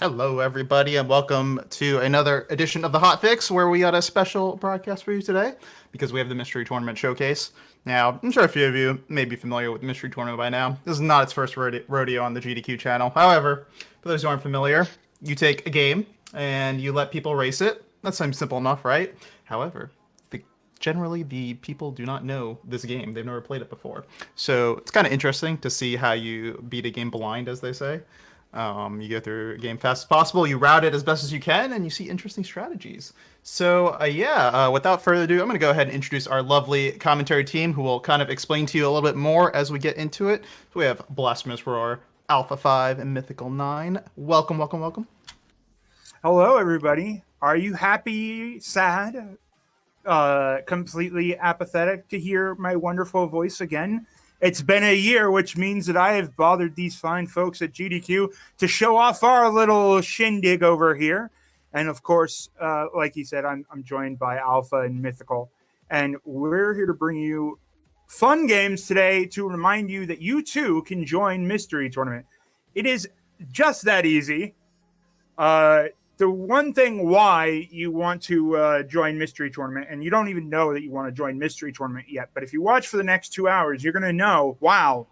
Hello, everybody, and welcome to another edition of the Hot Fix, where we got a special broadcast for you today because we have the Mystery Tournament Showcase. Now, I'm sure a few of you may be familiar with the Mystery Tournament by now. This is not its first rodeo on the GDQ channel. However, for those who aren't familiar, you take a game and you let people race it. That seems simple enough, right? However, generally the people do not know this game. They've never played it before. So it's kind of interesting to see how you beat a game blind, as they say. You go through a game fast as possible, you route it as best as you can, and you see interesting strategies. So, without further ado, I'm going to go ahead and introduce our lovely commentary team who will kind of explain to you a little bit more as we get into it. So we have Blasphemous Roar, Alpha 5, and Mythical 9. Welcome, welcome, welcome. Hello, everybody. Are you happy, sad, completely apathetic to hear my wonderful voice again? It's been a year, which means that I have bothered these fine folks at GDQ to show off our little shindig over here. And of course, like he said, I'm joined by Alpha and Mythical. And we're here to bring you fun games today to remind you that you too can join Mystery Tournament. It is just that easy. The one thing why you want to join Mystery Tournament, and you don't even know that you want to join Mystery Tournament yet, but if you watch for the next 2 hours, you're going to know, wow,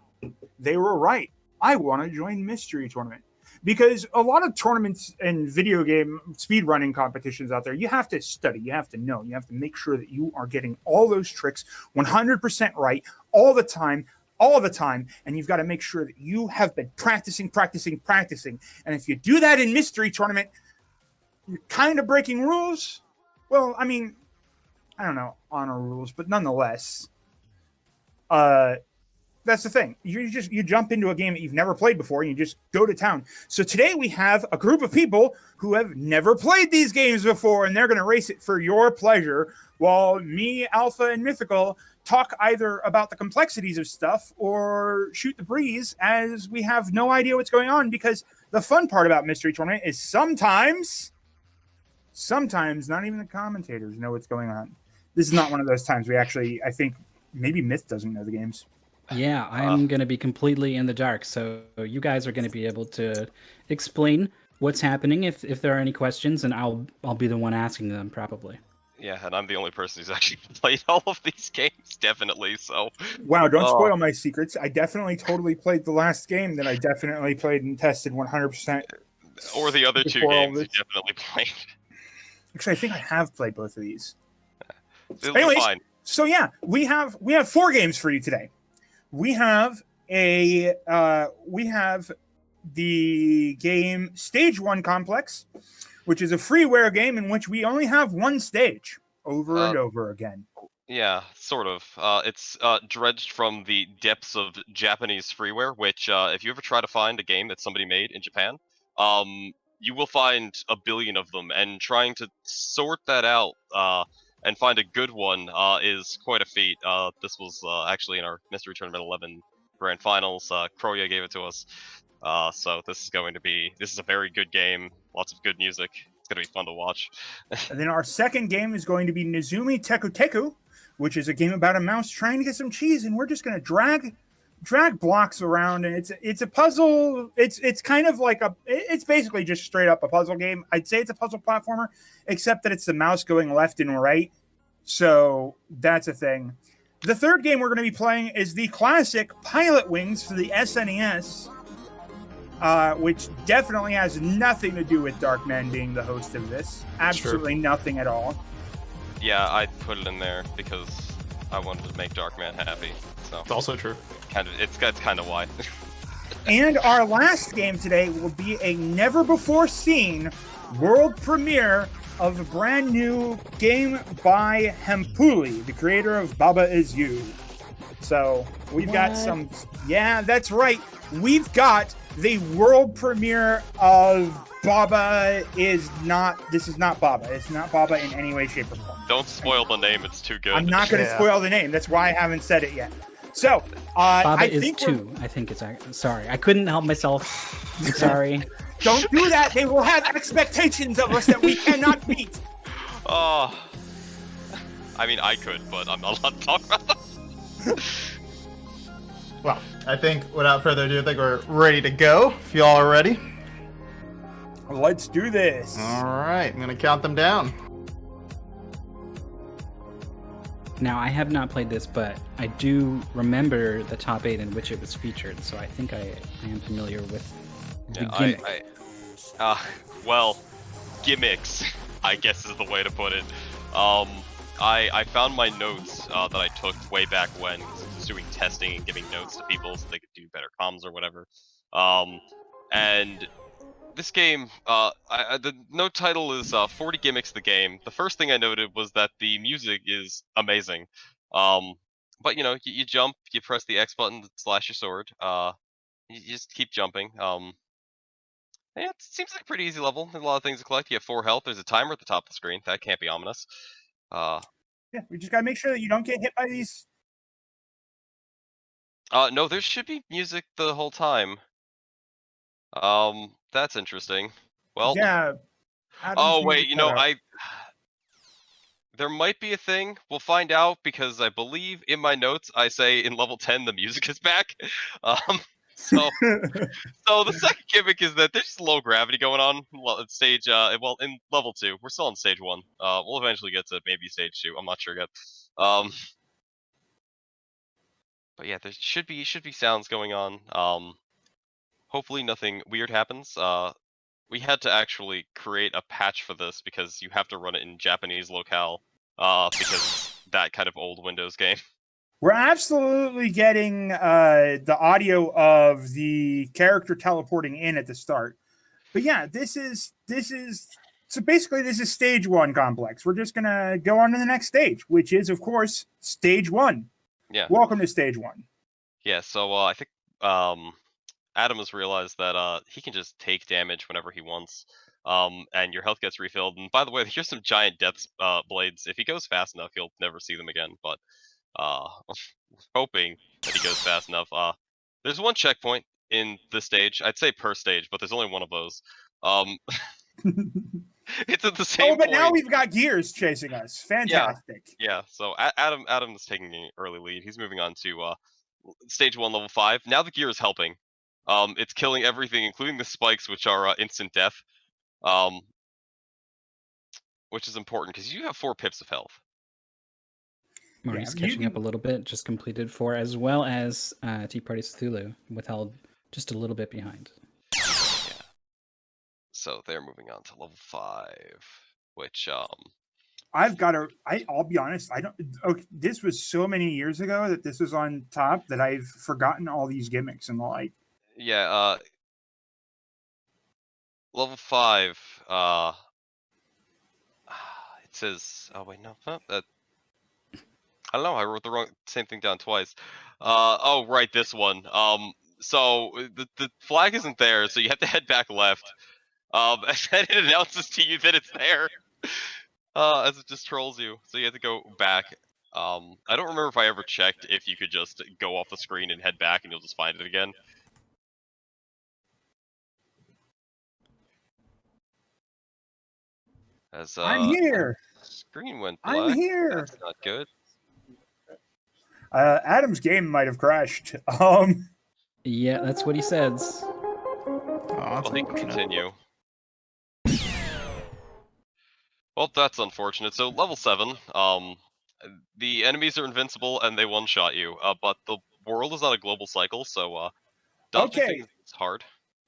they were right. I want to join Mystery Tournament. Because a lot of tournaments and video game speedrunning competitions out there, you have to study, you have to know, you have to make sure that you are getting all those tricks 100% right all the time, and you've got to make sure that you have been practicing. And if you do that in Mystery Tournament, you're kind of breaking rules. Well, I mean, I don't know, honor rules, but nonetheless, that's the thing. You jump into a game that you've never played before, and you just go to town. So today we have a group of people who have never played these games before, and they're going to race it for your pleasure, while me, Alpha, and Mythical talk either about the complexities of stuff or shoot the breeze, as we have no idea what's going on. Because the fun part about Mystery Tournament is sometimes not even the commentators know what's going on. This is not one of those times we actually, I think maybe Myth doesn't know the games. Yeah, I'm going to be completely in the dark, so you guys are going to be able to explain what's happening if there are any questions, and I'll be the one asking them, probably. Yeah, and I'm the only person who's actually played all of these games, definitely, so... Wow, don't spoil my secrets. I definitely totally played the last game that I definitely played and tested 100%. Or the other two games you definitely played. Actually, I think I have played both of these. Anyways, fine. So yeah, we have 4 games for you today. We have the game Stage 1 Complex, which is a freeware game in which we only have one stage over and over again. Yeah, sort of. It's dredged from the depths of Japanese freeware, which if you ever try to find a game that somebody made in Japan, you will find a billion of them, and trying to sort that out and find a good one is quite a feat. This was actually in our Mystery Tournament 11 Grand Finals. Kroya gave it to us. So this is a very good game. Lots of good music. It's going to be fun to watch. And then our second game is going to be Nezumi Tekuteku, which is a game about a mouse trying to get some cheese, and we're just going to drag blocks around, and it's a puzzle. It's kind of like it's basically just straight up a puzzle game. I'd say it's a puzzle platformer, except that it's the mouse going left and right. So that's a thing. The third game we're going to be playing is the classic Pilotwings for the SNES, which definitely has nothing to do with Darkman being the host of this. Absolutely nothing at all. Yeah, I put it in there because I wanted to make Darkman happy. So It's also true. It's kind of why. And our last game today will be a never-before-seen world premiere of a brand new game by Hempuli, the creator of Baba Is You. So we've got some... Yeah, that's right. We've got the world premiere of Baba Is Not... This is not Baba. It's not Baba in any way, shape, or form. Don't spoil the name. It's too good. I'm not going to spoil the name. That's why I haven't said it yet. So, Baba is 2. I think it's... Sorry, I couldn't help myself. I'm sorry. Don't do that. They will have expectations of us that we cannot meet. Oh. I mean, I could, but I'm not allowed to talk about that. Well, I think without further ado, I think we're ready to go. If you all are ready. Let's do this. All right, I'm gonna count them down. Now, I have not played this, but I do remember the top 8 in which it was featured, so I think I am familiar with the gimmick. Well, gimmicks, I guess is the way to put it. I found my notes that I took way back when, doing testing and giving notes to people so they could do better comms or whatever. And this game, the note title is 40 Gimmicks the Game. The first thing I noted was that the music is amazing. But you know, you jump, you press the X button to slash your sword. You just keep jumping. Yeah, it seems like a pretty easy level. There's a lot of things to collect. You have 4 health. There's a timer at the top of the screen. That can't be ominous. Yeah, we just gotta make sure that you don't get hit by these. No, there should be music the whole time. That's interesting. Well, Yeah. oh wait, you know, there might be a thing. We'll find out because I believe in my notes I say in level 10 the music is back. So the second gimmick is that there's just low gravity going on. Stage, well, in level 2, we're still on stage 1. We'll eventually get to maybe stage 2. I'm not sure yet. But yeah, there should be sounds going on. Hopefully nothing weird happens. We had to actually create a patch for this because you have to run it in Japanese locale. Because that kind of old Windows game. We're absolutely getting the audio of the character teleporting in at the start. But yeah, this is so basically this is stage 1 complex. We're just gonna go on to the next stage, which is of course stage 1. Yeah. Welcome to stage 1. Yeah, so I think Adam has realized that he can just take damage whenever he wants. And your health gets refilled. And by the way, here's some giant death blades. If he goes fast enough, he'll never see them again. But hoping that he goes fast enough. There's one checkpoint in this stage. I'd say per stage, but there's only one of those. It's at the same. Oh, but now we've got gears chasing us. Fantastic. Yeah. So Adam's taking the early lead. He's moving on to stage 1, level 5. Now the gear is helping. It's killing everything, including the spikes, which are instant death. Which is important because you have 4 pips of health. Marty's catching up a little bit, just completed 4, as well as Tea Party Cthulhu, withheld just a little bit behind. Yeah. So they're moving on to level 5, which I'll be honest, this was so many years ago that this was on top that I've forgotten all these gimmicks and the like. Yeah, level 5, it says, oh wait, no, I don't know, I wrote the same thing down twice. Oh right, this one. So the flag isn't there, so you have to head back left. And then it announces to you that it's there. As it just trolls you, so you have to go back. I don't remember if I ever checked if you could just go off the screen and head back and you'll just find it again. As I'm here. Screen went black. I'm here. That's not good. Adam's game might have crashed. Yeah, that's what he says. Well, he can continue. Well, that's unfortunate. So level 7, the enemies are invincible and they one-shot you. But the world is not a global cycle, so dodging things is hard.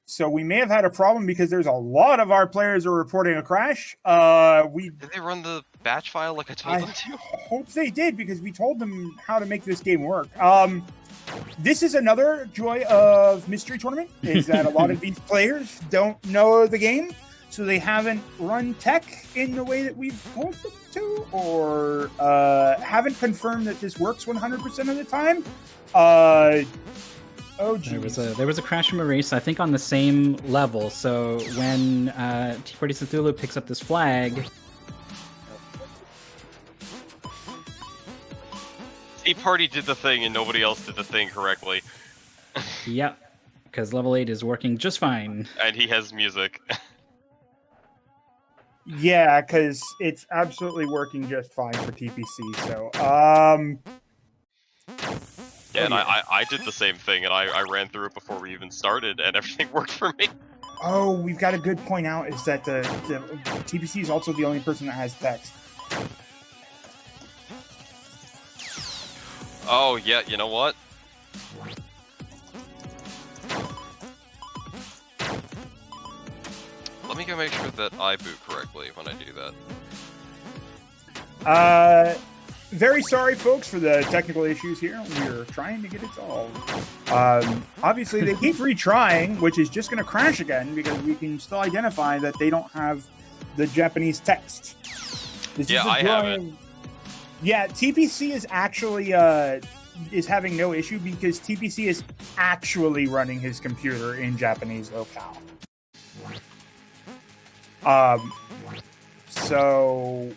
So we may have had a problem because there's a lot of our players are reporting a crash. Did they run the batch file like I told them to? I hope they did because we told them how to make this game work. This is another joy of Mystery Tournament, is that a lot of these players don't know the game, so they haven't run tech in the way that we've told them to, or haven't confirmed that this works 100% of the time. Oh, geez. There was a crash from a race, I think on the same level. So when Tea Party Cthulhu picks up this flag, Tea Party did the thing and nobody else did the thing correctly. Yep, because level 8 is working just fine. And he has music. Yeah, because it's absolutely working just fine for TPC. So, yeah, and I did the same thing, and I ran through it before we even started, and everything worked for me. Oh, we've got a good point out is that the TPC is also the only person that has text. Oh, yeah, you know what? Let me go make sure that I boot correctly when I do that. Very sorry, folks, for the technical issues here. We're trying to get it solved. Obviously, they keep retrying, which is just going to crash again because we can still identify that they don't have the Japanese text. Yeah, I have it. Yeah, TPC is actually is having no issue because TPC is actually running his computer in Japanese locale. So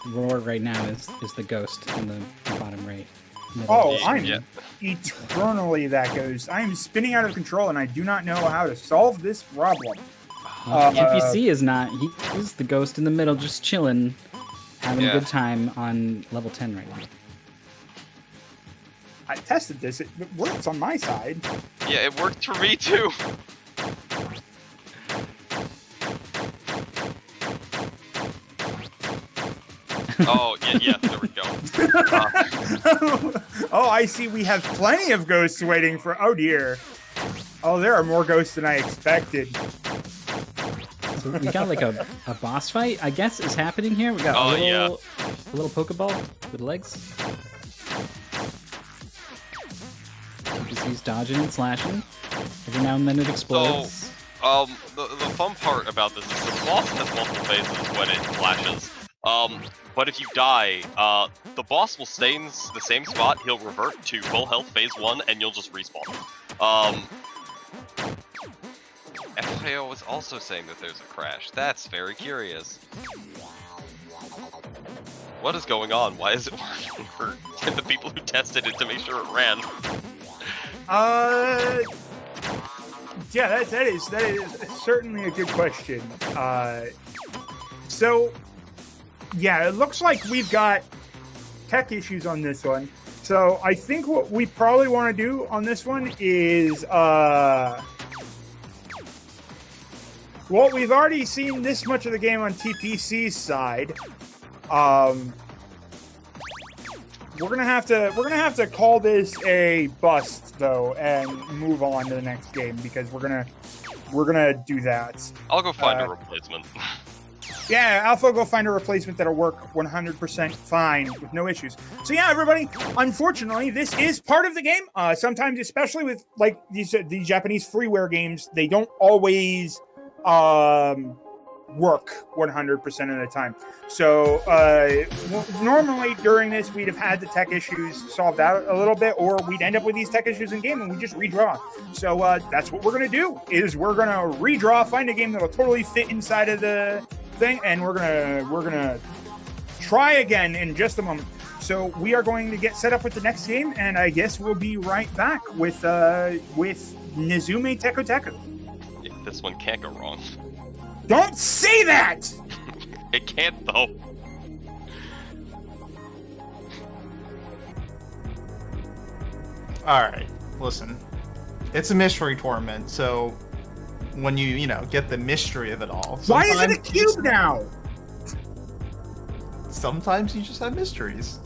Roar right now is the ghost in the bottom right. Middle. Oh, I'm eternally that ghost. I am spinning out of control, and I do not know how to solve this problem. NPC is not. He's the ghost in the middle, just chilling, having a good time on level 10 right now. I tested this. It works on my side. Yeah, it worked for me too. Oh, yeah, there we go. Oh, I see. We have plenty of ghosts waiting for... Oh, dear. Oh, there are more ghosts than I expected. So we got like a boss fight, I guess, is happening here. We got a little Pokeball with legs. He's dodging and slashing. Every now and then it explodes. So, the fun part about this is the boss has multiple phases when it flashes. But if you die, the boss will stay in the same spot. He'll revert to full health phase 1, and you'll just respawn. FAO was also saying that there's a crash. That's very curious. What is going on? Why is it working for the people who tested it to make sure it ran? Yeah, that is certainly a good question. So, yeah, it looks like we've got tech issues on this one. So I think what we probably want to do on this one is, well, we've already seen this much of the game on TPC's side. We're gonna have to call this a bust though, and move on to the next game because we're gonna do that. I'll go find a replacement. Yeah, Alpha will go find a replacement that'll work 100% fine with no issues. So yeah, everybody, unfortunately, this is part of the game. Sometimes, especially with like these Japanese freeware games, they don't always work 100% of the time. So normally during this, we'd have had the tech issues solved out a little bit, or we'd end up with these tech issues in game and we just redraw. So that's what we're gonna do. Is we're gonna redraw, find a game that'll totally fit inside of the thing, and we're gonna try again in just a moment. So we are going to get set up with the next game, and I guess we'll be right back with Nezumi Tekuteku. Yeah, this one can't go wrong. Don't say that! It can't though. Alright, listen. It's a mystery tournament, so when you get the mystery of it all. Why is it a cube now? Sometimes you just have mysteries,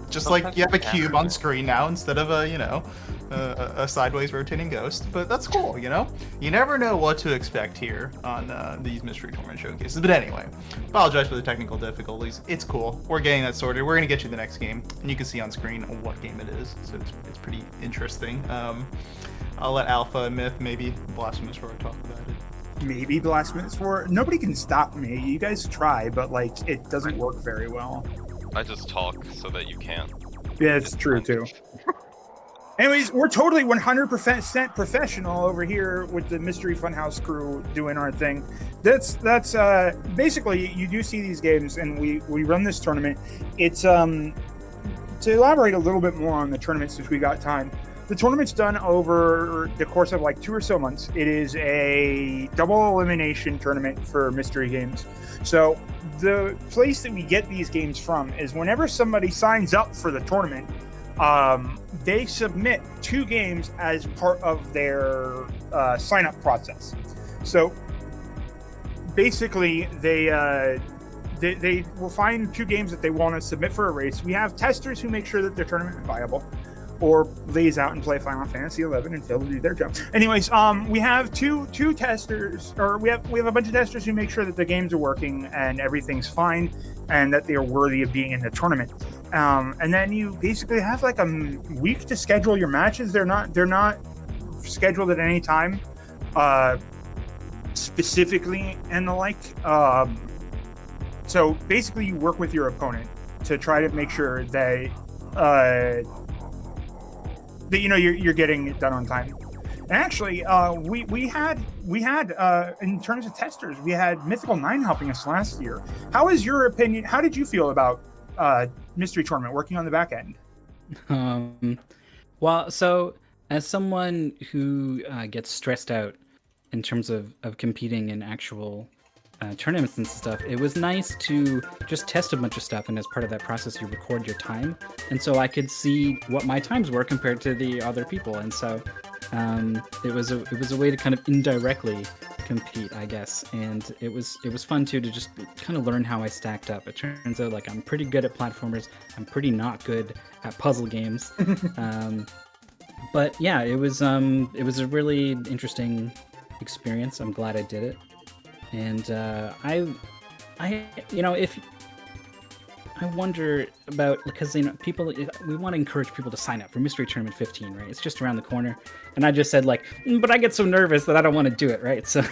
Just like you have a cube on screen now instead of a sideways rotating ghost. But that's cool, You never know what to expect here on these mystery tournament showcases. But anyway, apologize for the technical difficulties. It's cool. We're getting that sorted. We're gonna get you the next game, and you can see on screen what game it is. So it's pretty interesting. I'll let Alpha and Myth, maybe Blasphemous Roar, talk about it. Maybe Blasphemous Roar. Nobody can stop me. You guys try, but it doesn't work very well. I just talk so that you can't. Yeah, it's true too. Anyways, we're totally 100% professional over here with the Mystery Funhouse crew doing our thing. That's basically, you do see these games, and we run this tournament. It's to elaborate a little bit more on the tournament since we got time. The tournament's done over the course of 2 or so months. It is a double elimination tournament for mystery games. So the place that we get these games from is whenever somebody signs up for the tournament, they submit 2 games as part of their sign-up process. So basically, they will find 2 games that they want to submit for a race. We have testers who make sure that their tournament is viable, or lays out and play Final Fantasy 11 and fail to do their job. Anyways, we have two testers, or we have a bunch of testers who make sure that the games are working and everything's fine, and that they are worthy of being in the tournament. And then you basically have like a week to schedule your matches. They're not scheduled at any time, specifically and the like. So basically, you work with your opponent to try to make sure that that you're getting it done on time. And actually, we had in terms of testers, we had Mythical 9 helping us last year. How is your opinion? How did you feel about Mystery Tournament working on the back end? Well, so as someone who gets stressed out in terms of competing in actual tournaments and stuff, it was nice to just test a bunch of stuff, and as part of that process you record your time, and so I could see what my times were compared to the other people, and so it was a way to kind of indirectly compete, I guess, and it was fun too to just kind of learn how I stacked up. It turns out like I'm pretty good at platformers, I'm pretty not good at puzzle games. But yeah, it was a really interesting experience. I'm glad I did it. And I wonder about, because people, we want to encourage people to sign up for Mystery Tournament 15, right? It's just around the corner, and I just said like, but I get so nervous that I don't want to do it, right? So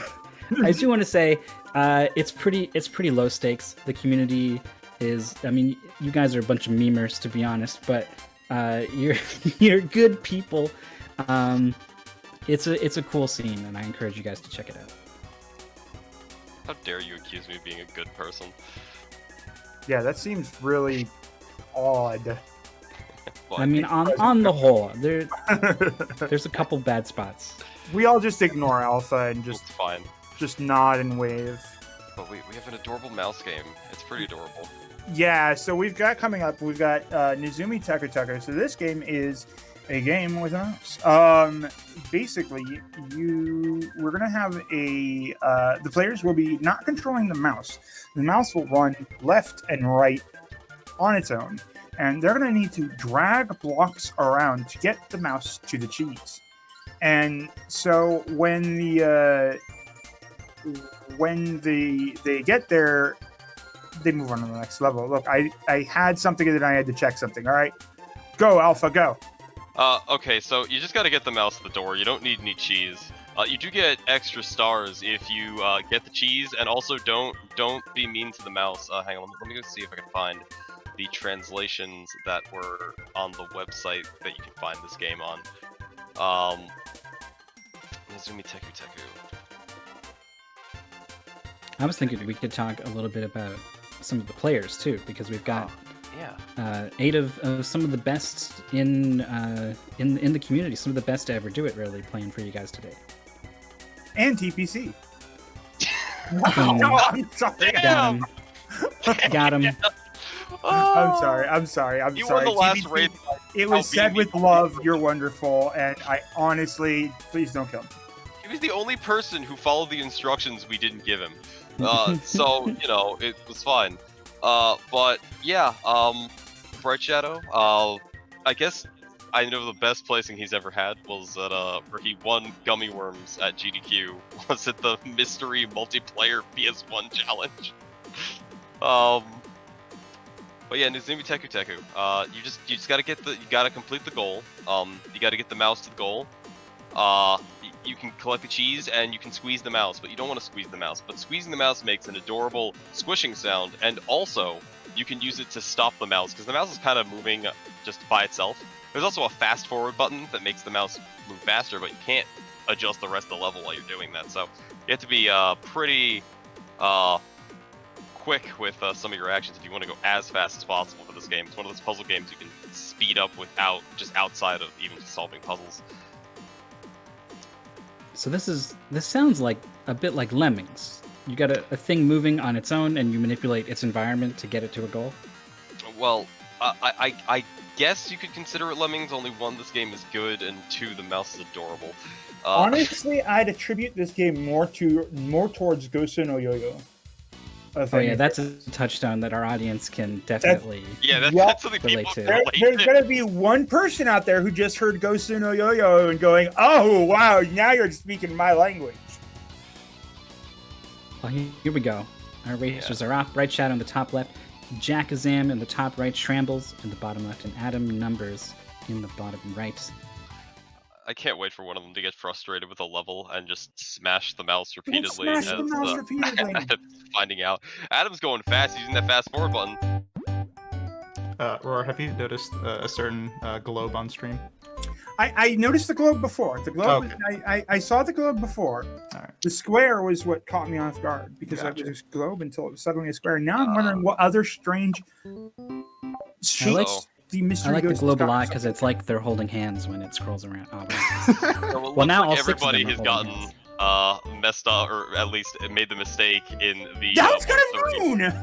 I do want to say it's pretty low stakes. The community is, I mean, you guys are a bunch of memers, to be honest, but you're good people. It's a cool scene, and I encourage you guys to check it out. How dare you accuse me of being a good person? Yeah, that seems really odd. I mean, on the whole, there's a couple bad spots. We all just ignore Alpha and It's fine. just nod and wave. But we have an adorable mouse game. It's pretty adorable. Yeah, so we've got coming up, Nezumi tekuteku. So this game is a game with a mouse. Basically, we're gonna have the players will be not controlling the mouse. The mouse will run left and right on its own, and they're gonna need to drag blocks around to get the mouse to the cheese. And so when they get there, they move on to the next level. Look, I had something and then I had to check something. All right, go Alpha, go. Okay, so you just gotta get the mouse at the door. You don't need any cheese. You do get extra stars if you get the cheese, and also don't be mean to the mouse. Hang on, let me go see if I can find the translations that were on the website that you can find this game on. Nezumi tekuteku. I was thinking we could talk a little bit about some of the players too, because we've got 8 of some of the best in the community, some of the best to ever do it, really, playing for you guys today. And TPC. No, I'm sorry. Got him. I'm sorry. You won the last raid. It was said with love. You're wonderful, and I honestly, please don't kill me. He was the only person who followed the instructions we didn't give him. So, it was fine. But yeah, Bright Shadow, I guess I know the best placing he's ever had was at where he won Gummy Worms at GDQ. Was it the Mystery Multiplayer PS1 Challenge? But yeah, Nezumi tekuteku. You just gotta complete the goal. You gotta get the mouse to the goal. You can collect the cheese and you can squeeze the mouse, but you don't want to squeeze the mouse. But squeezing the mouse makes an adorable squishing sound, and also you can use it to stop the mouse, because the mouse is kind of moving just by itself. There's also a fast forward button that makes the mouse move faster, but you can't adjust the rest of the level while you're doing that. So you have to be pretty quick with some of your actions if you want to go as fast as possible for this game. It's one of those puzzle games you can speed up without just outside of even solving puzzles. So this sounds like a bit like Lemmings. You got a thing moving on its own, and you manipulate its environment to get it to a goal. Well, I guess you could consider it Lemmings. Only one, this game is good, and two, the mouse is adorable. Honestly, I'd attribute this game more towards Gosu no Yo-Yo. Oh yeah, that's a touchstone that our audience can definitely. That's something relate people to. relate There's to. gonna be one person out there who just heard Gosu no Yo-Yo and going, "Oh wow, now you're speaking my language." Well, here we go. Our racers are off. Bright Shadow in the top left, Jackazam in the top right, Shambles in the bottom left, and Adam Numbers in the bottom right. I can't wait for one of them to get frustrated with a level and just smash the mouse repeatedly. Smash the mouse repeatedly. Finding out. Adam's going fast using that fast forward button. Roar, have you noticed a certain globe on stream? I noticed the globe before. The globe. Okay. I saw the globe before. All right. The square was what caught me off guard because Gotcha. it was a globe until it was suddenly a square. Now I'm wondering what other strange shapes the mystery. I like the Ghost globe a got. lot because it's like they're holding hands when it scrolls around. Oh, Well, Well, now like all six of everybody them are has holding gotten messed up, or at least made the mistake in the. That's got a moon, and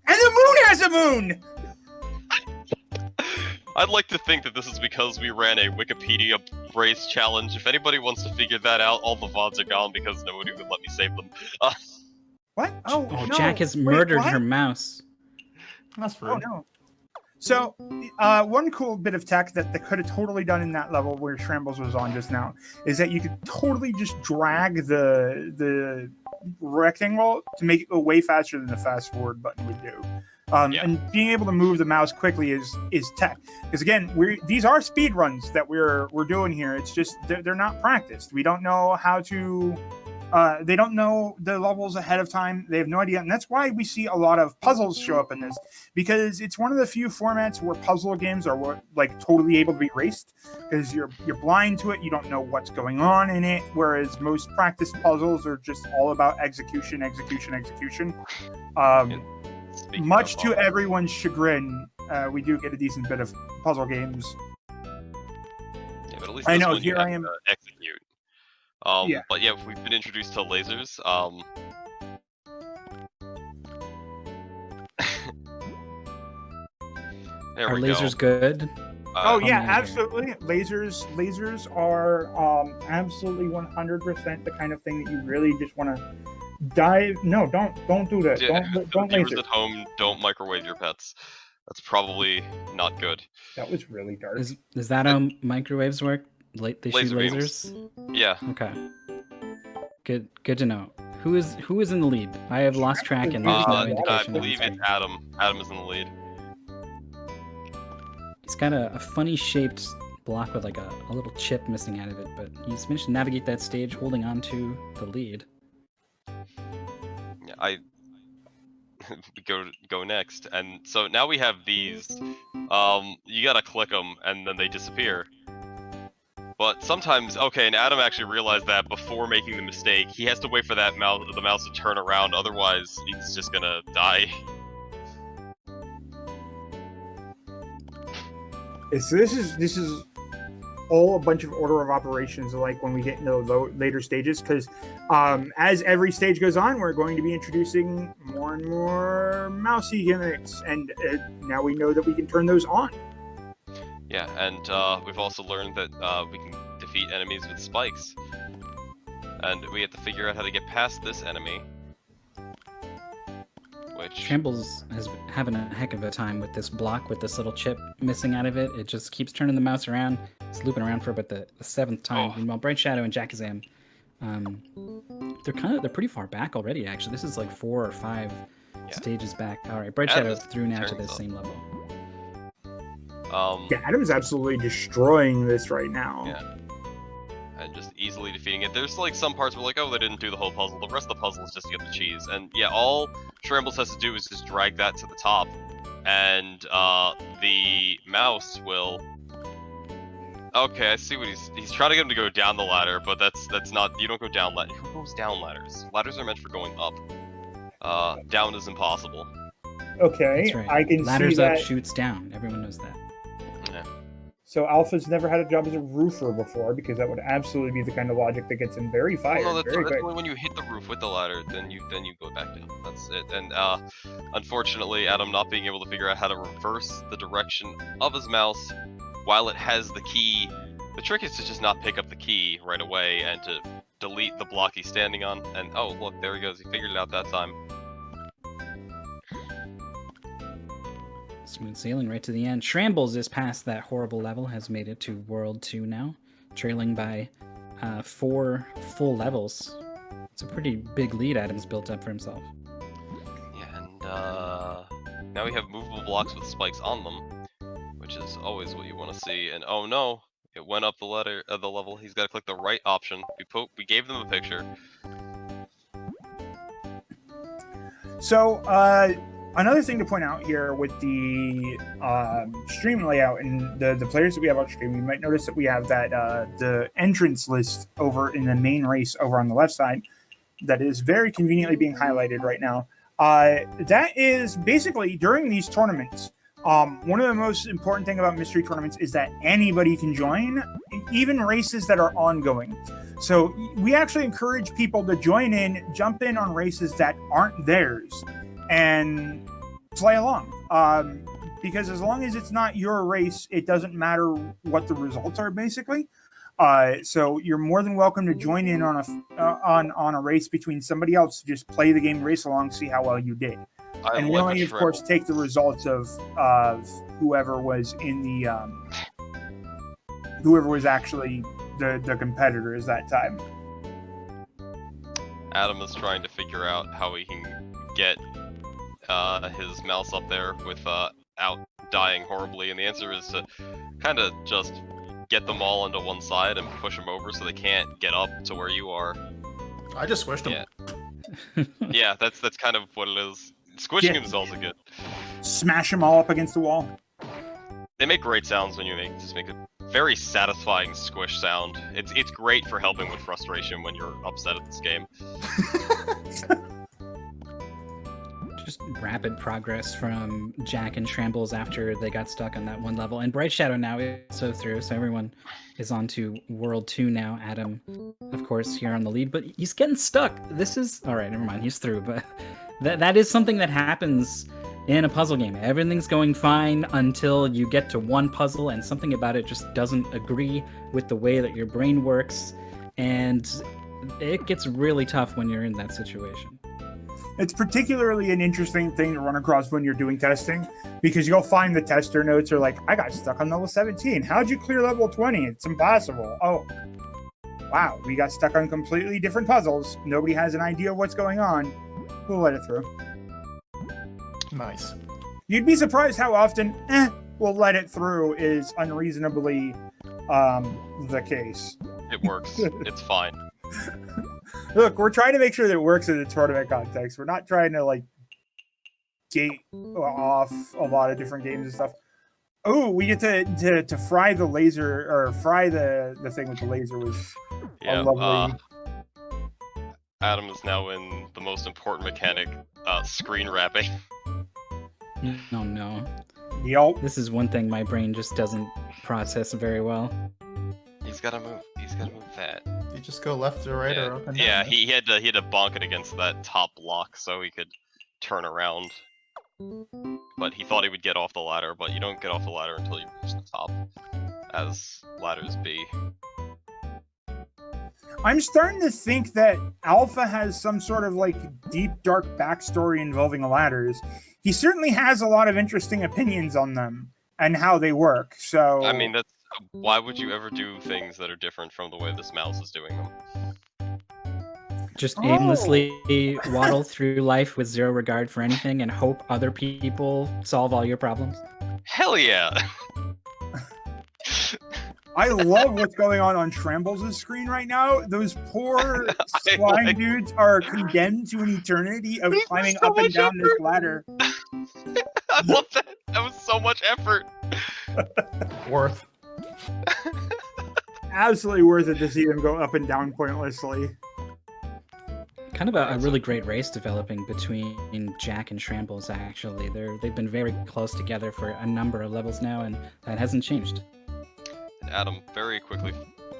the moon has a moon. I'd like to think that this is because we ran a Wikipedia brace challenge. If anybody wants to figure that out, all the VODs are gone because nobody would let me save them. What? Oh, Oh, no. Jack has Wait, murdered what? her mouse. That's rude. Oh no. So, one cool bit of tech that they could have totally done in that level where Shambles was on just now is that you could totally just drag the rectangle to make it go way faster than the fast forward button would do. And being able to move the mouse quickly is tech. Because again, these are speed runs that we're doing here. It's just they're not practiced. We don't know how to. They don't know the levels ahead of time. They have no idea, and that's why we see a lot of puzzles show up in this, because it's one of the few formats where puzzle games are like totally able to be raced, because you're blind to it. You don't know what's going on in it. Whereas most practice puzzles are just all about execution. Much to everyone's chagrin, we do get a decent bit of puzzle games. Yeah, but at least I this know, one you here I have am. to execute. Yeah. But yeah, we've been introduced to lasers. There Are we lasers go. good? Oh yeah, man, absolutely. Lasers are absolutely 100% the kind of thing that you really just want to dive. No, don't do that. Yeah, Don't viewers laser. at home, don't microwave your pets. That's probably not good. That was really dark. Is that how microwaves work? They shoot Laser beams. lasers? Yeah. Okay. Good to know. Who is in the lead? I have lost track and there's no I indication. on believe the it's screen. Adam. Adam is in the lead. He's got a funny shaped block with like a little chip missing out of it, but he's managed to navigate that stage holding on to the lead. Yeah, go next, and so now we have these. You gotta click them, and then they disappear. But sometimes, okay, and Adam actually realized that before making the mistake. He has to wait for the mouse to turn around, otherwise he's just gonna die. So this is all a bunch of order of operations, like when we get into the later stages, because as every stage goes on, we're going to be introducing more and more mousy gimmicks, and now we know that we can turn those on. Yeah, and we've also learned that we can defeat enemies with spikes. And we have to figure out how to get past this enemy. Which... Shambles has been having a heck of a time with this block with this little chip missing out of it. It just keeps turning the mouse around. It's looping around for about the seventh time. Oh. Meanwhile, Bright Shadow and Jackazam, they're pretty far back already. Actually, this is like 4 or 5 stages back. All right, Bright Shadow through now to the same level. Yeah, Adam's absolutely destroying this right now. Yeah. And just easily defeating it. There's like some parts where like, oh, they didn't do the whole puzzle. The rest of the puzzle is just to get the cheese. And yeah, all Shambles has to do is just drag that to the top. And the mouse will... Okay, I see what he's trying to get him to go down the ladder, but that's not... You don't go down ladder. Who goes down ladders? Ladders are meant for going up. Down is impossible. Okay, That's right. I can Ladders see up, that. shoots down. Everyone knows that. Yeah. So Alpha's never had a job as a roofer before, because that would absolutely be the kind of logic that gets him very fired. Well, no, that's very quick. only when you hit the roof with the ladder, then you go back down. That's it. And unfortunately, Adam not being able to figure out how to reverse the direction of his mouse while it has the key. The trick is to just not pick up the key right away and to delete the block he's standing on. And oh, look, there he goes. He figured it out that time. Smooth sailing right to the end. Shrambles is past that horrible level, has made it to World 2 now, trailing by 4 full levels. It's a pretty big lead Adam's built up for himself. Yeah, and now we have movable blocks with spikes on them, which is always what you want to see. And oh no, it went up the level. He's got to click the right option. We gave them a picture. So, another thing to point out here with the stream layout and the players that we have on stream, you might notice that we have that the entrance list over in the main race over on the left side that is very conveniently being highlighted right now. That is basically during these tournaments. One of the most important thing about mystery tournaments is that anybody can join, even races that are ongoing. So we actually encourage people to join in, jump in on races that aren't theirs, and play along. Because as long as it's not your race, it doesn't matter what the results are, basically. So you're more than welcome to join in on a race between somebody else to just play the game, race along, see how well you did. And we only, of course, take the results of whoever was in the whoever was actually the competitors that time. Adam is trying to figure out how he can get his mouse up there without dying horribly, and the answer is to kind of just get them all onto one side and push them over so they can't get up to where you are. I just squished them. Yeah, yeah, that's kind of what it is. Squishing themselves are good. Smash them all up against the wall. They make great sounds when you make a very satisfying squish sound. It's great for helping with frustration when you're upset at this game. Just rapid progress from Jack and Shrambles after they got stuck on that one level. And Bright Shadow now is so through, so everyone is on to World 2 now. Adam, of course, here on the lead, but he's getting stuck. This is... Alright, never mind, he's through, but that is something that happens in a puzzle game. Everything's going fine until you get to one puzzle and something about it just doesn't agree with the way that your brain works, and it gets really tough when you're in that situation. It's particularly an interesting thing to run across when you're doing testing, because you'll find the tester notes are like, I got stuck on level 17. How'd you clear level 20? It's impossible. Oh, wow, we got stuck on completely different puzzles. Nobody has an idea of what's going on. We'll let it through. Nice. You'd be surprised how often, we'll let it through is unreasonably the case. It works. It's fine. Look, we're trying to make sure that it works in a tournament context. We're not trying to, like, gate off a lot of different games and stuff. Oh, we get to fry the laser, or fry the thing with the laser was a lovely... Adam is now in the most important mechanic, screen wrapping. Oh no. Yep. This is one thing my brain just doesn't process very well. He's gotta move that. You just go left or right or up and down. Yeah, he had to bonk it against that top block so he could turn around. But he thought he would get off the ladder, but you don't get off the ladder until you reach the top, as ladders be. I'm starting to think that Alpha has some sort of, like, deep, dark backstory involving ladders. He certainly has a lot of interesting opinions on them and how they work, so... I mean, why would you ever do things that are different from the way this mouse is doing them? Just aimlessly waddle through life with zero regard for anything and hope other people solve all your problems? Hell yeah! I love what's going on Shrambles' screen right now. Those poor slime dudes are condemned to an eternity of climbing up and down this ladder. I love that. That was so much effort. Worth. Absolutely worth it to see them go up and down pointlessly. Kind of a really great race developing between Jack and Shrambles, actually. They've been very close together for a number of levels now, and that hasn't changed. Adam very quickly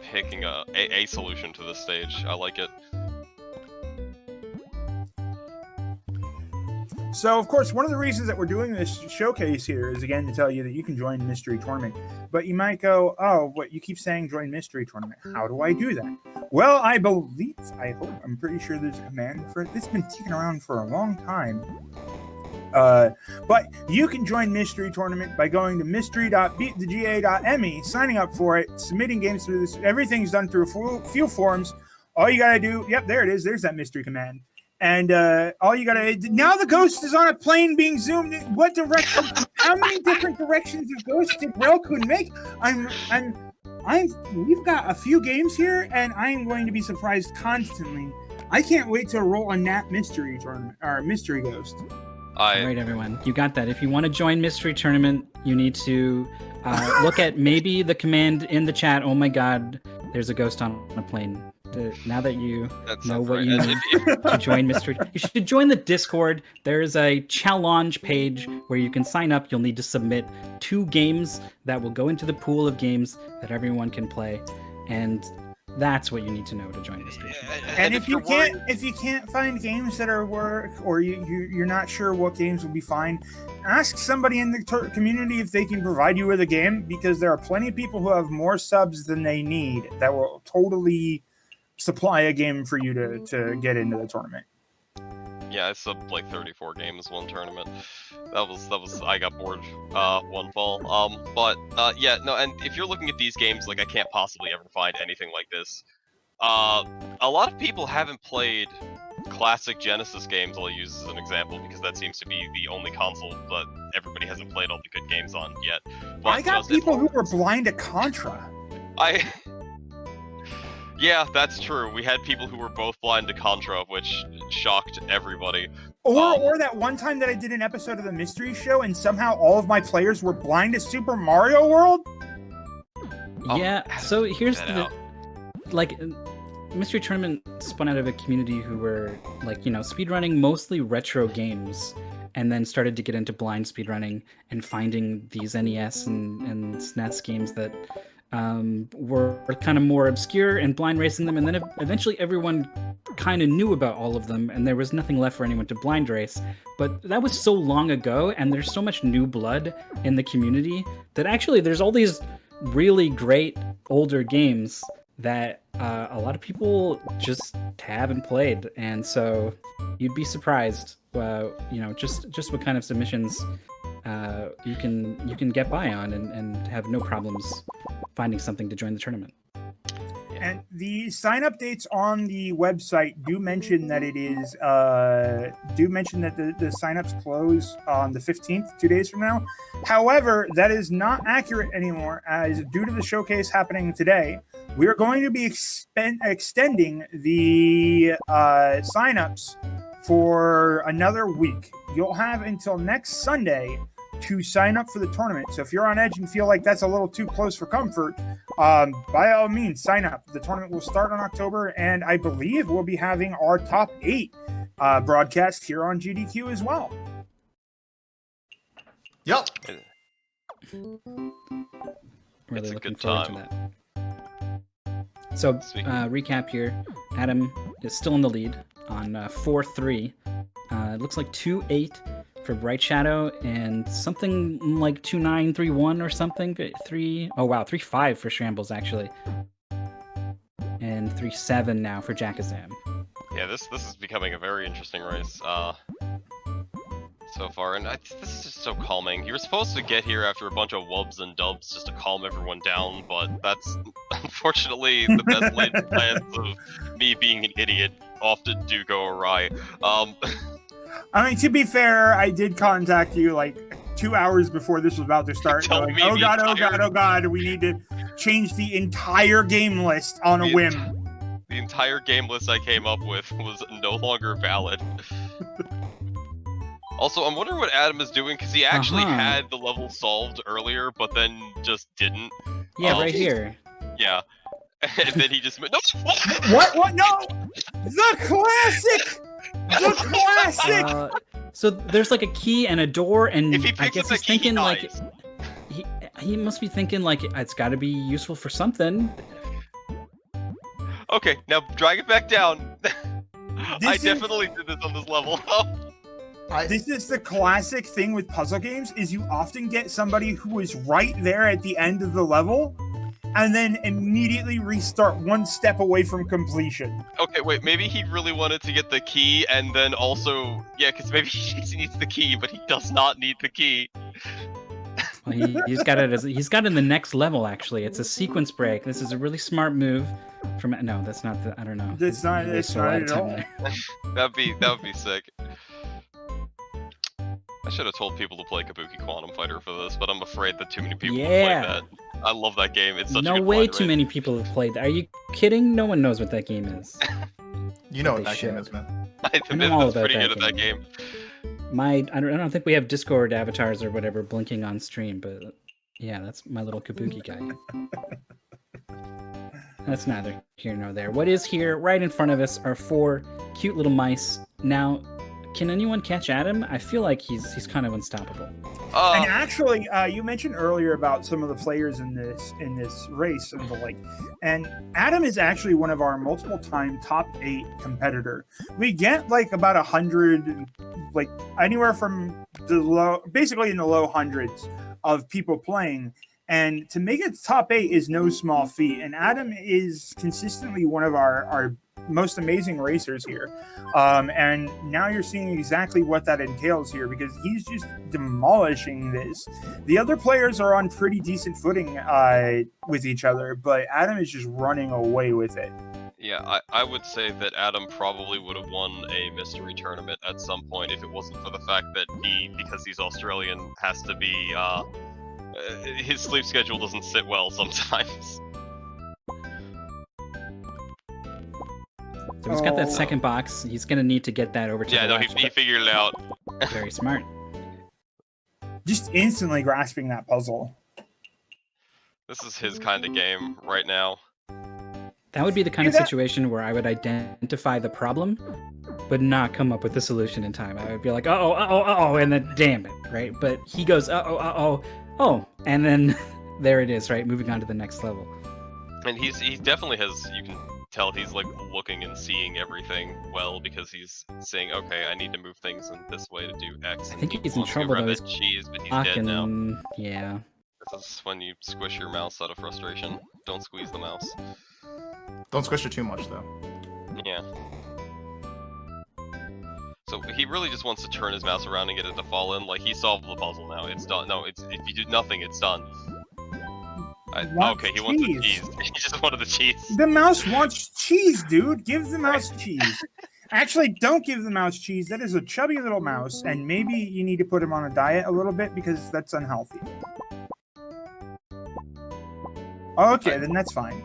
picking a solution to this stage. I like it. So, of course, one of the reasons that we're doing this showcase here is, again, to tell you that you can join Mystery Tournament. But you might go, oh, but you keep saying join Mystery Tournament. How do I do that? Well, I'm pretty sure there's a command for it. It's been kicking around for a long time. But you can join Mystery Tournament by going to mystery.beatthega.me, signing up for it, submitting games through this. Everything's done through a few forums. All you got to do, yep, there it is. There's that mystery command. And all you gotta now the ghost is on a plane being zoomed in. What direction? How many different directions of Ghost did Relkun make? We've got a few games here, and I'm going to be surprised constantly. I can't wait to roll a Nat Mystery Tournament or Mystery Ghost. All right, everyone, you got that. If you want to join Mystery Tournament, you need to look at maybe the command in the chat. Oh my God, there's a ghost on a plane. Now that you know what you need to join Mystery, you should join the Discord. There's a challenge page where you can sign up. You'll need to submit 2 games that will go into the pool of games that everyone can play, and that's what you need to know to join Mystery. And if you can't find games that are work, or you're not sure what games will be fine, ask somebody in the community if they can provide you with a game, because there are plenty of people who have more subs than they need that will totally supply a game for you to get into the tournament. Yeah, I subbed like 34 games one tournament. That was I got bored one fall. Yeah, no, and if you're looking at these games, like I can't possibly ever find anything like this. A lot of people haven't played classic Genesis games. I'll use as an example because that seems to be the only console that everybody hasn't played all the good games on yet. But I got people who were blind to Contra. Yeah, that's true. We had people who were both blind to Contra, which shocked everybody. Or that one time that I did an episode of the Mystery Show and somehow all of my players were blind to Super Mario World? Yeah, so here's Mystery Tournament spun out of a community who were speedrunning mostly retro games, and then started to get into blind speedrunning and finding these NES and SNES games that were kind of more obscure and blind racing them, and then eventually everyone kind of knew about all of them, and there was nothing left for anyone to blind race. But that was so long ago, and there's so much new blood in the community that actually there's all these really great older games that a lot of people just haven't played, and so you'd be surprised, just what kind of submissions you can get by on and have no problems finding something to join the tournament. And the sign-up dates on the website do mention that it is the sign-ups close on the 15th, 2 days from now. However, that is not accurate anymore, as due to the showcase happening today, we are going to be extending the sign-ups for another week. You'll have until next Sunday to sign up for the tournament. So if you're on edge and feel like that's a little too close for comfort, by all means, sign up. The tournament will start in October, and I believe we'll be having our top 8 broadcast here on GDQ as well. Yep. Really It's a looking good forward time. to that. So, recap here. Adam is still in the lead on 4-3. It looks like 2-8 for Bright Shadow, and something like 2-9, 3-1 or something. 3-5 for Shambles, actually. And 3-7 now for Jackazam. Yeah, this is becoming a very interesting race so far, and this is just so calming. You were supposed to get here after a bunch of wubs and dubs just to calm everyone down, but that's unfortunately the best laid plans of me being an idiot often do go awry. I mean, to be fair, I did contact you like 2 hours before this was about to start. Going, oh god, we need to change the entire game list on a whim. The entire game list I came up with was no longer valid. Also, I'm wondering what Adam is doing, because he actually had the level solved earlier, but then just didn't. Yeah, right here. Yeah. And then he just... No! What? No! The classic! The classic! So there's like a key and a door, and If he I picks guess up the he's key, thinking he like... dies. He must be thinking like it's got to be useful for something. Okay, now drag it back down. I This is- definitely did this on this level. This is the classic thing with puzzle games, is you often get somebody who is right there at the end of the level and then immediately restart one step away from completion. Okay, wait, maybe he really wanted to get the key, and then also, yeah, because maybe he needs the key, but he does not need the key. Well, he's got it. He's got it in the next level. Actually, it's a sequence break. This is a really smart move. From no, that's not the. I don't know. That's not. He It's wasted a lot not of at time all. there. That would be sick. I should have told people to play Kabuki Quantum Fighter for this, but I'm afraid that too many people have Yeah. played that. I love that game. It's such a No good way. blind Too race. many people have played. Are you kidding? No one knows what that game is. You know They what that game should. is, man. I know all It's about pretty that good at that game. I don't think we have Discord avatars or whatever blinking on stream, but yeah, that's my little Kabuki guy. That's neither here nor there. What is here, right in front of us, are 4 cute little mice. Now, can anyone catch Adam? I feel like he's kind of unstoppable. And actually, you mentioned earlier about some of the players in this race and the like. And Adam is actually one of our multiple-time top 8 competitor. We get like about 100, like anywhere from basically in the low hundreds of people playing. And to make it top 8 is no small feat. And Adam is consistently one of our most amazing racers here. And now you're seeing exactly what that entails here, because he's just demolishing this. The other players are on pretty decent footing with each other, but Adam is just running away with it. Yeah, I would say that Adam probably would have won a mystery tournament at some point if it wasn't for the fact that because he's Australian, has to be, his sleep schedule doesn't sit well sometimes. So he's got that Oh. second box. He's gonna need to get that over to Yeah, the no, left. he figured it out. Very smart. Just instantly grasping that puzzle. This is his kind of game right now. That would be the kind of Yeah, that- situation where I would identify the problem, but not come up with the solution in time. I would be like, uh-oh, and then damn it, right? But he goes, oh, and then there it is, right? Moving on to the next level. And he definitely has, you can tell he's like looking and seeing everything well, because he's saying, okay, I need to move things in this way to do X. I and think he he's in wants to trouble, grab though. that cheese, but he's dead now. Fucking, yeah. This is when you squish your mouse out of frustration. Don't squeeze the mouse. Don't squish it too much, though. Yeah. So he really just wants to turn his mouse around and get it to fall in. Like, he solved the puzzle now. It's done. No, it's if you do nothing, it's done. Wants Okay, he wants the cheese. cheese. He just wanted the cheese. The mouse wants cheese, dude. Give the mouse cheese. Actually, don't give the mouse cheese. That is a chubby little mouse, and maybe you need to put him on a diet a little bit, because that's unhealthy. Okay, then that's fine.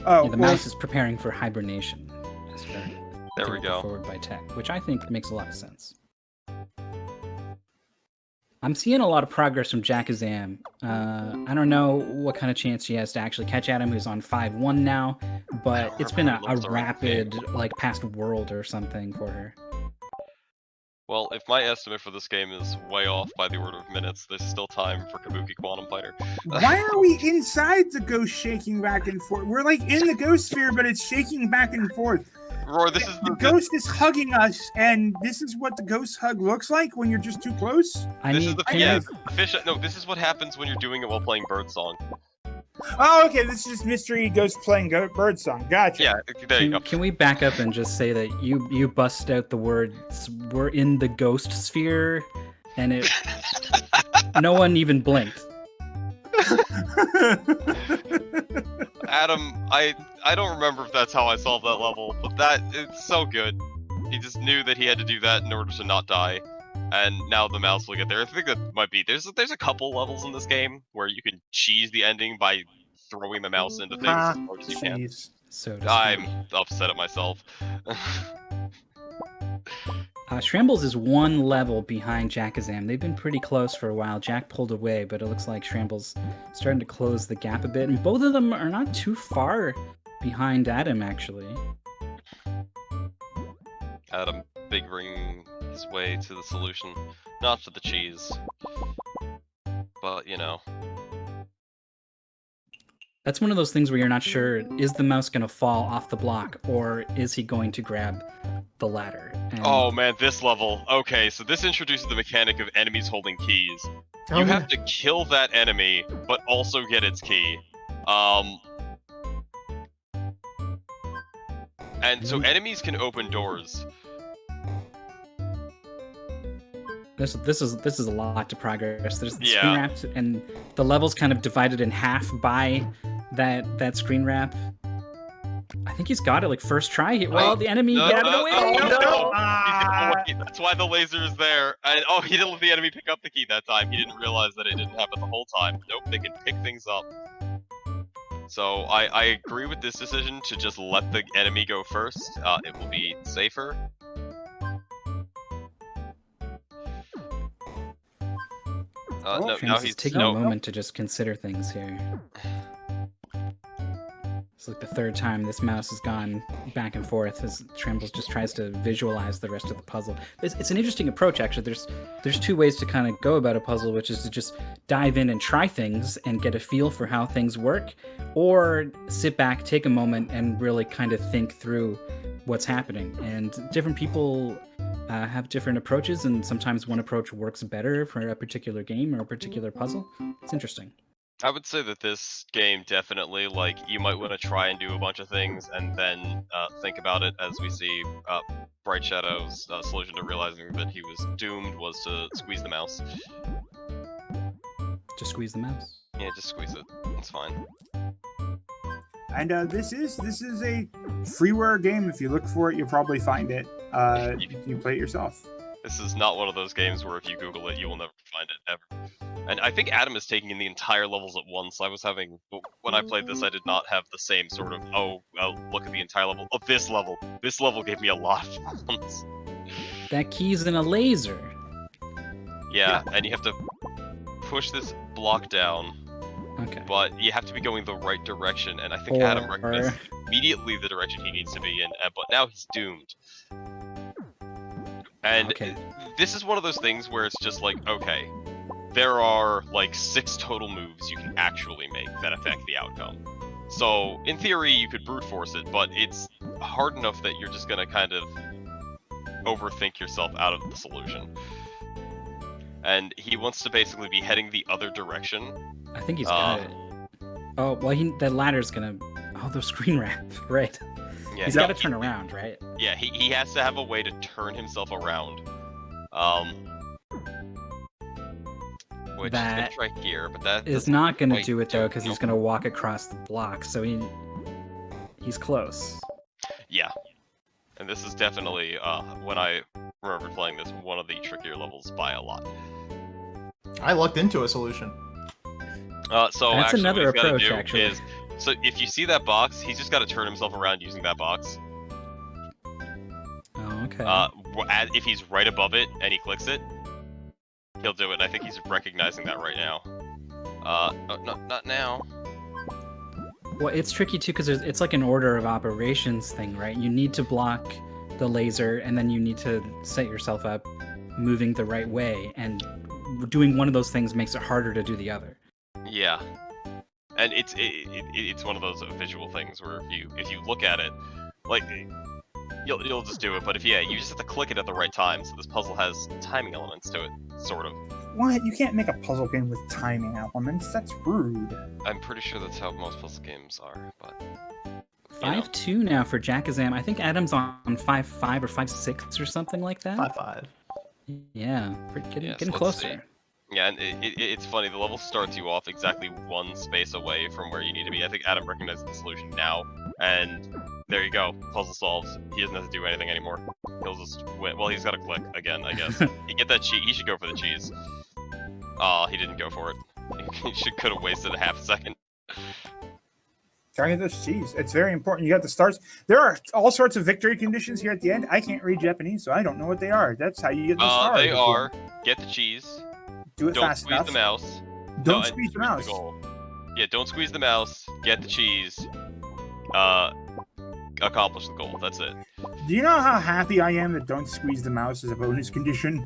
Oh, Yeah, the mouse is preparing for hibernation. As per There we go. Forward by tech, which I think makes a lot of sense. I'm seeing a lot of progress from Jackazam. I don't know what kind of chance she has to actually catch Adam, who's on 5-1 now, but it's been a Looks alright. rapid, like, past world or something for her. Well, if my estimate for this game is way off by the order of minutes, there's still time for Kabuki Quantum Fighter. why are we inside the ghost shaking back and forth? We're like in the ghost sphere, but it's shaking back and forth. Roar, this is The ghost is hugging us, and this is what the ghost hug looks like when you're just too close. I This need is the can yeah, I- fish. No, this is what happens when you're doing it while playing Birdsong. Oh, okay. This is mystery ghost playing bird song. Gotcha. Yeah, there you go. Can we back up and just say that you bust out the words "we're in the ghost sphere," and it no one even blinked. Adam, I don't remember if that's how I solved that level, but it's so good. He just knew that he had to do that in order to not die, and now the mouse will get there. I think that might be there's a couple levels in this game where you can cheese the ending by throwing the mouse into things as hard as you can. Jeez. So to I'm speak. upset at myself. Shrambles is one level behind Jackazam. They've been pretty close for a while. Jack pulled away, but it looks like Shrambles starting to close the gap a bit, and both of them are not too far behind Adam, actually. Adam figuring his way to the solution, not for the cheese. but you know. That's one of those things where you're not sure, is the mouse going to fall off the block, or is he going to grab the ladder? And Oh man, this level. Okay, so this introduces the mechanic of enemies holding keys. Oh, You yeah. have to kill that enemy, but also get its key. And so enemies can open doors. This is a lot to progress. There's the Yeah. screen wraps, and the level's kind of divided in half by that screen wrap. I think he's got it like first try. Well, the enemy, get out of the way! No. Ah. That's why the laser is there. And he didn't let the enemy pick up the key that time. He didn't realize that it didn't happen the whole time. Nope, they can pick things up. So I agree with this decision to just let the enemy go first. It will be safer. No, now he's taking a moment to just consider things here. It's like the third time this mouse has gone back and forth as Trambles just tries to visualize the rest of the puzzle. It's an interesting approach, actually. There's two ways to kind of go about a puzzle, which is to just dive in and try things and get a feel for how things work, or sit back, take a moment, and really kind of think through what's happening. And different people have different approaches, and sometimes one approach works better for a particular game or a particular puzzle. It's interesting. I would say that this game definitely, like, you might want to try and do a bunch of things and then think about it, as we see Bright Shadow's solution to realizing that he was doomed was to squeeze the mouse. Just squeeze the mouse. Yeah, just squeeze it. It's fine. And this is a freeware game. If you look for it, you'll probably find it. You can play it yourself. This is not one of those games where if you Google it, you will never find it, ever. And I think Adam is taking in the entire levels at once. I was having, when I played this, I did not have the same sort of, look at the entire level of this level. This level gave me a lot of problems. That key's in a laser. Yeah, and you have to push this block down, Okay. but you have to be going the right direction, and I think Or- Adam recognized immediately the direction he needs to be in, but now he's doomed. And Okay. this is one of those things where it's just like, okay, there are like 6 total moves you can actually make that affect the outcome. So in theory, you could brute force it, but it's hard enough that you're just gonna kind of overthink yourself out of the solution. And he wants to basically be heading the other direction. I think he's got it. Oh, well, that ladder's gonna... Oh, the screen wrap. Right. Yeah, He's got to turn around, right? Yeah, he has to have a way to turn himself around. Which That is right here, but that is doesn't not going to quite do it, though, because he's Nope. going to walk across the block, so he's close. Yeah. And this is definitely, when I remember playing this, one of the trickier levels by a lot. I lucked into a solution. So That's actually, another what he's gotta approach, do actually. is, so if you see that box, he's just got to turn himself around using that box. Oh, okay. If he's right above it and he clicks it, he'll do it. And I think he's recognizing that right now. No, not now. Well, it's tricky, too, because it's like an order of operations thing, right? You need to block the laser, and then you need to set yourself up moving the right way, and doing one of those things makes it harder to do the other. Yeah, and it's one of those visual things where if you look at it, like you'll just do it. But you just have to click it at the right time. So this puzzle has timing elements to it, sort of. What? You can't make a puzzle game with timing elements. That's rude. I'm pretty sure that's how most puzzle games are, but 5-2 now for Jackazam. I think Adam's on 5-5 or 5-6 or something like that. 5-5. Yeah, getting Yes, let's closer. see. Yeah, and it's funny. The level starts you off exactly one space away from where you need to be. I think Adam recognizes the solution now, and there you go. Puzzle solved. He doesn't have to do anything anymore. He'll just win. Well, he's got to click again, I guess. He get that cheese. He should go for the cheese. He didn't go for it. He could have wasted a half a second. Gotta get those cheese. It's very important. You got the stars. There are all sorts of victory conditions here at the end. I can't read Japanese, so I don't know what they are. That's how you get the stars. They are get the cheese. Do it Don't fast squeeze enough. the mouse. Don't and squeeze the mouse. goal. Yeah, don't squeeze the mouse. Get the cheese. Accomplish the goal. That's it. Do you know how happy I am that don't squeeze the mouse is a bonus condition?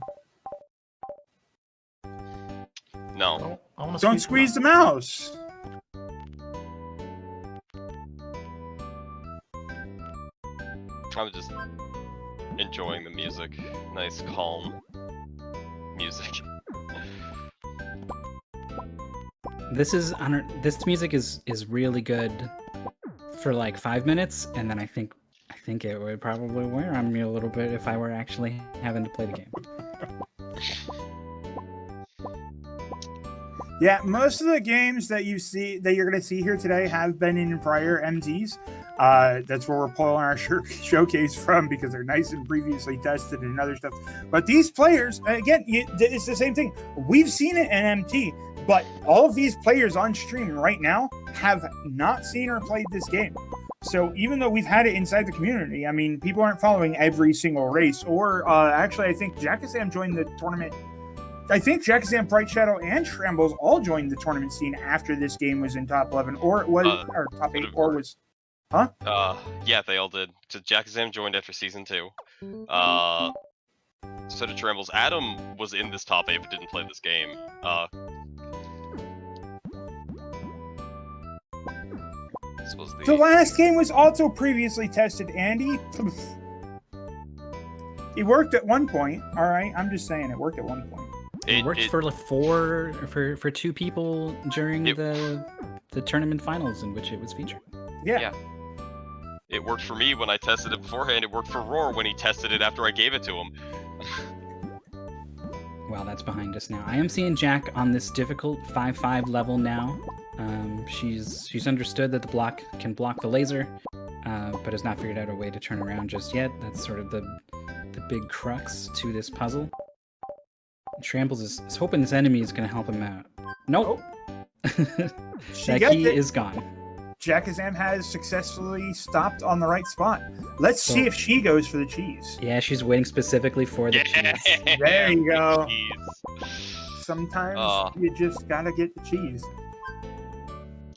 No. I wanna Don't squeeze the mouse. I'm just enjoying the music. Nice, calm music. This music is really good for like 5 minutes, and then I think it would probably wear on me a little bit if I were actually having to play the game. Yeah, most of the games that you're going to see here today have been in prior MTs. That's where we're pulling our showcase from because they're nice and previously tested and other stuff. But these players, again, it's the same thing. We've seen it in MT, but all of these players on stream right now have not seen or played this game. So even though we've had it inside the community, I mean, people aren't following every single race. Or actually, I think Jackasam joined the tournament. I think Jackasam, Bright Shadow, and Shrambles all joined the tournament scene after this game was in top 11, or it was or top 8, or was, huh? Yeah, they all did. So Jackasam joined after season 2. So did Shrambles. Adam was in this top 8 but didn't play this game. This was The last game was also previously tested, Andy. It worked at one point. All right, I'm just saying it worked at one point. It worked for like for 2 people during the tournament finals in which it was featured. Yeah. It worked for me when I tested it beforehand. It worked for Roar when he tested it after I gave it to him. Well, that's behind us now. I am seeing Jack on this difficult 5-5 level now. She's understood that the block can block the laser, but has not figured out a way to turn around just yet. That's sort of the big crux to this puzzle. Shrambles is hoping this enemy is going to help him out. Nope. That key is gone. Jackasam has successfully stopped on the right spot. Let's see if she goes for the cheese. Yeah, she's waiting specifically for the cheese. There you go. Cheese. Sometimes you just gotta get the cheese.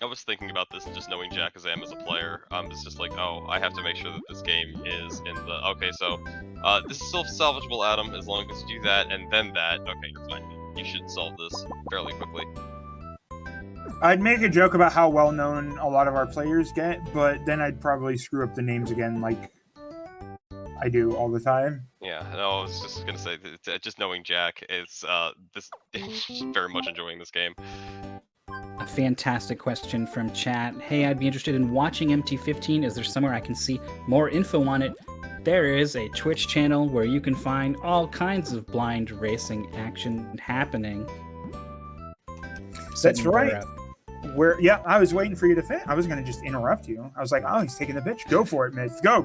I was thinking about this and just knowing Jackasam as a player, it's just like, oh, I have to make sure that this game is in the... Okay, so, this is still salvageable, Adam, as long as you do that and then that. Okay, you're fine. You should solve this fairly quickly. I'd make a joke about how well-known a lot of our players get, but then I'd probably screw up the names again like I do all the time. Yeah, no, I was just gonna say, just knowing Jack is, very much enjoying this game. A fantastic question from chat. Hey, I'd be interested in watching MT15. Is there somewhere I can see more info on it? There is a Twitch channel where you can find all kinds of blind racing action happening. That's right. I was waiting for you to fit. I was going to just interrupt you. I was like, oh, he's taking the pitch. Go for it, Myth. Go,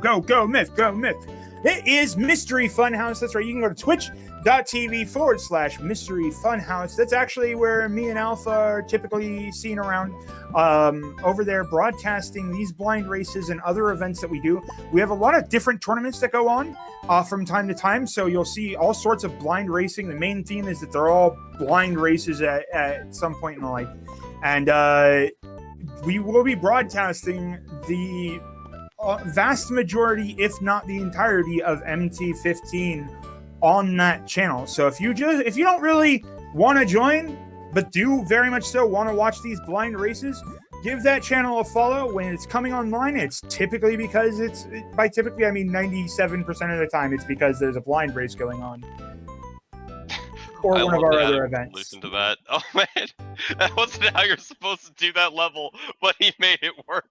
Myth. Go, Myth. It is Mystery Funhouse. That's right. You can go to twitch.tv/Mystery Funhouse. That's actually where me and Alpha are typically seen around over there broadcasting these blind races and other events that we do. We have a lot of different tournaments that go on from time to time. So you'll see all sorts of blind racing. The main theme is that they're all blind races at some point in the life. And we will be broadcasting the vast majority, if not the entirety, of MT15 on that channel. So if you don't really want to join, but do very much so want to watch these blind races, give that channel a follow. When it's coming online, it's typically because by typically I mean 97% of the time it's because there's a blind race going on. Or one of our other events. Listen to that. Oh man, that wasn't how you're supposed to do that level, but he made it work.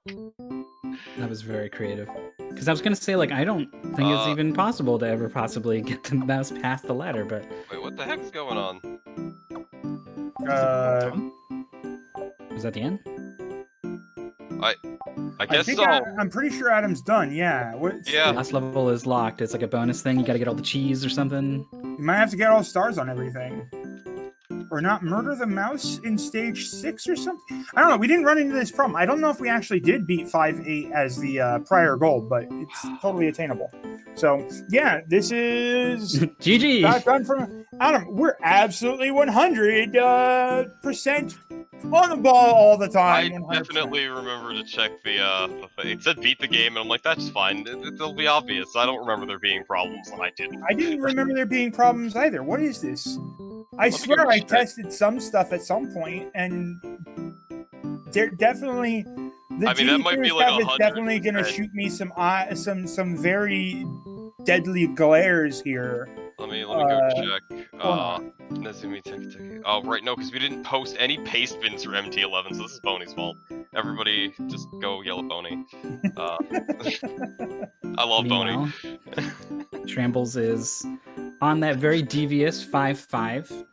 That was very creative. Because I was gonna say, like, I don't think it's even possible to ever possibly get the mouse past the ladder, but... Wait, what the heck's going on? Was that the end? I guess so. I'm pretty sure Adam's done, yeah. The last level is locked. It's like a bonus thing. You gotta get all the cheese or something. You might have to get all stars on everything. Or not murder the mouse in stage 6 or something. I don't know. We didn't run into this problem. I don't know if we actually did beat 5-8 as the prior goal, but it's totally attainable. So, yeah, this is... GG! Done from Adam. We're absolutely 100% on the ball all the time. I 100%. definitely remember to check the thing. It said beat the game, and I'm like, that's fine. It'll be obvious. I don't remember there being problems, and I didn't. I didn't remember there being problems either. What is this? I Let me swear give it a I check. tested some stuff at some point, and they're definitely the I mean, that might be GD2 like stuff is definitely going to 100%. shoot me some very deadly glares here. Let me go check. Hold on. Nezumi, tekuteku. Oh, right, no, because we didn't post any paste bins for MT11, so this is Boney's fault. Everybody, just go yell at Boney. I love Boney. Meanwhile, Trambles is on that very devious 5-5.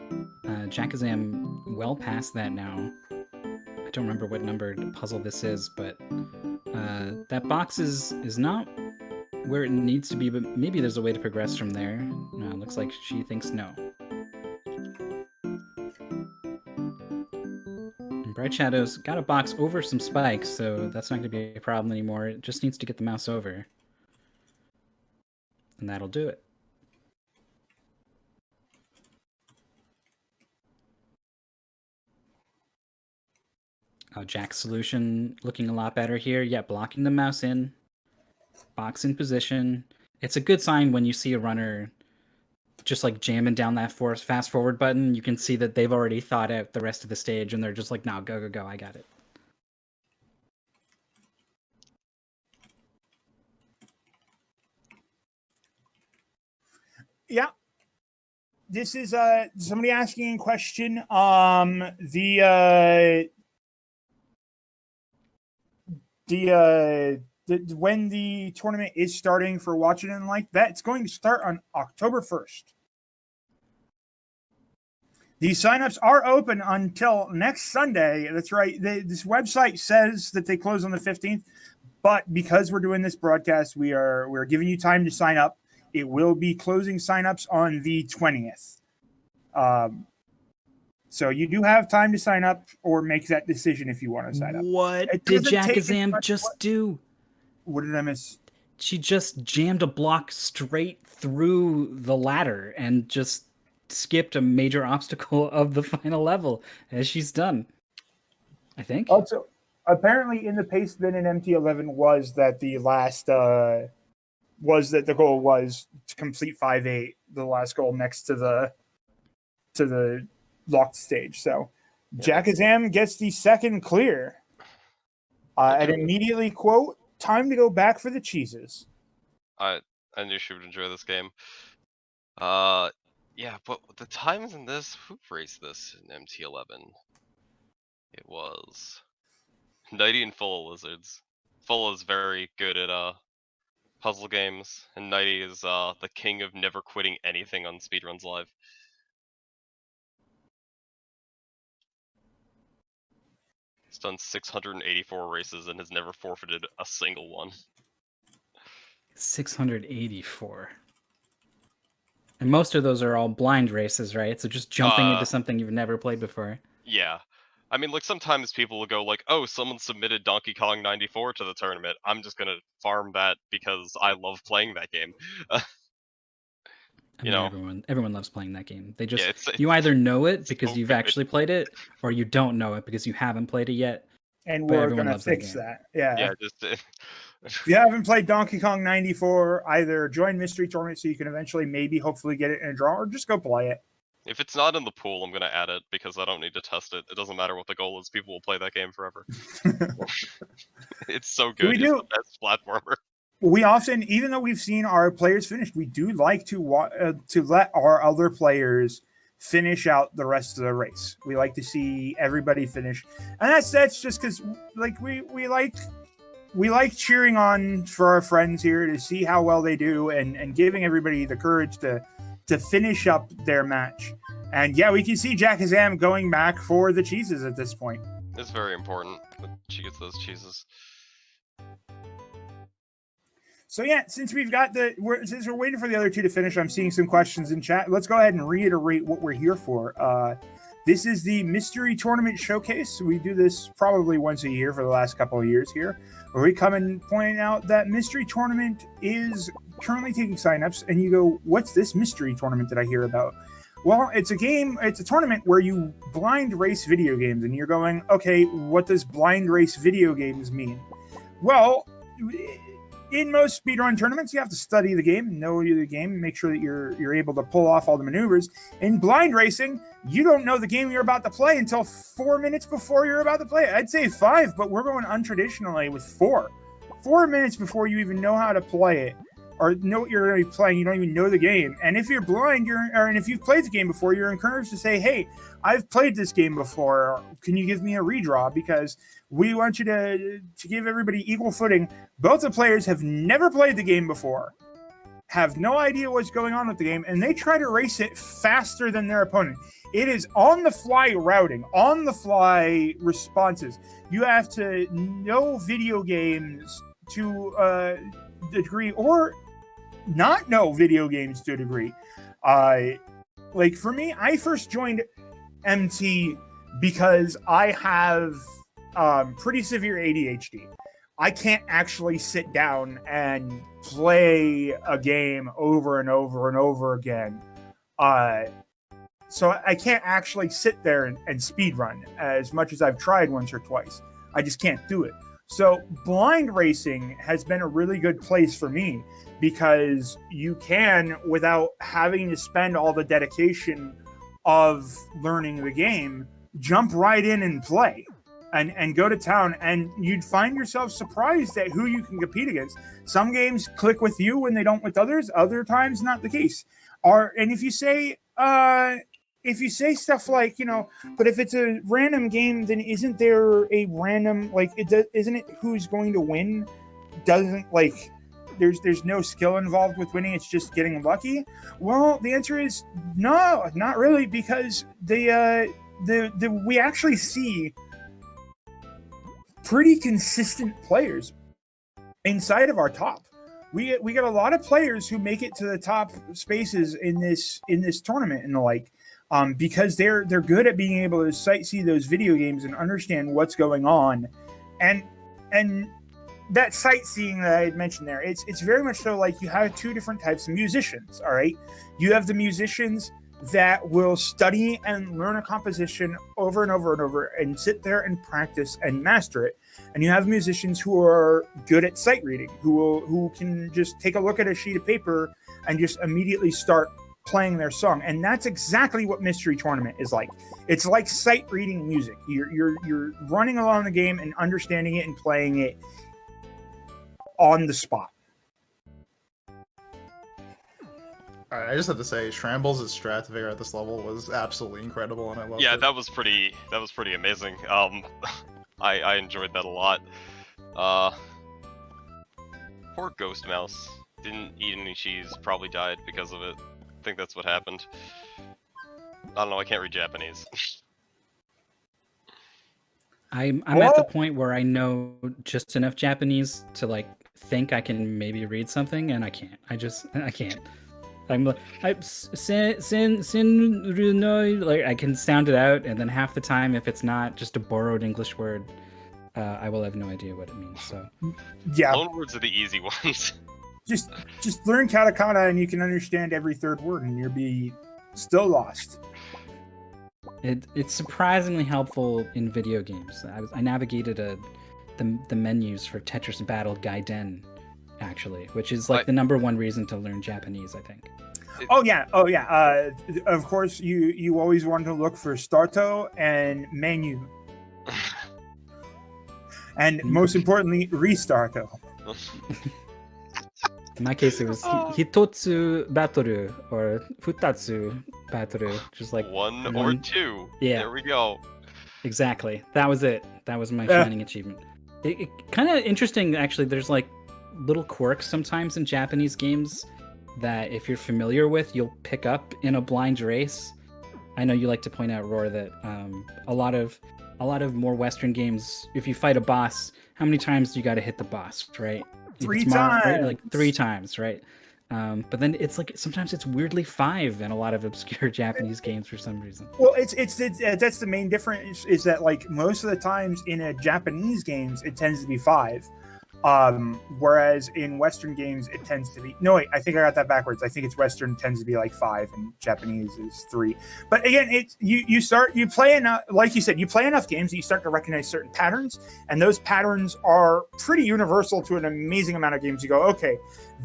Jackazam well past that now. I don't remember what numbered puzzle this is, but that box is not where it needs to be, but maybe there's a way to progress from there. No, it looks like she thinks no. And Bright Shadows got a box over some spikes, so that's not going to be a problem anymore. It just needs to get the mouse over. And that'll do it. Jack's solution looking a lot better here. Yeah, blocking the mouse in. Box in position. It's a good sign when you see a runner just like jamming down that fast forward button. You can see that they've already thought out the rest of the stage and they're just like, no, go, go, go, I got it. Yeah. This is somebody asking a question. When the tournament is starting for Watch It and Like that, it's going to start on October 1st. These signups are open until next Sunday. That's right. This website says that they close on the 15th, but because we're doing this broadcast, we're giving you time to sign up. It will be closing signups on the 20th. So you do have time to sign up or make that decision if you want to sign up. What did Jackazam just do? What did I miss? She just jammed a block straight through the ladder and just skipped a major obstacle of the final level, as she's done. I think. Also, apparently in the paste bin in MT11 was that the last the goal was to complete 5-8, the last goal next to the locked stage. So Jackazam gets the second clear. And immediately quote, time to go back for the cheeses. I knew she would enjoy this game. Yeah, but the times in this, who raced this in MT11? It was Nighty and Full of Lizards. Full is very good at puzzle games, and Nighty is the king of never quitting anything on Speedruns Live. He's done 684 races and has never forfeited a single one. 684. And most of those are all blind races, right? So just jumping into something you've never played before. Yeah. I mean, like, sometimes people will go like, oh, someone submitted Donkey Kong 94 to the tournament. I'm just gonna farm that because I love playing that game. I mean, everyone loves playing that game. They just you either know it because so you've good. actually played it, or you don't know it because you haven't played it yet. And But we're everyone gonna loves fix that that. Yeah, just If you haven't played Donkey Kong 94, either join Mystery Tournament so you can eventually hopefully get it in a draw, or just go play it. if it's not in the pool, I'm gonna add it because I don't need to test it. It doesn't matter what the goal is; people will play that game forever. It's so good. It's the best platformer. We often, even though we've seen our players finish, we do like to let our other players finish out the rest of the race. We like to see everybody finish, and that's just because like we like cheering on for our friends here to see how well they do and giving everybody the courage to finish up their match. And yeah, we can see Jackazam going back for the cheeses at this point. It's very important that she gets those cheeses. So yeah, since we're waiting for the other two to finish, I'm seeing some questions in chat. Let's go ahead and reiterate what we're here for. This is the Mystery Tournament Showcase. We do this probably once a year for the last couple of years here, where we come and point out that Mystery Tournament is currently taking signups, and you go, what's this Mystery Tournament that I hear about? Well, it's a tournament where you blind race video games, and you're going, okay, what does blind race video games mean? Well, in most speedrun tournaments, you have to study the game, know the game, make sure that you're able to pull off all the maneuvers. In blind racing, you don't know the game you're about to play until 4 minutes before you're about to play it. I'd say 5, but we're going untraditionally with 4. 4 minutes before you even know how to play it or know what you're going to be playing, you don't even know the game. And if you're blind, and if you've played the game before, you're encouraged to say, hey, I've played this game before. Can you give me a redraw? Because we want you to give everybody equal footing. Both the players have never played the game before, have no idea what's going on with the game, and they try to race it faster than their opponent. It is on-the-fly routing, on-the-fly responses. You have to know video games to a degree, or not know video games to a degree. Like for me, I first joined MT because I have pretty severe ADHD. I can't actually sit down and play a game over and over and over again. So I can't actually sit there and speed run as much as I've tried once or twice. I just can't do it. So blind racing has been a really good place for me because you can, without having to spend all the dedication of learning the game, jump right in and play and go to town, and you'd find yourself surprised at who you can compete against. Some games click with you when they don't with others, other times not the case. And if you say stuff like, but if it's a random game, then isn't there a random, isn't it who's going to win? There's no skill involved with winning. It's just getting lucky. Well, the answer is no, not really, because we actually see pretty consistent players inside of our top. We get a lot of players who make it to the top spaces in this tournament and the like. Because they're good at being able to sightsee those video games and understand what's going on, and that sightseeing that I had mentioned there, it's very much so like you have two different types of musicians. All right, you have the musicians that will study and learn a composition over and over and over and sit there and practice and master it, and you have musicians who are good at sight reading, who can just take a look at a sheet of paper and just immediately start playing their song. And that's exactly what Mystery Tournament is like. It's like sight reading music. You're running along the game and understanding it and playing it on the spot. All right, I just have to say, Shrambles' strat to figure out this level was absolutely incredible, and I loved it. Yeah, that was pretty amazing. I enjoyed that a lot. Poor Ghost Mouse didn't eat any cheese, probably died because of it. I think that's what happened. I don't know, I can't read Japanese. I'm at the point where I know just enough Japanese to think I can maybe read something, and I can't. I can't. I'm like, I can sound it out, and then half the time, if it's not just a borrowed English word, I will have no idea what it means. So yeah, loan words are the easy ones. Just learn katakana, and you can understand every third word, and you'll be still lost. It's surprisingly helpful in video games. I navigated the menus for Tetris Battle Gaiden, actually, which is the number one reason to learn Japanese, I think. Oh yeah. Of course, you always want to look for starto and menu, and most importantly, restarto. In my case, it was hitotsu battle or futatsu battle, just like one or two. Yeah, there we go. Exactly. That was it. That was my shining achievement. It kind of interesting, actually. There's little quirks sometimes in Japanese games that if you're familiar with, you'll pick up in a blind race. I know you like to point out, Roar, that a lot of more Western games, if you fight a boss, how many times do you got to hit the boss, right? 3 times. Right? 3 times, right? But then it's sometimes it's weirdly 5 in a lot of obscure Japanese games for some reason. Well, it's that's the main difference, is that most of the times in a Japanese games it tends to be 5. Whereas in Western games, it tends to be... No, wait, I think I got that backwards. I think it's Western tends to be like 5 and Japanese is 3. But again, it's you play enough, like you said, you play enough games that you start to recognize certain patterns, and those patterns are pretty universal to an amazing amount of games. You go, okay,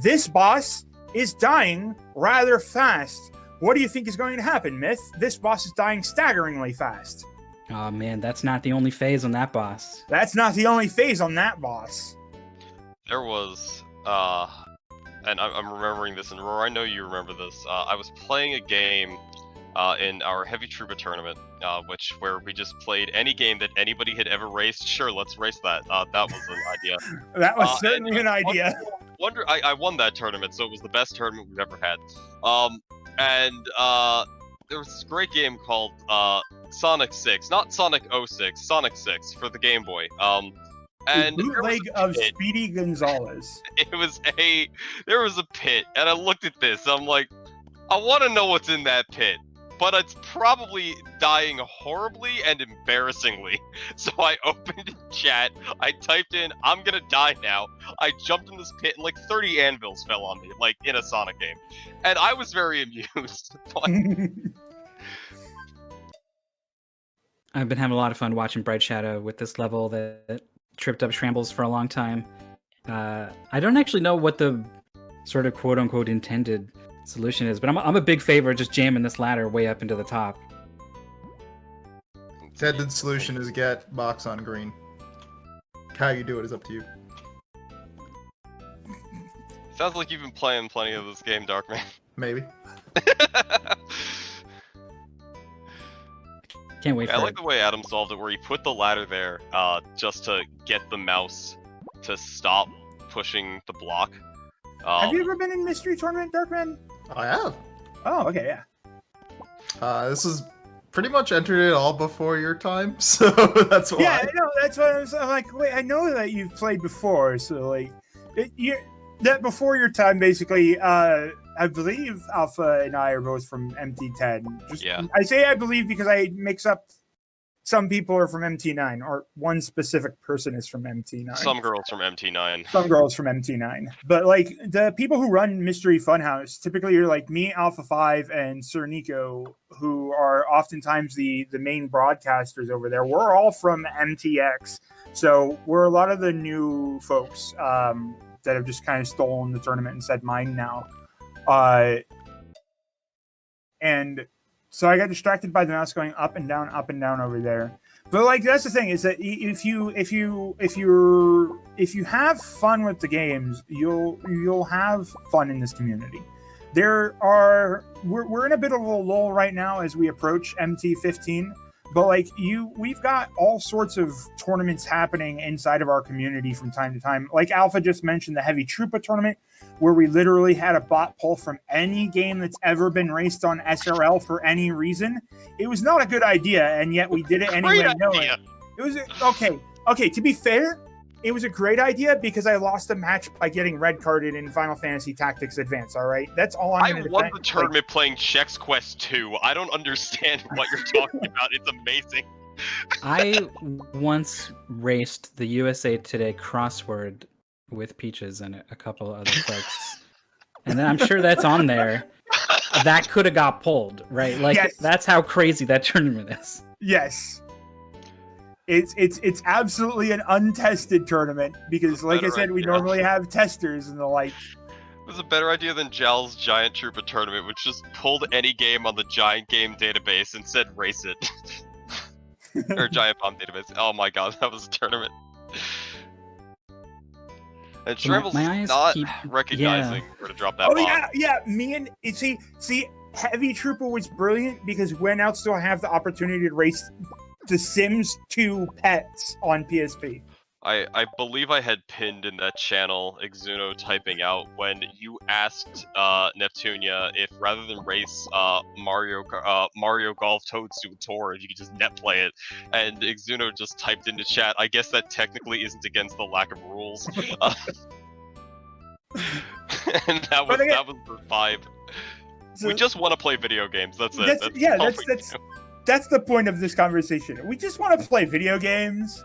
this boss is dying rather fast. What do you think is going to happen, Myth? This boss is dying staggeringly fast. Oh man, that's not the only phase on that boss. That's not the only phase on that boss. There was, and I'm remembering this, and Roar, I know you remember this. I was playing a game in our Heavy Trooper tournament, where we just played any game that anybody had ever raced. Sure, let's race that. That was an idea. That was certainly an idea. I won that tournament, so it was the best tournament we've ever had. There was this great game called Sonic 6, not Sonic 06, Sonic 6 for the Game Boy. And bootleg of Speedy Gonzalez. There was a pit, and I looked at this. I'm like, I want to know what's in that pit, but it's probably dying horribly and embarrassingly. So I opened chat. I typed in, "I'm gonna die now." I jumped in this pit, and like 30 anvils fell on me, like in a Sonic game, and I was very amused. I've been having a lot of fun watching Bright Shadow with this level that tripped up Shrambles for a long time. I don't actually know what the sort of quote-unquote intended solution is, but I'm a big favor of just jamming this ladder way up into the top. Intended solution is get box on green. How you do it is up to you. Sounds like you've been playing plenty of this game, Darkman. Maybe. Can't wait for I like it. the way Adam solved it, where he put the ladder there just to get the mouse to stop pushing the block. Have you ever been in Mystery Tournament, Darkman? I have. Oh, okay, yeah. This is pretty much entered it all before your time, so that's why. Yeah, no, that's what I'm like. Wait, I know that you've played before, so like, that before your time, basically. I believe Alpha and I are both from MT10. Yeah. I say I believe because I mix up. Some people are from MT9, or one specific person is from MT9. Some girls from MT9. Some girls from MT9. But like the people who run Mystery Funhouse, typically you're like me, Alpha 5, and Sir Nico, who are oftentimes the main broadcasters over there. We're all from MTX. So we're a lot of the new folks that have just kind of stolen the tournament and said mine now. And so I got distracted by the mouse going up and down over there. But like that's the thing is that if you have fun with the games, you'll have fun in this community. We're in a bit of a lull right now as we approach MT15. But like we've got all sorts of tournaments happening inside of our community from time to time. Like Alpha just mentioned, the Heavy Trooper tournament, where we literally had a bot pull from any game that's ever been raced on SRL for any reason. It was not a good idea, and yet we did it anyway. It was okay. To be fair, it was a great idea because I lost a match by getting red carded in Final Fantasy Tactics Advance. All right, that's all I'm going to say. I won the tournament playing Chex Quest 2. I don't understand what you're talking about. It's amazing. I once raced the USA Today crossword with Peaches and a couple other folks, and then I'm sure that's on there. That could have got pulled, right? Like yes. That's how crazy that tournament is. Yes. It's absolutely an untested tournament because, like I said, we normally have testers and the like. It was a better idea than Jal's Giant Trooper tournament, which just pulled any game on the Giant Game database and said race it. Or Giant Bomb database. Oh my god, that was a tournament. And Shrivel's not recognizing where to drop that bomb. Yeah. Me and see, Heavy Trooper was brilliant because we now still have the opportunity to race The Sims 2 pets on PSP. I believe I had pinned in that channel Exuno typing out when you asked Neptunia if rather than race Mario Golf Toadstool Tour, if you could just net play it, and Exuno just typed into chat, I guess that technically isn't against the lack of rules. And that was the vibe. So, we just want to play video games. That's it. That's the point of this conversation. We just want to play video games.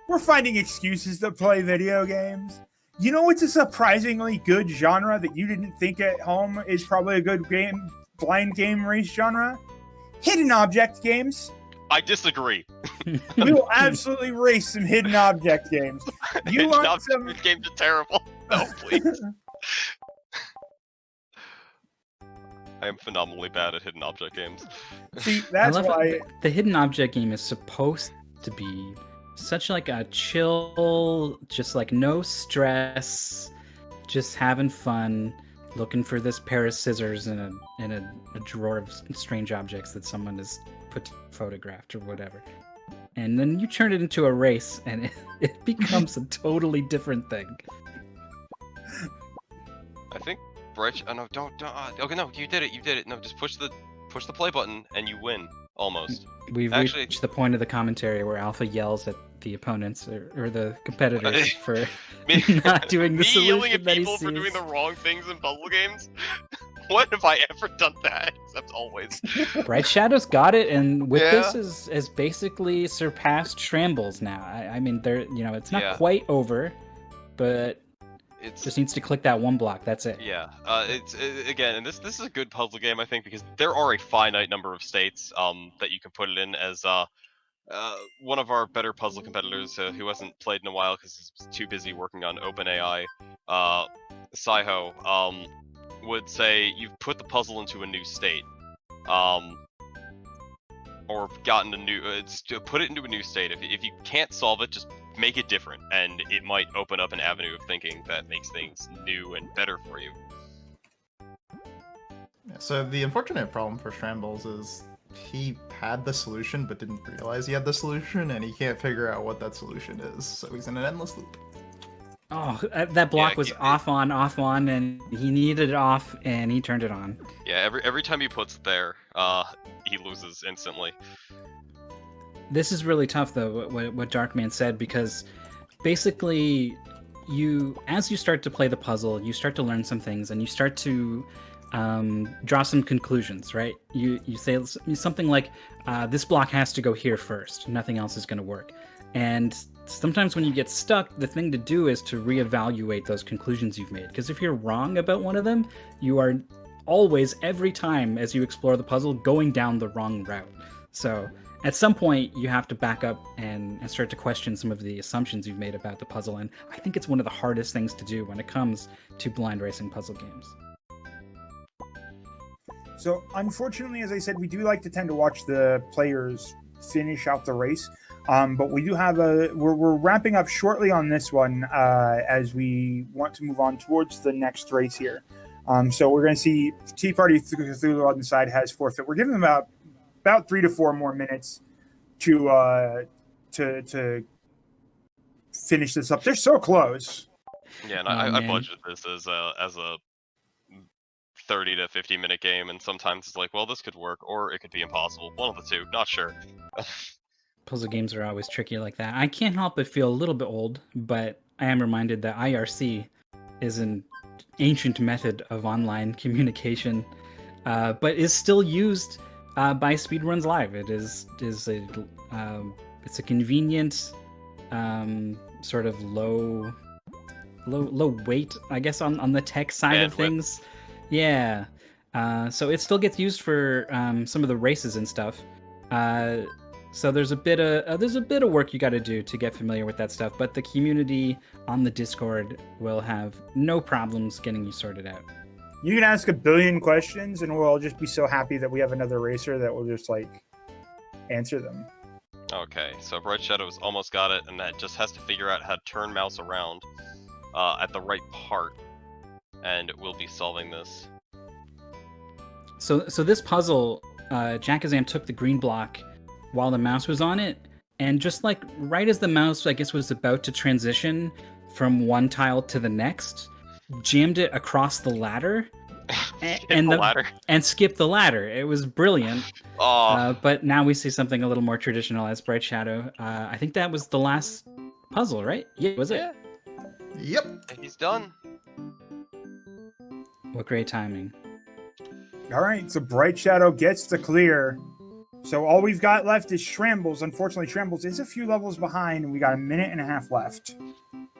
We're finding excuses to play video games. You know what's a surprisingly good genre that you didn't think at home is probably a good blind game race genre? Hidden object games. I disagree. We will absolutely race some hidden object games. You want some? These games are terrible. No, please. I am phenomenally bad at hidden object games. See, I that's love why. it. The hidden object game is supposed to be such like a chill, just like no stress, just having fun, looking for this pair of scissors in a drawer of strange objects that someone has photographed or whatever. And then you turn it into a race, and it becomes a totally different thing. I think Brett. Oh no, don't. Okay, no, you did it. No, just push the play button and you win. Almost. We've reached the point of the commentary where Alpha yells at the opponents or the competitors for not doing the me yelling solution at that he people for doing sees. the wrong things in puzzle games. When have I ever done that? Except always. Bright Shadow's got it, and with Yeah. this is basically surpassed Shambles now. I mean, it's not Yeah. quite over, but It's just needs to click that one block. That's it. yeah. Again, and this is a good puzzle game, I think, because there are a finite number of states that you can put it in. As one of our better puzzle competitors who hasn't played in a while because he's too busy working on OpenAI, Saiho, would say you've put the puzzle into a new state, or gotten a new. Put it into a new state. If you can't solve it, just make it different, and it might open up an avenue of thinking that makes things new and better for you. So the unfortunate problem for Shambles is he had the solution but didn't realize he had the solution, and he can't figure out what that solution is. So he's in an endless loop. Oh, that block Yeah, was off on, and he needed it off, and he turned it on. Yeah, every time he puts it there, he loses instantly. This is really tough, though, what Darkman said, because basically, as you start to play the puzzle, you start to learn some things, and you start to draw some conclusions, right? You say something like, this block has to go here first. Nothing else is going to work. And sometimes when you get stuck, the thing to do is to reevaluate those conclusions you've made. Because if you're wrong about one of them, you are always, every time as you explore the puzzle, going down the wrong route. So at some point, you have to back up and start to question some of the assumptions you've made about the puzzle. And I think it's one of the hardest things to do when it comes to blind racing puzzle games. So, unfortunately, as I said, we do like to tend to watch the players finish out the race. But we do have we're wrapping up shortly on this one as we want to move on towards the next race here. So we're going to see Tea Party Cthulhu on the side has forfeit. We're giving them about 3 to 4 more minutes to finish this up. They're so close. Yeah, and Oh, I man. budgeted this as a 30 to 50 minute game, and sometimes it's like, well, this could work, or it could be impossible. One of the two, not sure. Puzzle games are always tricky like that. I can't help but feel a little bit old, but I am reminded that IRC is an ancient method of online communication, but is still used by Speedruns Live. It is it's a convenient sort of low weight, I guess, on the tech side of Bandwidth. things. Yeah. So it still gets used for some of the races and stuff. So there's a bit of work you got to do to get familiar with that stuff, but the community on the Discord will have no problems getting you sorted out. You can ask a billion questions, and we'll all just be so happy that we have another racer that will just answer them. Okay, so Bright Shadow's almost got it, and that just has to figure out how to turn mouse around at the right part, and we'll be solving this. So this puzzle, Jackazam took the green block while the mouse was on it, and just like right as the mouse, I guess, was about to transition from one tile to the next, jammed it across the ladder and skipped the ladder. It was brilliant. But now we see something a little more traditional as Bright Shadow. I think that was the last puzzle, right? Yeah, was it? Yep. He's done. What great timing. All right, so Bright Shadow gets the clear. So all we've got left is Shrambles. Unfortunately, Shrambles is a few levels behind, and we got a minute and a half left.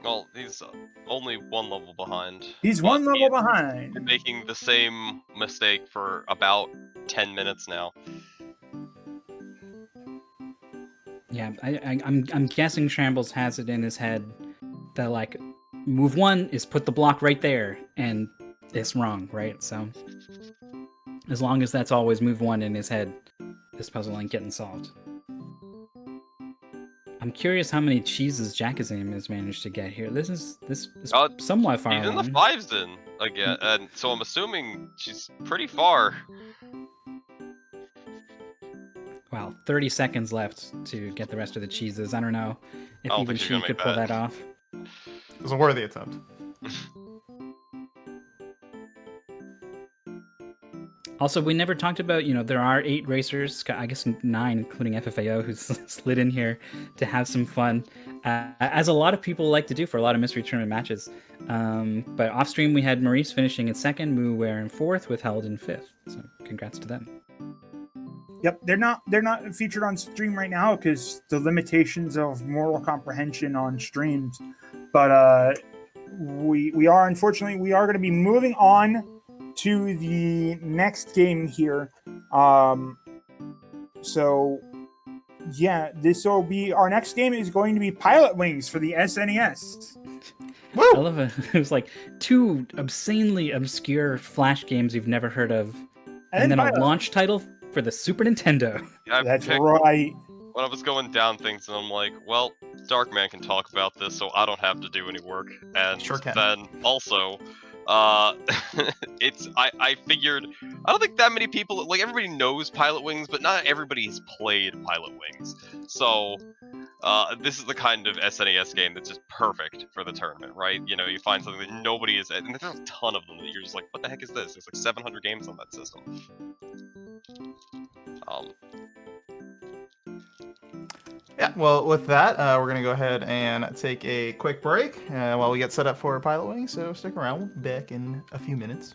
Well, he's only one level behind. He's but one level he's behind. been making the same mistake for about 10 minutes now. Yeah, I'm guessing Shambles has it in his head that like move 1 is put the block right there, and it's wrong, right? So as long as that's always move 1 in his head, this puzzle ain't getting solved. I'm curious how many cheeses Jackazam has managed to get here. This is somewhat far He's in the along. 5s then again, and so I'm assuming she's pretty far. Wow, 30 seconds left to get the rest of the cheeses. I don't know if don't even think she's she gonna could make pull that. that off. It was a worthy attempt. Also, we never talked about, there are 8 racers, I guess 9, including FFAO, who's slid in here to have some fun, as a lot of people like to do for a lot of Mystery Tournament matches. But off stream, we had Maurice finishing in 2nd, Moo Ware in 4th, with Held in 5th. So congrats to them. Yep, they're not featured on stream right now because the limitations of moral comprehension on streams. But we are going to be moving on to the next game here. So yeah, this will be our next game is going to be Pilotwings for the SNES. Woo! I love it. It was like 2 obscenely obscure Flash games you've never heard of, and then a launch title for the Super Nintendo. Yeah, that's right. When I was going down things, and I'm like, well, Darkman can talk about this, so I don't have to do any work. And Sure can. then also, I figured, I don't think that many people, like, everybody knows Pilotwings, but not everybody has played Pilotwings. So, this is the kind of SNES game that's just perfect for the tournament, right? You know, you find something that nobody is, and there's a ton of them that you're just like, what the heck is this? There's like 700 games on that system. Yeah, well, with that, we're going to go ahead and take a quick break while we get set up for Pilotwing, so stick around. We'll be back in a few minutes.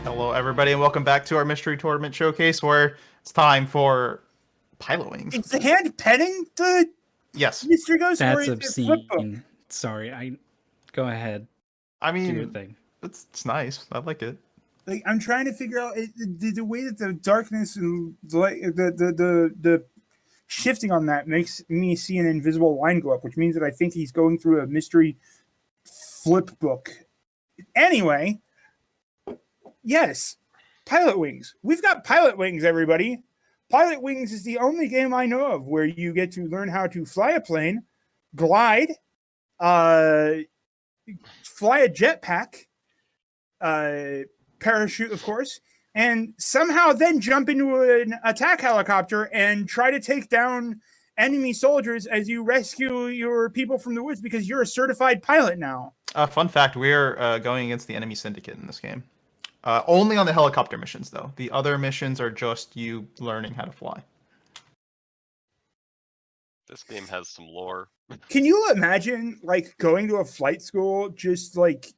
Hello, everybody, and welcome back to our Mystery Tournament Showcase, where it's time for Pilotwings. It's the hand petting the Mystery Ghost. That's obscene. Sorry, go ahead. I mean, do your thing. It's nice. I like it. Like, I'm trying to figure out the way that the darkness and the shifting on that makes me see an invisible line go up, which means that I think he's going through a mystery flip book. Anyway, yes, Pilotwings. We've got Pilotwings, everybody. Pilotwings is the only game I know of where you get to learn how to fly a plane, glide, fly a jetpack, parachute, of course, and somehow then jump into an attack helicopter and try to take down enemy soldiers as you rescue your people from the woods because you're a certified pilot now. Fun fact, we're going against the enemy syndicate in this game. Only on the helicopter missions, though. The other missions are just you learning how to fly. This game has some lore. Can you imagine, like, going to a flight school, just like,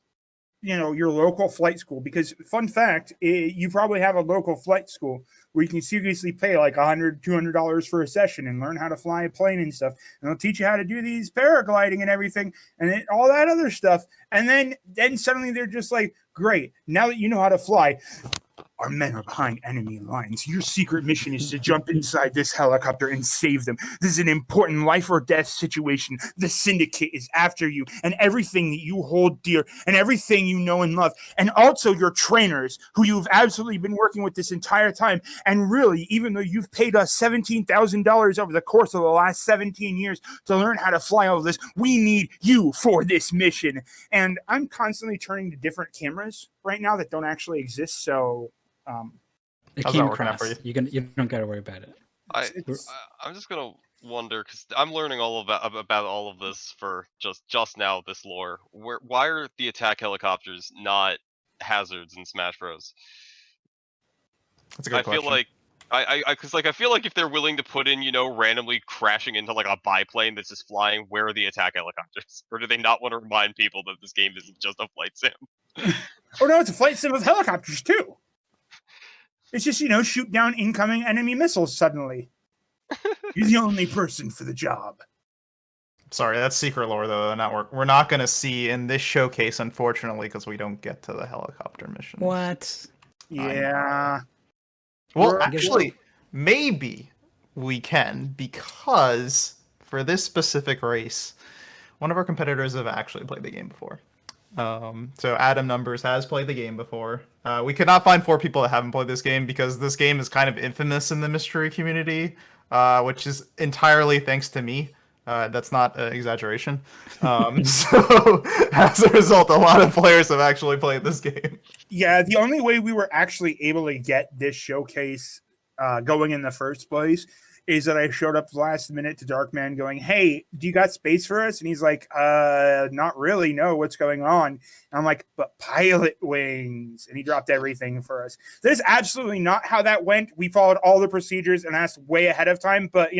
your local flight school? Because, fun fact, you probably have a local flight school where you can seriously pay like $100, $200 for a session and learn how to fly a plane and stuff. And they'll teach you how to do these paragliding and everything and all that other stuff. And then suddenly they're just like, great, now that you know how to fly, our men are behind enemy lines. Your secret mission is to jump inside this helicopter and save them. This is an important life or death situation. The syndicate is after you and everything that you hold dear and everything you know and love. And also your trainers who you've absolutely been working with this entire time. And really, even though you've paid us $17,000 over the course of the last 17 years to learn how to fly all this, we need you for this mission. And I'm constantly turning to different cameras right now that don't actually exist. So it came across. You don't got to worry about it. I'm just gonna wonder because I'm learning all about all of this for just now. This lore. Why are the attack helicopters not hazards in Smash Bros? That's a good question. I feel like Because like I feel like if they're willing to put in, randomly crashing into like a biplane that's just flying, where are the attack helicopters? Or do they not want to remind people that this game isn't just a flight sim? Oh no, it's a flight sim of helicopters too. It's just, shoot down incoming enemy missiles suddenly. You're the only person for the job. Sorry, that's secret lore though. We're not going to see in this showcase, unfortunately, because we don't get to the helicopter mission. What? Yeah. Well, actually, maybe we can, because for this specific race, one of our competitors have actually played the game before. So Adam Numbers has played the game before. We could not find 4 people that haven't played this game because this game is kind of infamous in the mystery community, which is entirely thanks to me. That's not an exaggeration. So as a result, a lot of players have actually played this game. Yeah, the only way we were actually able to get this showcase going in the first place is that I showed up last minute to Darkman going, "Hey, do you got space for us?" And he's like, not really, no, what's going on? And I'm like, "But Pilotwings." And he dropped everything for us. That is absolutely not how that went. We followed all the procedures and asked way ahead of time, but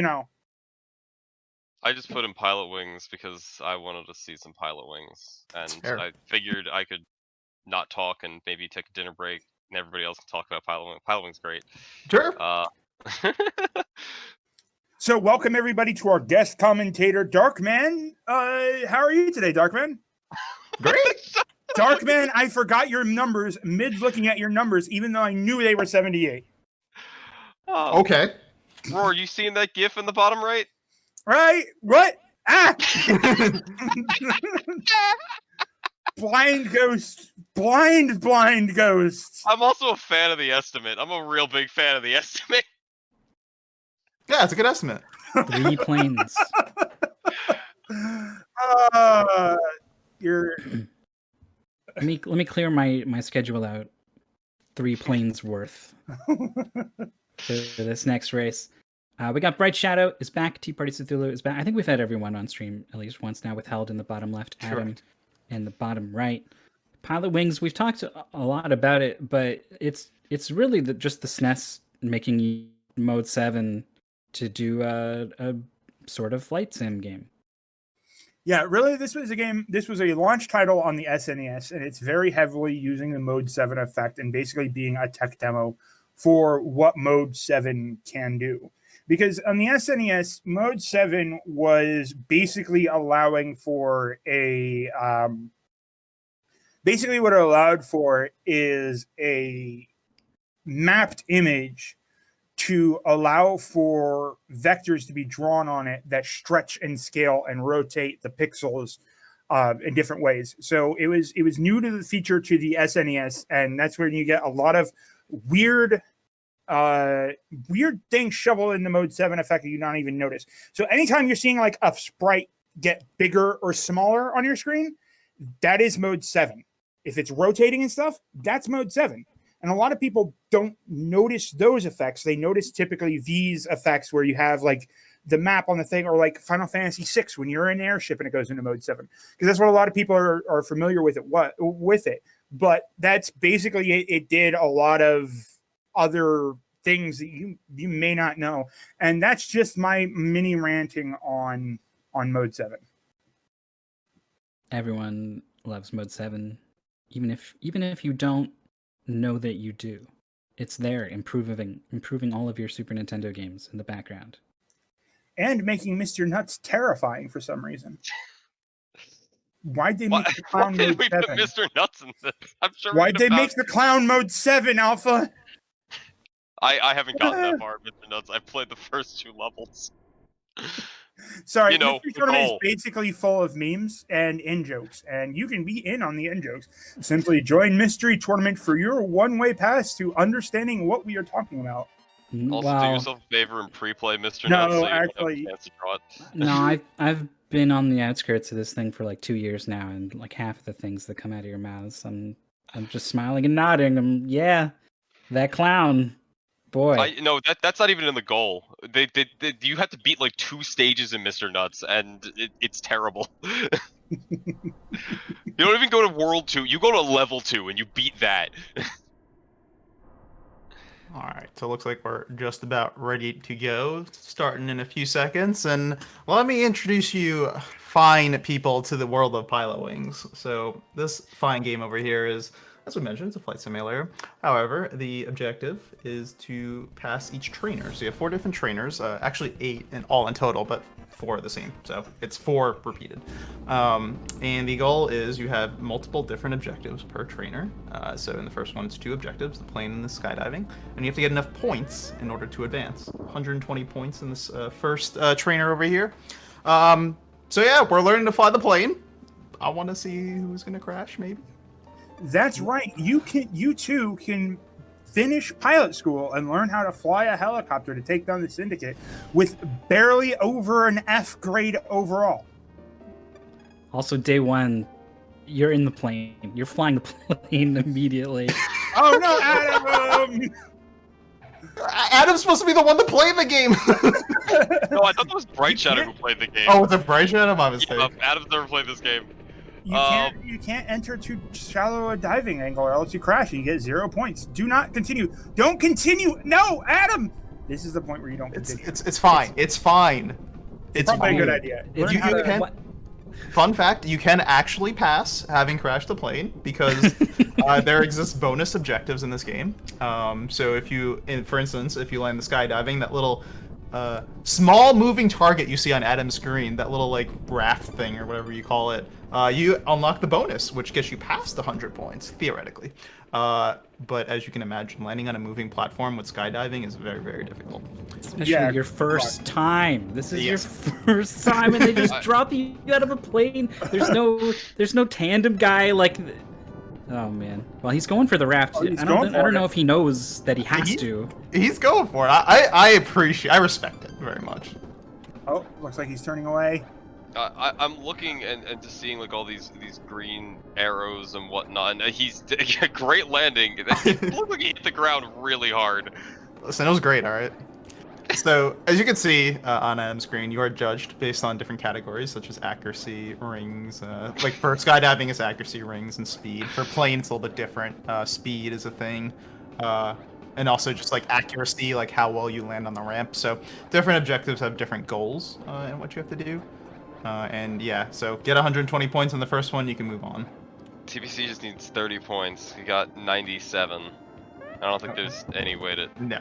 I just put in Pilotwings because I wanted to see some Pilotwings, and Fair. I figured I could not talk and maybe take a dinner break, and everybody else can talk about Pilotwings. Pilotwings great. Sure. So welcome everybody to our guest commentator, Darkman. How are you today, Darkman? Great. Darkman, I forgot your numbers mid looking at your numbers, even though I knew they were 78. Oh. Okay. Roar, you seeing that GIF in the bottom right? Right? What? Ah! Blind ghost. Blind ghost. I'm also a fan of the estimate. I'm a real big fan of the estimate. Yeah, it's a good estimate. 3 planes. You're. Let me clear my schedule out. 3 planes worth for this next race. We got Bright Shadow is back. Tea Party Cthulhu is back. I think we've had everyone on stream at least once now, with Held in the bottom left, Adam in the bottom right. Pilotwings, we've talked a lot about it, but it's really just the SNES making Mode 7 to do a sort of flight sim game. Yeah, really, this was a launch title on the SNES, and it's very heavily using the Mode 7 effect and basically being a tech demo for what Mode 7 can do. Because on the SNES, Mode 7 was basically allowing for a... basically what it allowed for is a mapped image to allow for vectors to be drawn on it that stretch and scale and rotate the pixels in different ways. So it was new to the feature to the SNES, and that's where you get a lot of weird things shoveled in the Mode 7 effect that you not even notice. So anytime you're seeing like a sprite get bigger or smaller on your screen, that is Mode 7. If it's rotating and stuff, that's Mode 7. And a lot of people don't notice those effects. They notice typically these effects where you have like the map on the thing, or like Final Fantasy VI when you're in an airship and it goes into Mode 7. Because that's what a lot of people are familiar with it. But that's basically it. It did a lot of other things that you may not know. And that's just my mini ranting on Mode 7. Everyone loves Mode 7, even if you don't know that you do. It's there, improving all of your Super Nintendo games in the background. And making Mr. Nuts terrifying for some reason. Why'd they make the clown Why Mode did we 7? put Mr. Nuts in this? I'm sure. Why'd they make the clown Mode 7, Alpha? I haven't gotten that far, Mr. Nuts. I've played the first 2 levels. Sorry, the Mystery Tournament is goal. basically full of memes and in-jokes, and you can be in on the in-jokes. Simply join Mystery Tournament for your one-way pass to understanding what we are talking about. Also, do yourself a favor and pre-play Mr. No, Nuts so you actually- don't have a chance to draw it. No, I've been on the outskirts of this thing for like 2 years now, and like half of the things that come out of your mouths, I'm just smiling and nodding. Yeah, that clown. Boy. No, that's not even in the goal. You have to beat like 2 stages in Mr. Nuts, and it's terrible. You don't even go to World 2. You go to Level 2, and you beat that. All right, so it looks like we're just about ready to go, starting in a few seconds. And let me introduce you fine people to the world of Pilotwings. So this fine game over here is, as we mentioned, it's a flight simulator. However, the objective is to pass each trainer. So you have 4 different trainers, actually 8 in all in total, but 4 are the same. So it's 4 repeated. And the goal is you have multiple different objectives per trainer. So in the first one, it's 2 objectives, the plane and the skydiving. And you have to get enough points in order to advance. 120 points in this first trainer over here. So yeah, we're learning to fly the plane. I want to see who's going to crash, maybe. That's right. You too can finish pilot school and learn how to fly a helicopter to take down the syndicate with barely over an F grade overall. Also, day 1, you're in the plane. You're flying the plane immediately. Oh no, Adam! Adam's supposed to be the one to play the game. No, I thought that was Bright Shadow who played the game. Oh, it's a Bright Shadow? My mistake. Yeah, Adam's never played this game. You can't enter too shallow a diving angle or else you crash and you get 0 points. Do not continue. Don't continue. No, Adam! This is the point where you don't continue. It's fine. It's fine. It's Probably fine. a good idea. If You can, fun fact, you can actually pass having crashed the plane because there exists bonus objectives in this game. So if you, for instance, if you land the skydiving, that little small moving target you see on Adam's screen, that little like raft thing or whatever you call it, you unlock the bonus, which gets you past 100 points, theoretically. But as you can imagine, landing on a moving platform with skydiving is very, very difficult. Especially your first time. This is your first time, and they just drop you out of a plane. There's no tandem guy like. Oh man. Well, he's going for the raft. I don't know if he knows that he has to. He's going for it. I respect it very much. Oh, looks like he's turning away. I'm looking and just seeing like all these green arrows and whatnot. And he's great landing. It looked like he hit the ground really hard. Listen, it was great. All right. So as you can see on Adam's screen, you are judged based on different categories such as accuracy, rings. Like for skydiving, it's accuracy, rings, and speed. For plane, it's a little bit different. Speed is a thing. And also just like accuracy, like how well you land on the ramp. So different objectives have different goals in what you have to do. And yeah, so get 120 points on the first one, you can move on. TBC just needs 30 points. He got 97. I don't think there's any way to. No.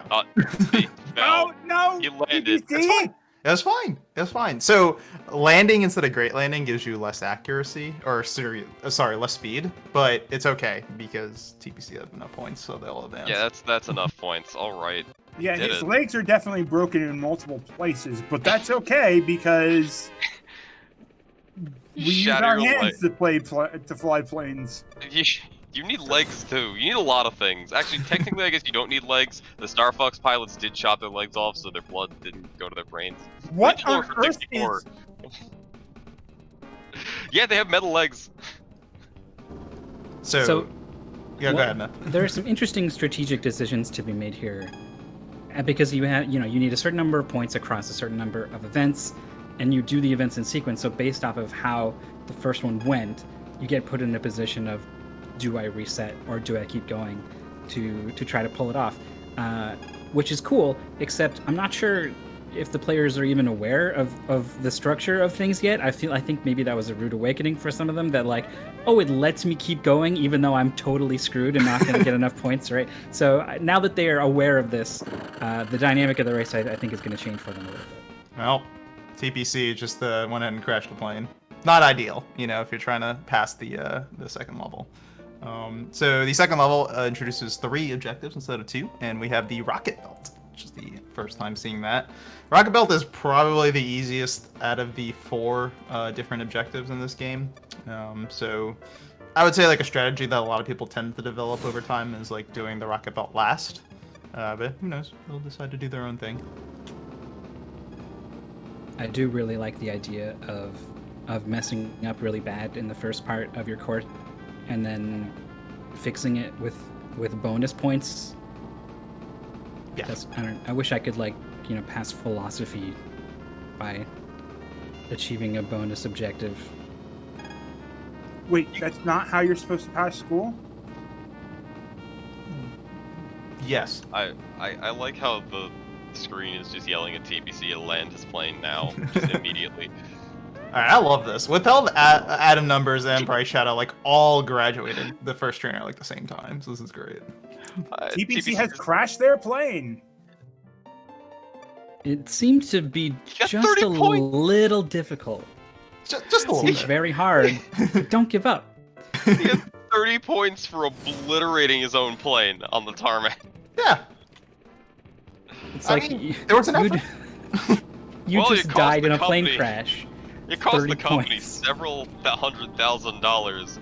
He fell. No! He landed. It's fine. That's fine. That's fine. So landing instead of great landing gives you less accuracy, or less speed. But it's okay because TPC has enough points, so they'll advance. Yeah, that's enough points. All right. Yeah, his legs are definitely broken in multiple places, but that's okay because we use our hands to fly planes. You need legs too. You need a lot of things. Actually, technically, I guess you don't need legs. The Star Fox pilots did chop their legs off, so their blood didn't go to their brains. What on earth is? Yeah, they have metal legs. So yeah, go ahead, Matt. There are some interesting strategic decisions to be made here, because you need a certain number of points across a certain number of events, and you do the events in sequence. So based off of how the first one went, you get put in a position of, do I reset or do I keep going to try to pull it off? Which is cool, except I'm not sure if the players are even aware of the structure of things yet. I think maybe that was a rude awakening for some of them, that like, oh, it lets me keep going even though I'm totally screwed and not going to get enough points, right? So now that they are aware of this, the dynamic of the race, I think is going to change for them a little bit. Well, TPC just went ahead and crashed the plane. Not ideal, if you're trying to pass the second level. So the second level introduces 3 objectives instead of 2, and we have the Rocket Belt, which is the first time seeing that. Rocket Belt is probably the easiest out of the 4 different objectives in this game. So I would say like a strategy that a lot of people tend to develop over time is like doing the Rocket Belt last. But who knows? They'll decide to do their own thing. I do really like the idea of messing up really bad in the first part of your course, and then fixing it with bonus points. Yeah. I wish I could pass philosophy by achieving a bonus objective. Wait, that's not how you're supposed to pass school? Yes. I like how the screen is just yelling at TBC to land his plane now, just immediately. Alright, I love this. Withheld Adam Numbers and Bright Shadow like all graduated the first trainer like the same time, so this is great. TBC has crashed their plane. It seems to be got just 30 a points. little difficult. Just a little Seems bit. very hard, but don't give up. He has 30 points for obliterating his own plane on the tarmac. Yeah. It's I like mean, there was an effort. you Well, just it cost died the in a plane company- crash. It cost 30 the company points. several $100,000,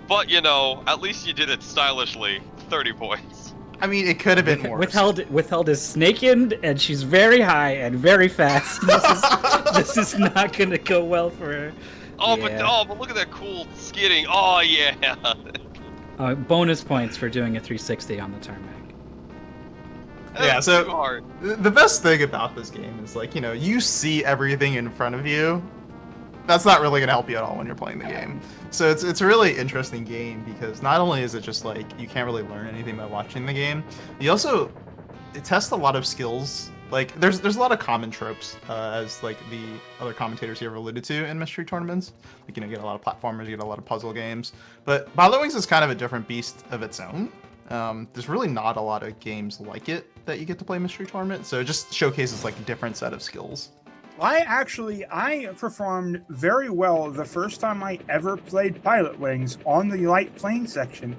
but you know, at least you did it stylishly. 30 points. I mean, it could have been worse. Withheld is snake-end, and she's very high and very fast. This is not gonna go well for her. Oh, Yeah. but look at that cool skidding. Oh yeah. Bonus points for doing a 360 on the tarmac. Yeah, That's so- too hard. The best thing about this game is, like, you know, you see everything in front of you. That's not really going to help you at all when you're playing the game. So it's a really interesting game because not only is it just, like, you can't really learn anything by watching the game, it tests a lot of skills. Like, there's a lot of common tropes, as, like, the other commentators here have alluded to in mystery tournaments. Like, you know, you get a lot of platformers, you get a lot of puzzle games. But Pilotwings is kind of a different beast of its own. There's really not a lot of games like it that you get to play mystery tournament, so it just showcases like a different set of skills. I performed very well the first time I ever played Pilotwings on the light plane section,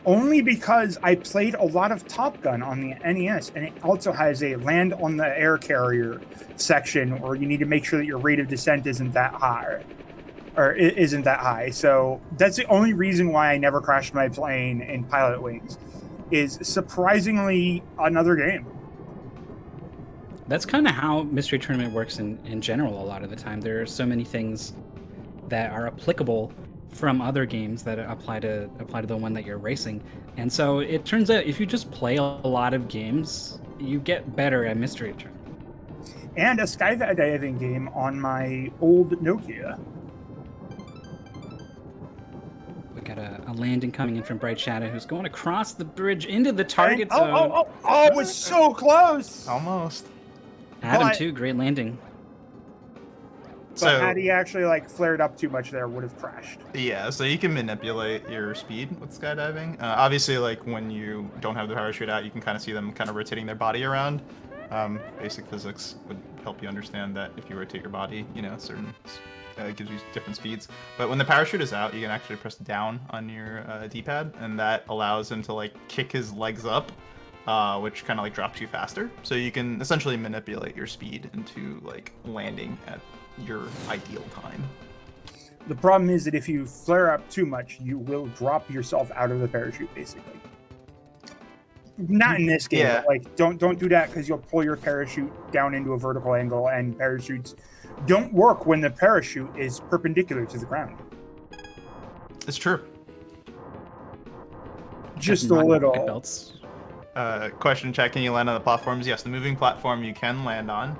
only because I played a lot of Top Gun on the NES, and it also has a land on the air carrier section where you need to make sure that your rate of descent isn't that high. Or isn't that high. So that's the only reason why I never crashed my plane in Pilotwings, is surprisingly another game. That's kind of how Mystery Tournament works in general a lot of the time. There are so many things that are applicable from other games that apply to the one that you're racing. And so it turns out if you just play a lot of games, you get better at Mystery Tournament. And a skydiving game on my old Nokia. We got a landing coming in from Bright Shadow, who's going across the bridge into the target zone. Oh, it was so close! Almost. Adam but- too, great landing. But So had he actually like flared up too much there, would have crashed. yeah, so you can manipulate your speed with skydiving. Obviously, like when you don't have the parachute out, you can kind of see them kind of rotating their body around. Basic physics would help you understand that if you rotate your body, you know, it gives you different speeds. But when the parachute is out, you can actually press down on your D-pad, and that allows him to like kick his legs up, which kind of like drops you faster. So you can essentially manipulate your speed into like landing at your ideal time. The problem is that if you flare up too much, you will drop yourself out of the parachute, basically. Not in this game. Yeah. But, like, don't do that because you'll pull your parachute down into a vertical angle, and parachutes don't work when the parachute is perpendicular to the ground. It's true. Just a Not little. rocket belts. Question check, can you land on the platforms? Yes, the moving platform you can land on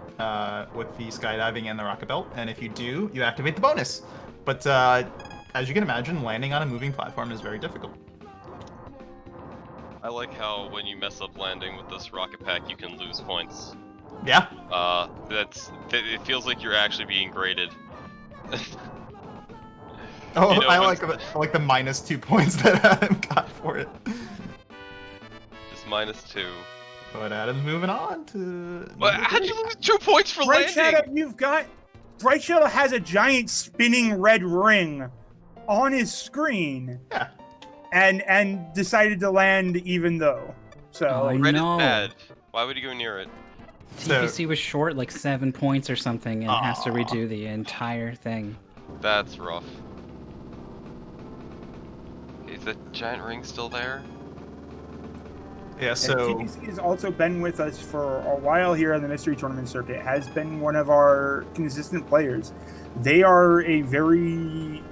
with the skydiving and the rocket belt, and if you do, you activate the bonus. But as you can imagine, landing on a moving platform is very difficult. I like how when you mess up landing with this rocket pack, you can lose points. Yeah. It feels like you're actually being graded. Oh, You know, I when- like the minus 2 points that Adam got for it. Just -2. But Adam's moving on to. But how'd you lose 2 points for Bright landing? Shadow, Bright Shadow has a giant spinning red ring on his screen. Yeah. And decided to land even though. So Oh, Red no. is bad. Why would you go near it? TPC was short like 7 points or something and has to Aw. redo the entire thing. That's rough. Is the giant ring still there? Yeah. And So. TBC has also been with us for a while here on the Mystery Tournament circuit, has been one of our consistent players. They are a very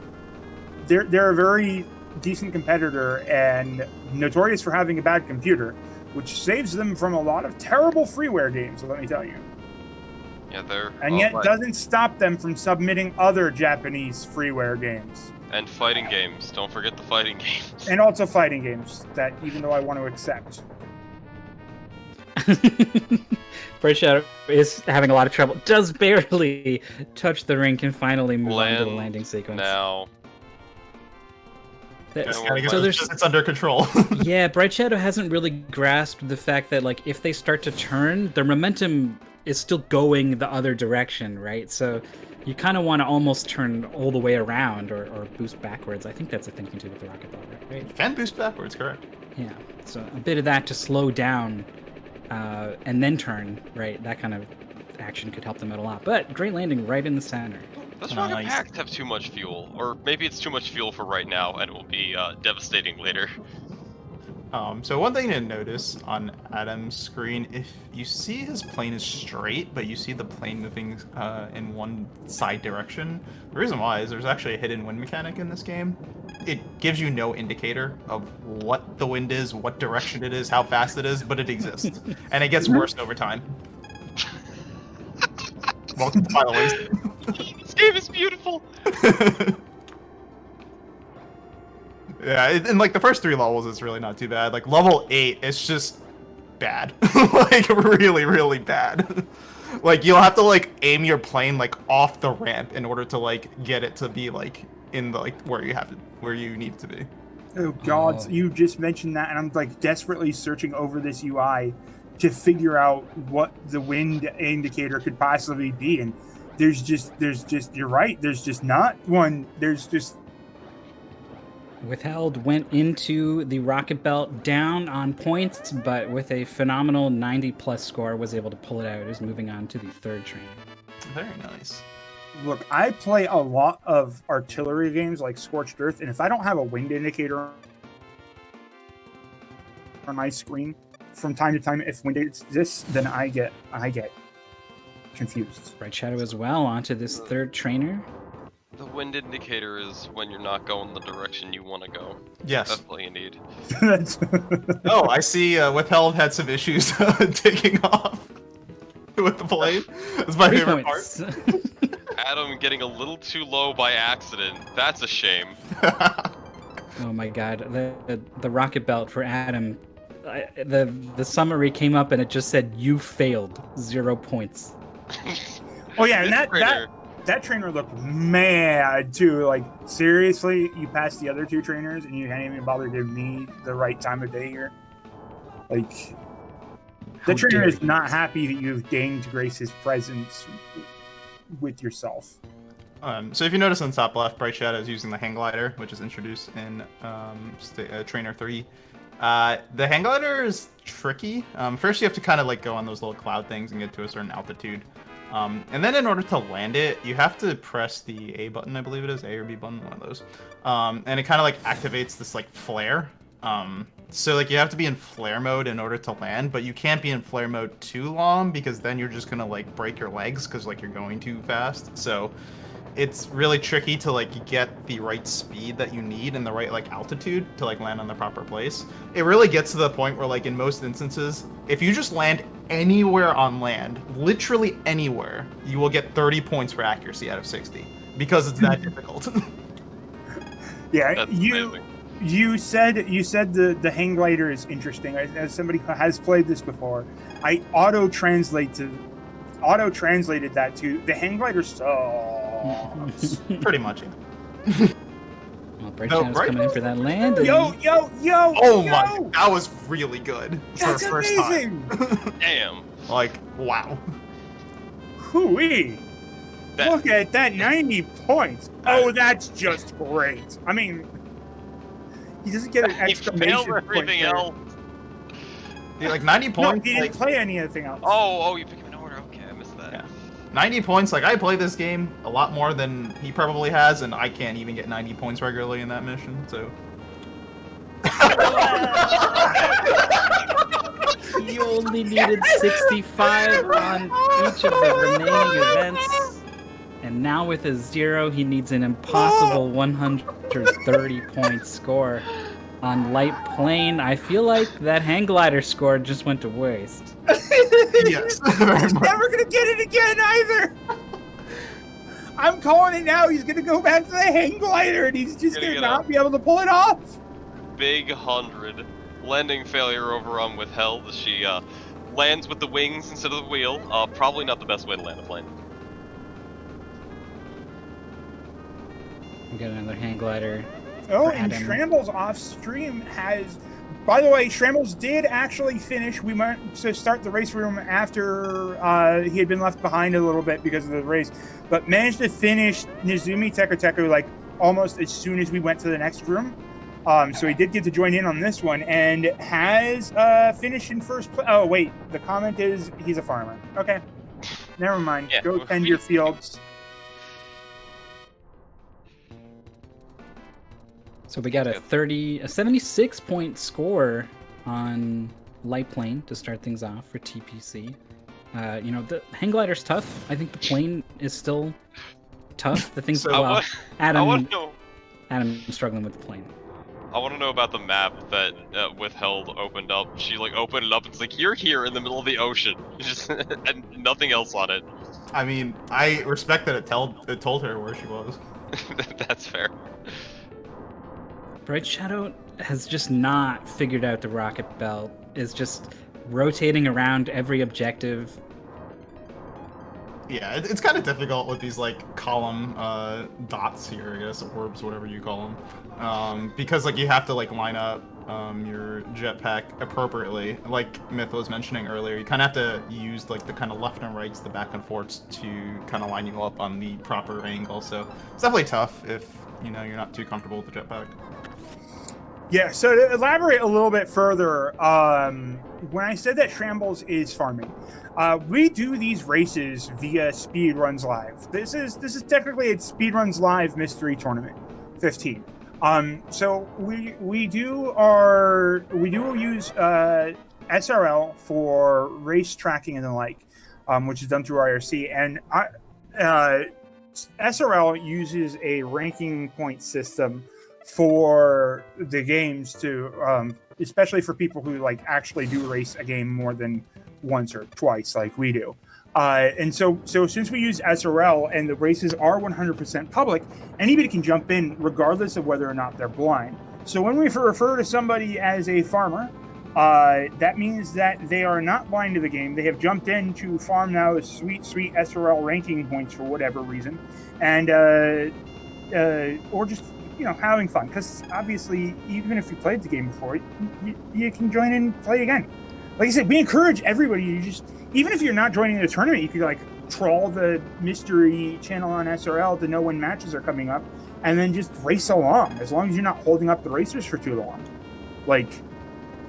decent competitor and notorious for having a bad computer, which saves them from a lot of terrible freeware games, let me tell you. Yeah, they're. And yet doesn't stop them from submitting other Japanese freeware games. And fighting games. Don't forget the fighting games. And also fighting games that even though I want to accept. Bright Shadow is having a lot of trouble. Does barely touch the ring, can finally move on to the landing sequence. Now. It's under control. Yeah, Bright Shadow hasn't really grasped the fact that like if they start to turn, their momentum is still going the other direction, right? So you kind of want to almost turn all the way around or boost backwards. I think that's a thing you can do with the rocket ball, right? You can boost backwards, correct. Yeah, so a bit of that to slow down and then turn, right? That kind of action could help them out a lot. But great landing right in the center. Does rocket packs have too much fuel? Or maybe it's too much fuel for right now and it will be devastating later. So one thing to notice on Adam's screen, if you see his plane is straight, but you see the plane moving in one side direction, the reason why is there's actually a hidden wind mechanic in this game. It gives you no indicator of what the wind is, what direction it is, how fast it is, but it exists. And it gets worse over time. Welcome to Pilotwings. This game is beautiful! Yeah, in like the first 3 levels, it's really not too bad. Like level 8, it's just bad, like really, really bad. Like you'll have to like aim your plane like off the ramp in order to like get it to be like in the like where you need it to be. Oh God, you just mentioned that, and I'm like desperately searching over this UI to figure out what the wind indicator could possibly be, and there's just you're right. There's just not one. There's just. Withheld went into the rocket belt down on points, but with a phenomenal 90+ score, was able to pull it out. Is moving on to the 3rd train. Very nice. Look, I play a lot of artillery games like Scorched Earth, and if I don't have a wind indicator on my screen from time to time, if wind exists, then I get confused. Bright Shadow as well onto this 3rd trainer. The wind indicator is when you're not going the direction you want to go. Yes. That's all you need. Oh, I see Withheld had some issues taking off with the plane. That's my 3 favorite points. part. Adam getting a little too low by accident. That's a shame. Oh my God, the rocket belt for Adam. The summary came up and it just said you failed, 0 points. Oh yeah, and that trainer looked mad too. Like seriously, you passed the other 2 trainers and you can't even bother giving me the right time of day here. Like the trainer is not happy that you've deigned to grace his presence with yourself. So if you notice on the top left, Bright Shadow is using the hang glider, which is introduced in Trainer 3. The hang glider is tricky. First, you have to kind of like go on those little cloud things and get to a certain altitude. And then in order to land it, you have to press the A button, I believe it is, A or B button, one of those. And it kind of like activates this like flare. So like you have to be in flare mode in order to land, but you can't be in flare mode too long because then you're just gonna like break your legs because like you're going too fast. So it's really tricky to like get the right speed that you need and the right like altitude to like land on the proper place. It really gets to the point where like in most instances, if you just land anywhere on land, literally anywhere, you will get 30 points for accuracy out of 60 because it's that difficult. Yeah, That's amazing. You said the hang glider is interesting. As somebody who has played this before, I auto translated that to the hang glider sucks. Pretty much. Yeah. Well, Bright Shadow's coming in for that land. Yo! Oh my! That was really good. That's for first amazing. Time. Damn. Like wow. Hooey! Look at that 90 points. Oh, that's just great. I mean, he doesn't get an exclamation point. Everything there. else. Yeah, like 90 points. No, he didn't play anything else. Oh, you pick him in order. Okay, I missed that. Yeah. 90 points. Like I play this game a lot more than he probably has, and I can't even get 90 points regularly in that mission. So. You only needed 65 on each of the remaining events. And now with a 0, he needs an impossible 130 point score on light plane. I feel like that hang glider score just went to waste. Yes. He's never gonna get it again either. I'm calling it now. He's gonna go back to the hang glider, and he's just gonna not be able to pull it off. Big 100. Landing failure over on Withheld as she lands with the wings instead of the wheel. Probably not the best way to land a plane. We got another hang glider. Oh, for and Adam. Shrambles off stream has. By the way, Shrambles did actually finish. We went to start the race room after he had been left behind a little bit because of the race, but managed to finish Nezumi tekuteku like almost as soon as we went to the next room. So he did get to join in on this one and has finished in first place. Oh wait, the comment is he's a farmer. Okay, never mind. Yeah, Go tend your fields. So we got a 76-point score on light plane to start things off for TPC. The hang glider's tough. I think the plane is still tough. The thing's I Adam. want to know. Adam's struggling with the plane. I want to know about the map that Withheld opened up. She like opened it up. It's like you're here in the middle of the ocean, just and nothing else on it. I mean, I respect that it told her where she was. That's fair. Bright Shadow has just not figured out the rocket belt. Is just rotating around every objective. Yeah, it's kind of difficult with these like column dots here, I guess, orbs, whatever you call them, because like you have to like line up your jetpack appropriately. Like Myth was mentioning earlier, you kind of have to use like the kind of left and rights, the back and forths to kind of line you up on the proper angle. So it's definitely tough if you're not too comfortable with the jetpack. Yeah, so to elaborate a little bit further, when I said that Shrambles is farming, we do these races via Speedruns Live. This is technically a Speedruns Live Mystery Tournament 15. So we do use SRL for race tracking and the like, which is done through IRC, and SRL uses a ranking point system for the games to especially for people who like actually do race a game more than once or twice like we do, and so since we use SRL and the races are 100% public, anybody can jump in regardless of whether or not they're blind. So when we refer to somebody as a farmer, that means that they are not blind to the game. They have jumped in to farm now sweet SRL ranking points for whatever reason, and or just having fun, because obviously even if you played the game before, you can join in and play again. Like I said, we encourage everybody to just, even if you're not joining the tournament, you could like trawl the mystery channel on SRL to know when matches are coming up, and then just race along, as long as you're not holding up the racers for too long. Like,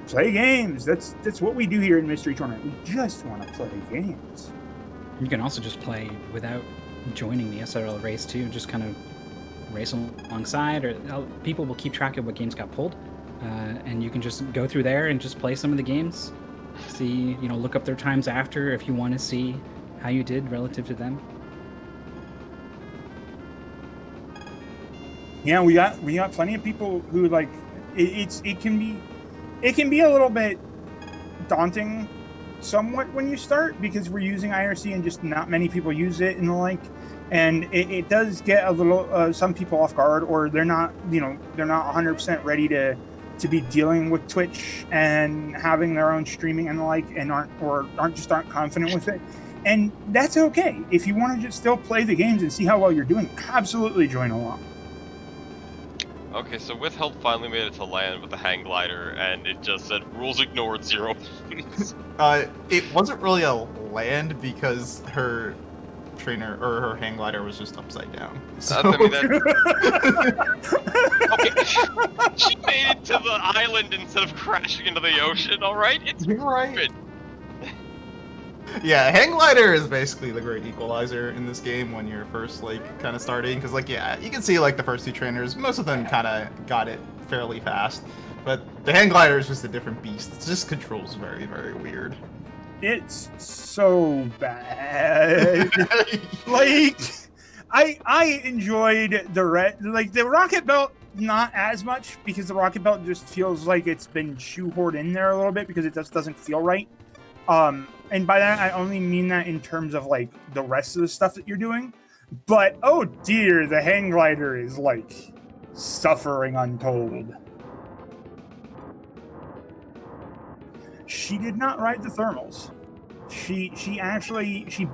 play games. That's what we do here in Mystery Tournament. We just want to play games. You can also just play without joining the SRL race too, just kind of race alongside, or people will keep track of what games got pulled, and you can just go through there and just play some of the games, see, look up their times after if you want to see how you did relative to them. Yeah, we got plenty of people who like it can be a little bit daunting somewhat when you start, because we're using IRC and just not many people use it and the like. And it does get a little some people off guard, or they're not 100% ready to be dealing with Twitch and having their own streaming and the like, and aren't confident with it. And that's okay. If you want to just still play the games and see how well you're doing, absolutely join along. Okay, so Withheld finally made it to land with the hang glider, and it just said rules ignored, 0 points. It wasn't really a land because her trainer or her hang glider was just upside down. So... I mean, okay, she made it to the island instead of crashing into the ocean. All right, it's right. Good. Yeah, hang glider is basically the great equalizer in this game when you're first kind of starting, because you can see the first two trainers, most of them kind of got it fairly fast, but the hang glider is just a different beast. It just controls very, very weird. It's so bad. I enjoyed the rocket belt not as much, because the rocket belt just feels like it's been shoehorned in there a little bit because it just doesn't feel right. And by that I only mean that in terms of the rest of the stuff that you're doing. But oh dear, the hang glider is suffering untold. She did not ride the thermals. She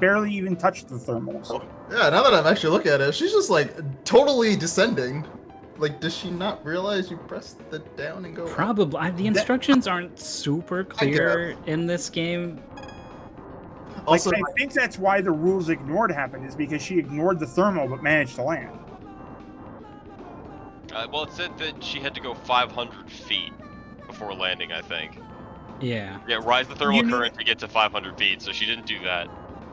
barely even touched the thermals. Yeah, now that I'm actually looking at it, she's just like totally descending. Like, does she not realize you press the down and go up? Probably. The instructions aren't super clear in this game. Also, I think that's why the rules ignored happened, is because she ignored the thermal but managed to land. Well, it said that she had to go 500 feet before landing, I think. Yeah. Yeah, rise the thermal current to get to 500 feet, so she didn't do that.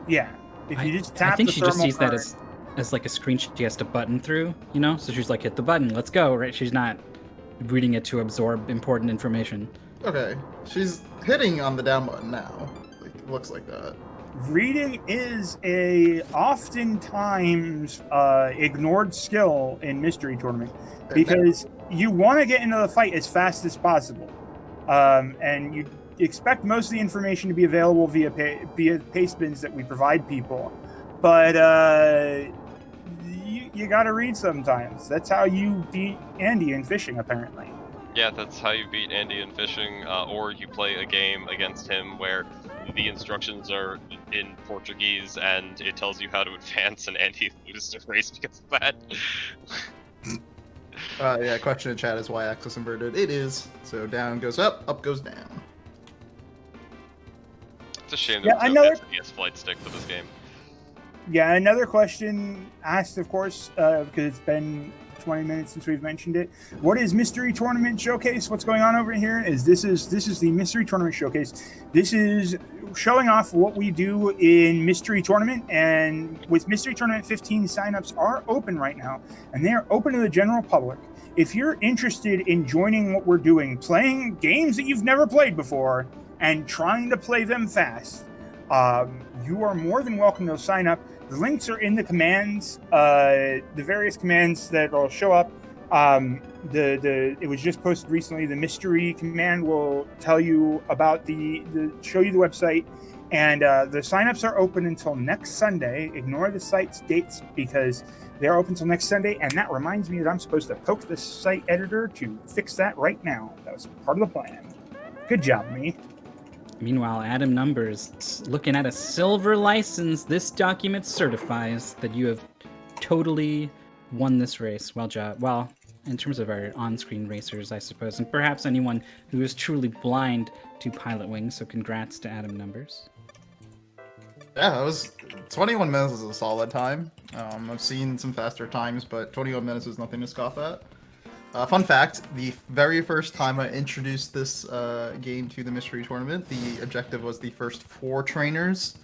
Yeah. If you just tap I think the she just thermal sees that current- as like a screen she has to button through, you know? So she's like, hit the button, let's go, right? She's not reading it to absorb important information. okay, she's hitting on the down button now. Like, it looks like that. Reading is a oftentimes ignored skill in Mystery Tournament because you want to get into the fight as fast as possible, and you expect most of the information to be available via paste bins that we provide people, but you got to read sometimes. That's how you beat Andy in fishing, apparently. Yeah, that's how you beat Andy in fishing, or you play a game against him where the instructions are in Portuguese and it tells you how to advance, and Andy loses the race because of that. Yeah, question in chat is y-axis inverted. It is. So down goes up goes down. It's a shame Yeah, there's no SNES flight stick for this game. Yeah, another question asked, of course, because it's been 20 minutes since we've mentioned it. What is Mystery Tournament Showcase? What's going on over here is this is the Mystery Tournament Showcase. This is showing off what we do in Mystery Tournament, and with Mystery Tournament 15 signups are open right now, and they are open to the general public. If you're interested in joining what we're doing, playing games that you've never played before and trying to play them fast, you are more than welcome to sign up. The links are in the commands, the various commands that will show up. It was just posted recently. The mystery command will tell you about show you the website, and the signups are open until next Sunday. Ignore the site's dates because they're open until next Sunday, and that reminds me that I'm supposed to poke the site editor to fix that right now. That was part of the plan. Good job, me. Meanwhile, Adam Numbers, looking at a silver license, this document certifies that you have totally won this race. Well, in terms of our on-screen racers, I suppose, and perhaps anyone who is truly blind to Pilotwings, so congrats to Adam Numbers. Yeah, it was 21 minutes is a solid time. I've seen some faster times, but 21 minutes is nothing to scoff at. Fun fact, the very first time I introduced this game to the Mystery Tournament, the objective was the first 4 trainers,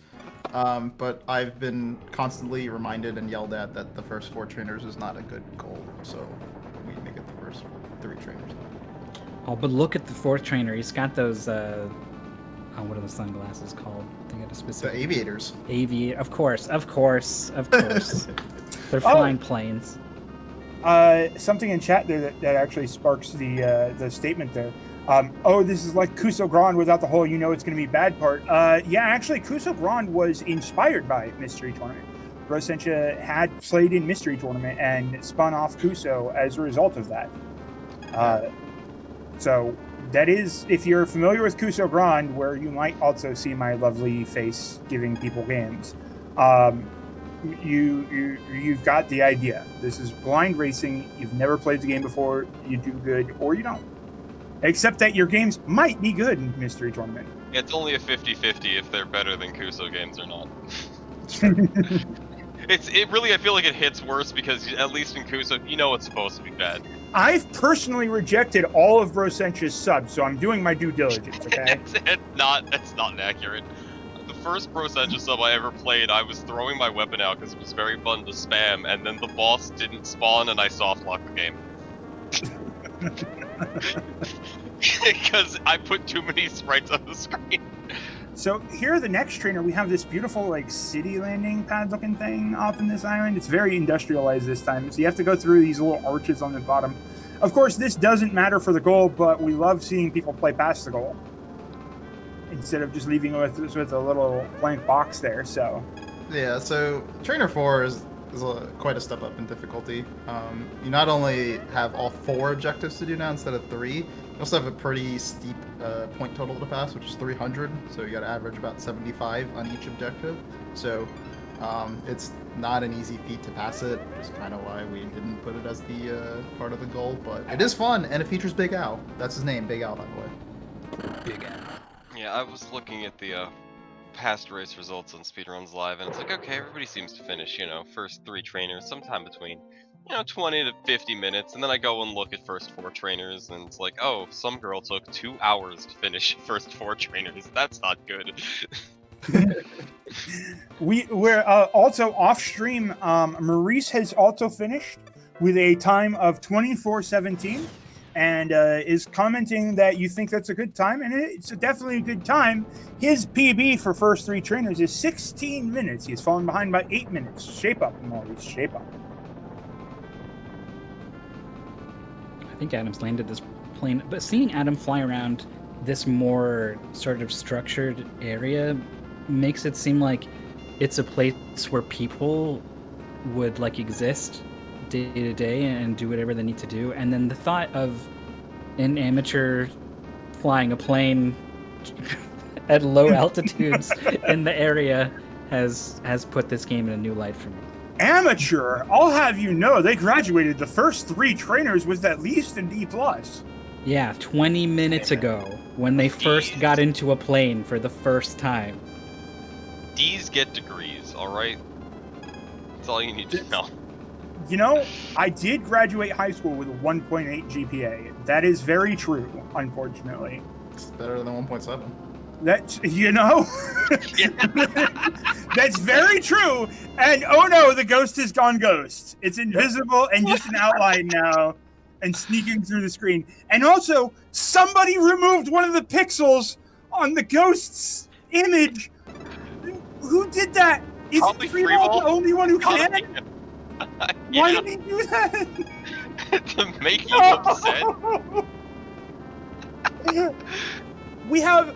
but I've been constantly reminded and yelled at that the first 4 trainers is not a good goal, so we make it the first 3 trainers. Oh, but look at the 4th trainer. He's got those, what are the sunglasses called? They got a specific... The aviators. Of course. They're flying planes. Something in chat there that actually sparks the statement there. This is like Kuso Grand without the whole it's going to be bad part. Yeah, actually, Kuso Grand was inspired by Mystery Tournament. Rosencha had played in Mystery Tournament and spun off Kuso as a result of that. So that is, if you're familiar with Kuso Grand, where you might also see my lovely face giving people games, you've got the idea. This is blind racing. You've never played the game before. You do good or you don't. Except that your games might be good in Mystery Tournament. It's only a 50-50 if they're better than Kuso games or not. It really, I feel like it hits worse because at least in Kuso, it's supposed to be bad. I've personally rejected all of Rosencha's subs, so I'm doing my due diligence, okay? It's not inaccurate. The first Rosencha sub I ever played, I was throwing my weapon out because it was very fun to spam, and then the boss didn't spawn and I soft locked the game. Because I put too many sprites on the screen. So here, the next trainer, we have this beautiful city landing pad looking thing off in this island. It's very industrialized this time, so you have to go through these little arches on the bottom. Of course, this doesn't matter for the goal, but we love seeing people play past the goal instead of just leaving with a little blank box there. So yeah, so trainer 4 is quite a step up in difficulty. You not only have all 4 objectives to do now instead of 3, you also have a pretty steep point total to pass, which is 300. So you got to average about 75 on each objective. So it's not an easy feat to pass it, which is kind of why we didn't put it as the part of the goal. But it is fun, and it features Big Al. That's his name, Big Al, by the way. Big Al. Yeah, I was looking at the past race results on Speedruns Live, and it's like, okay, everybody seems to finish, first 3 trainers, sometime between, 20 to 50 minutes, and then I go and look at first 4 trainers, and it's like, oh, some girl took 2 hours to finish first 4 trainers. That's not good. We're also off stream. Maurice has also finished with a time of 24:17, and is commenting that you think that's a good time, and it's definitely a good time. His PB for first 3 trainers is 16 minutes. He's fallen behind by 8 minutes. Shape up, Maurice. Shape up. I think Adam's landed this plane, but seeing Adam fly around this more sort of structured area makes it seem like it's a place where people would like exist day to day and do whatever they need to do. And then the thought of an amateur flying a plane at low altitudes in the area has put this game in a new light for me. Amateur, I'll have you know, they graduated. The first 3 trainers was at least an D+. Yeah, 20 minutes ago when they first got into a plane for the first time. D's get degrees, alright? That's all you need to know. I did graduate high school with a 1.8 GPA. That is very true, unfortunately. It's better than 1.7. That's, that's very true. And oh no, the ghost has gone ghost. It's invisible and just an outline now and sneaking through the screen. And also, somebody removed one of the pixels on the ghost's image. Who did that? Is Freeball the only one who can? Why did he do that? To make you upset. We have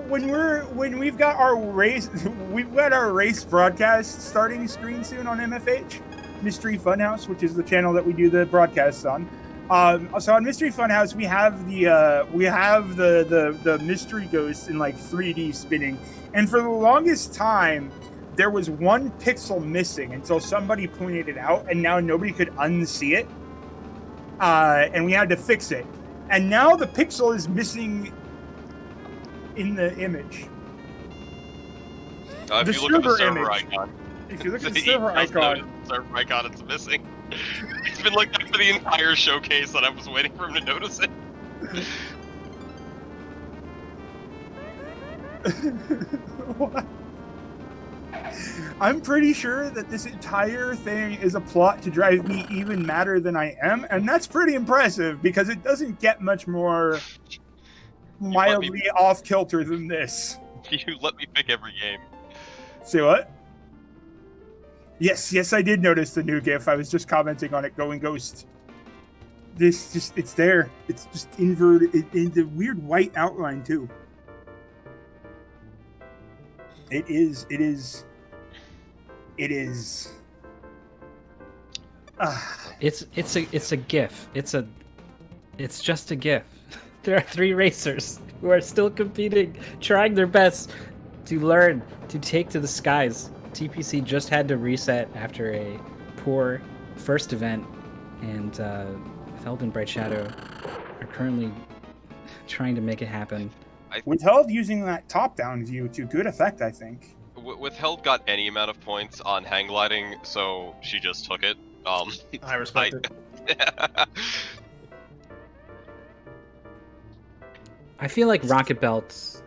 when we've got our race broadcast starting screen soon on MFH, Mystery Funhouse, which is the channel that we do the broadcasts on. So on Mystery Funhouse, we have the mystery ghost in like 3D spinning, and for the longest time, there was 1 pixel missing until somebody pointed it out, and now nobody could unsee it, and we had to fix it. And now the pixel is missing in the image. If you look at the server icon. If you look at the server icon. It's missing. It's been like that for the entire showcase, and I was waiting for him to notice it. What? I'm pretty sure that this entire thing is a plot to drive me even madder than I am, and that's pretty impressive because it doesn't get much more mildly off-kilter than this. You let me pick every game. Say what? Yes, I did notice the new GIF. I was just commenting on it, going ghost. It's there. It's just inverted in the weird white outline too. It is. It's a GIF. It's just a GIF. There are 3 racers who are still competing, trying their best to learn to take to the skies. TPC just had to reset after a poor first event, and Feld and Bright Shadow are currently trying to make it happen. Withheld using that top-down view to good effect, I think. Withheld got any amount of points on hang gliding, so she just took it. I respect it. I feel like Rocket Belt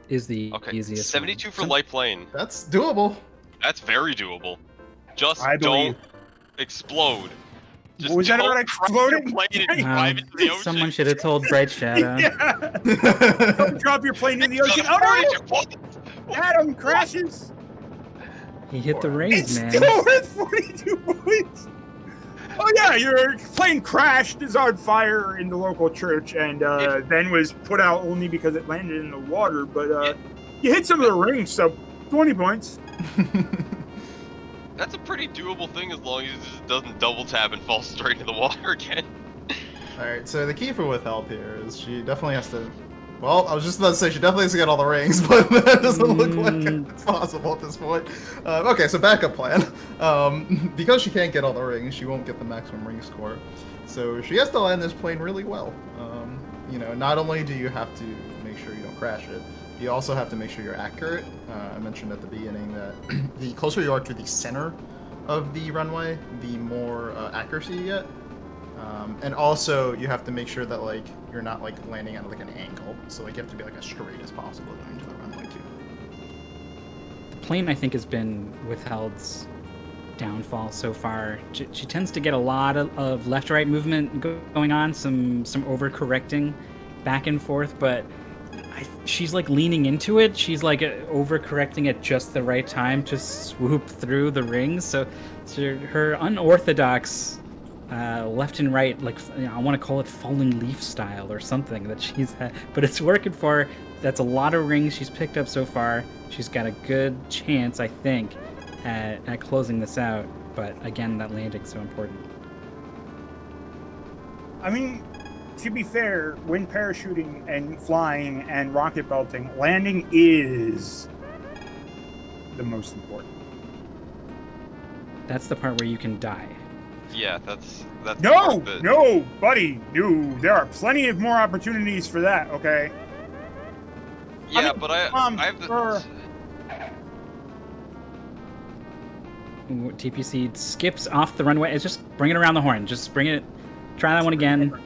is the easiest 72 one. for light plane. That's doable. That's very doable. Just don't explode. Just was that don't about exploding? Crash your plane and drive into the ocean. Someone should have told Bright Shadow. Don't drop your plane in the ocean. Oh no! Adam crashes. He hit the rings, It's man. still worth 42 points. Oh yeah, your plane crashed, is on fire in the local church, and then was put out only because it landed in the water. But you hit some of the rings, so 20 points. That's a pretty doable thing as long as it just doesn't double tap and fall straight into the water again. Alright, so the key for withheld here is she definitely has to... Well, I was just about to say she definitely has to get all the rings, but that doesn't look like it's possible at this point. Okay, so backup plan. Because she can't get all the rings, she won't get the maximum ring score. So she has to land this plane really well. Not only do you have to make sure you don't crash it, you also have to make sure you're accurate. I mentioned at the beginning that the closer you are to the center of the runway, the more accuracy you get. And also, you have to make sure that you're not landing at an angle. So you have to be as straight as possible going to the runway too. The plane, I think, has been Withheld's downfall so far. She tends to get a lot of left-right movement going on, some overcorrecting back and forth, but she's leaning into it. She's overcorrecting at just the right time to swoop through the rings. So her unorthodox left and right, I want to call it falling leaf style or something that she's had, but it's working for her. That's a lot of rings she's picked up so far. She's got a good chance, I think, at closing this out. But again, that landing's so important. I mean, to be fair, when parachuting and flying and rocket belting, landing is the most important. That's the part where you can die. Yeah, that's No, no, buddy, no. There are plenty of more opportunities for that. Okay. Yeah, but I have the. TPC skips off the runway. It's just bring it around the horn. Just bring it. Try that one again.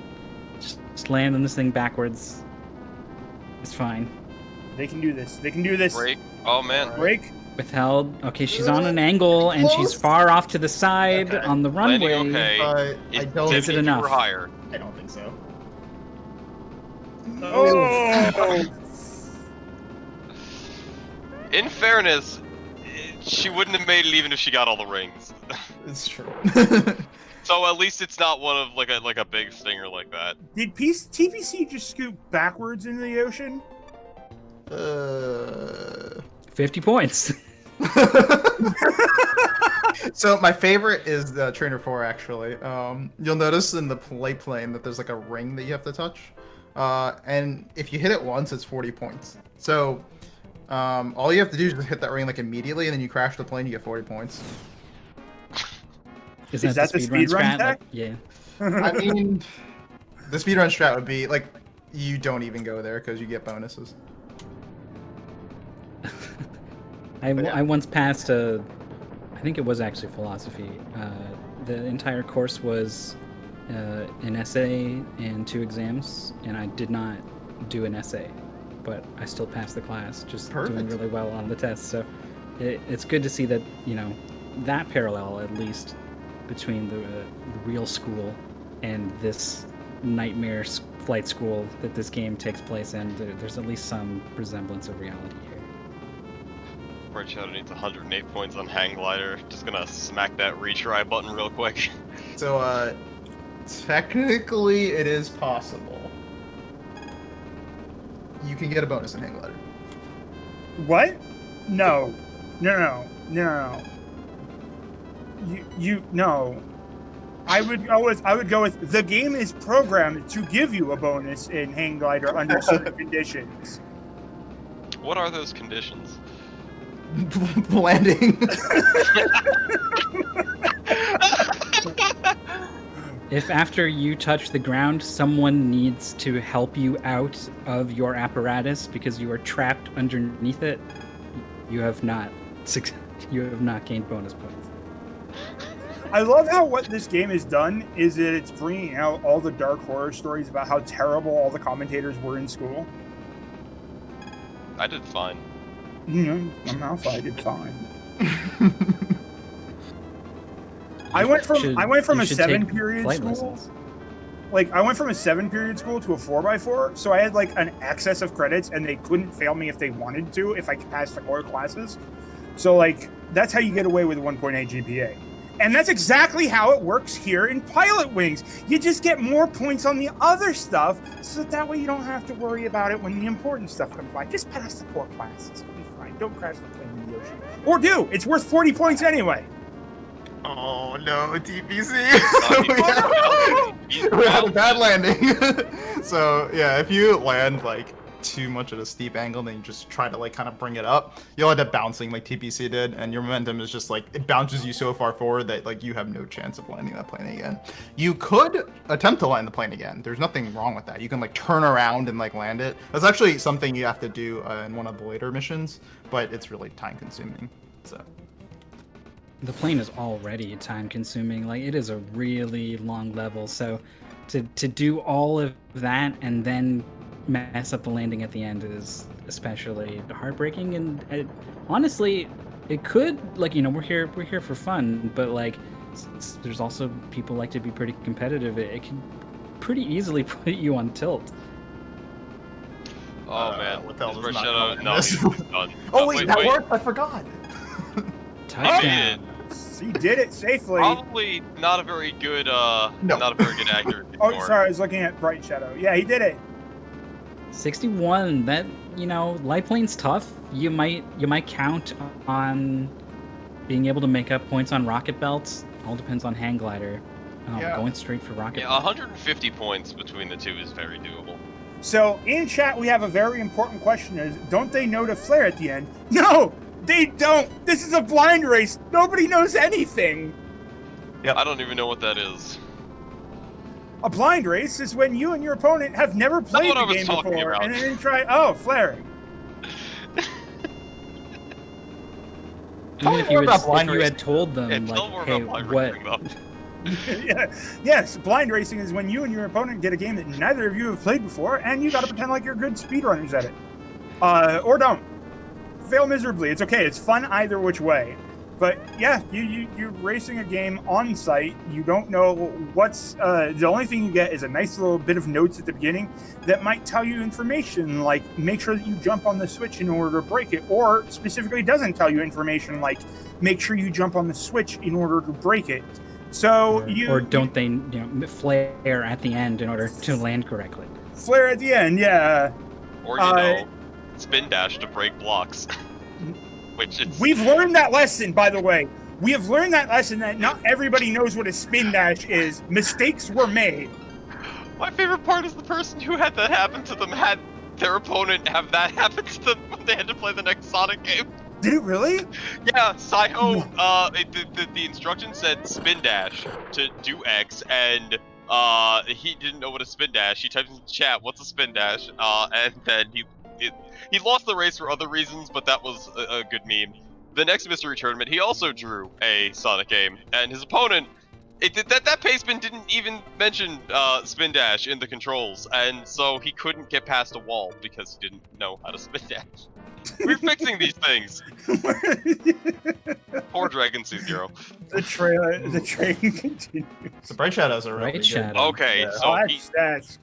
Just land on this thing backwards. It's fine. They can do this. They can do this. Break. Oh man. Break. Withheld. Okay, she's on an angle and she's far off to the side on the runway. Landing okay. I don't. Is it enough? Higher. I don't think so. Oh. In fairness, she wouldn't have made it even if she got all the rings. It's true. So at least it's not one of like a big stinger like that. Did TPC just scoot backwards into the ocean? 50 points. So my favorite is the Trainer 4 actually. You'll notice in the plane that there's a ring that you have to touch. And if you hit it once, it's 40 points. So all you have to do is just hit that ring immediately, and then you crash the plane, you get 40 points. Is that the speedrun tech? Yeah. I mean, the speedrun strat would be you don't even go there because you get bonuses. I once passed I think it was actually philosophy. The entire course was an essay and 2 exams, and I did not do an essay, but I still passed the class, just doing really well on the test. So it's good to see that, that parallel, at least, between the real school and this nightmare flight school that this game takes place in. There's at least some resemblance of reality here. Right Shadow needs 108 points on Hang Glider. Just gonna smack that retry button real quick. So, technically it is possible. You can get a bonus in Hang Glider. What? No. No. No. I would go with the game is programmed to give you a bonus in Hang Glider under certain conditions. What are those conditions? Landing. If after you touch the ground, someone needs to help you out of your apparatus because you are trapped underneath it, you have not gained bonus points. I love how what this game has done is that it's bringing out all the dark horror stories about how terrible all the commentators were in school. I did fine. I'm not I did fine. I went from a 7-period school. Lessons. I went from a 7-period school to a 4x4, so I had an excess of credits, and they couldn't fail me if they wanted to, if I passed the core classes. So that's how you get away with a 1.8 GPA. And that's exactly how it works here in Pilotwings. You just get more points on the other stuff, so that way you don't have to worry about it when the important stuff comes by. Just pass the core classes. It'll be fine. Don't crash the plane in the ocean. Or do. It's worth 40 points anyway. Oh no, TPC. He's We had a bouncing. bad landing. So yeah, if you land like too much at a steep angle, then you just try to like kind of bring it up, you'll end up bouncing like TPC did, and your momentum is just like it bounces you so far forward that like you have no chance of landing that plane again. You could attempt to land the plane again. There's nothing wrong with that. You can like turn around and like land it. That's actually something you have to do in one of the later missions, but it's really time consuming. So. The plane is already time consuming. Like it is a really long level. So to do all of that and then mess up the landing at the end is especially heartbreaking. And honestly, it could like we're here for fun, but like there's also people like to be pretty competitive. It can pretty easily put you on tilt. Oh man, what the hell His is not Shadow, going no, this? he's done. Oh wait, that worked. I forgot. Touchdown. He did it safely. Probably not a very good, not a very good actor. Oh, sorry, I was looking at Bright Shadow. Yeah, he did it. 61. That light plane's tough. You might count on being able to make up points on rocket belts. All depends on hang glider. Yeah. Going straight for rocket. Yeah, belt. 150 points between the two is very doable. So in chat, we have a very important question: is don't they know to flare at the end? No, they don't. This is a blind race. Nobody knows anything. Yep. I don't even know what that is. A blind race is when you and your opponent have never played what I the was game talking before, about. and then try flaring. Even me if more you about had, blind if you had racing. told them, Yeah, tell like, more hey, about blind what? racing, though. Yes, blind racing is when you and your opponent get a game that neither of you have played before, and you got to pretend like you're good speedrunners at it, or don't. Fail miserably. It's okay. It's fun either which way. But yeah, you're racing a game on site. You don't know what's the only thing you get is a nice little bit of notes at the beginning that might tell you information like make sure that you jump on the switch in order to break it, or specifically doesn't tell you information like make sure you jump on the switch in order to break it. So or don't they flare at the end in order to land correctly? Flare at the end, yeah. Or spin dash to break blocks. Which is We've learned that lesson, by the way. We have learned that lesson that not everybody knows what a spin dash is. Mistakes were made. my favorite part is the person who had that happen to them had their opponent have that happen to them when they had to play the next Sonic game. Did it really? Yeah, Saiho, the instruction said spin dash to do X, and he didn't know what a spin dash. He typed in the chat, "What's a spin dash?" And then he lost the race for other reasons, but that was a good meme. The next mystery tournament, he also drew a Sonic game, and his opponent, that paceman didn't even mention spin dash in the controls, and so he couldn't get past a wall because he didn't know how to spin dash. We're fixing these things. Poor Dragon C0. The train continues. The Bright Shadows are really Bright good. Shadow. Okay, Yeah. so That's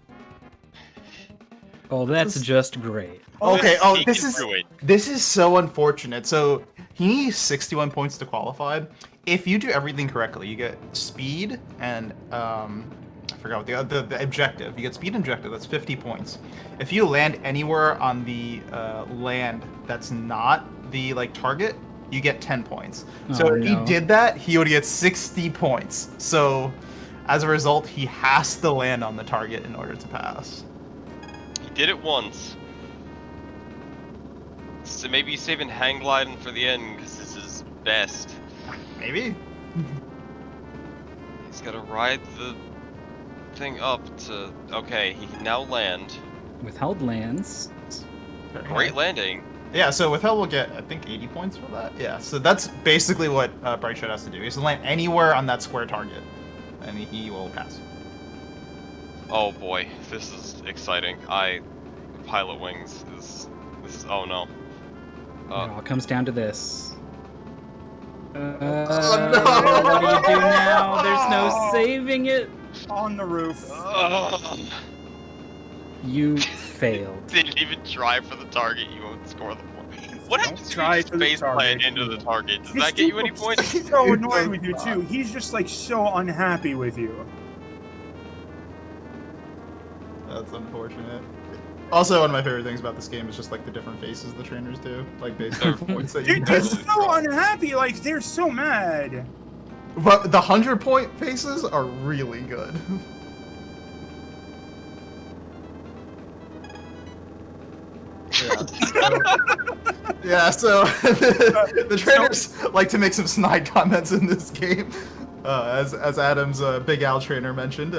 Oh, that's just great. Okay, he this can is do it. this is so unfortunate. So he needs 61 points to qualify. If you do everything correctly, you get speed and I forgot what the objective. You get speed and objective. That's 50 points. If you land anywhere on the land that's not the target, you get 10 points. So Oh, if he no. did that, he would get 60 points. So as a result, he has to land on the target in order to pass. He did it once. So maybe he's saving hang gliding for the end because this is best. Maybe. He's got to ride the thing up to. Okay, he can now land. Withheld lands. Great landing. Yeah, so Withheld will get, I think, 80 points for that. Yeah, so that's basically what Bright Shadow has to do. He has to land anywhere on that square target, and he will pass. Oh boy, this is exciting. Pilotwings is. This is. Oh no. It all comes down to this. no! What do you do now? There's no saving it. on the roof. You failed. Didn't even try for the target. You won't score the point. What Don't happens if try you for the space plant target. into the target? Does He's that get you any points? He's so annoyed with you too. He's just like so unhappy with you. That's unfortunate. Also, one of my favorite things about this game is just the different faces the trainers do, based on points that you They're get. so unhappy. Like they're so mad. But the 100-point faces are really good. So the trainers like to make some snide comments in this game. As Adam's Big Al trainer mentioned,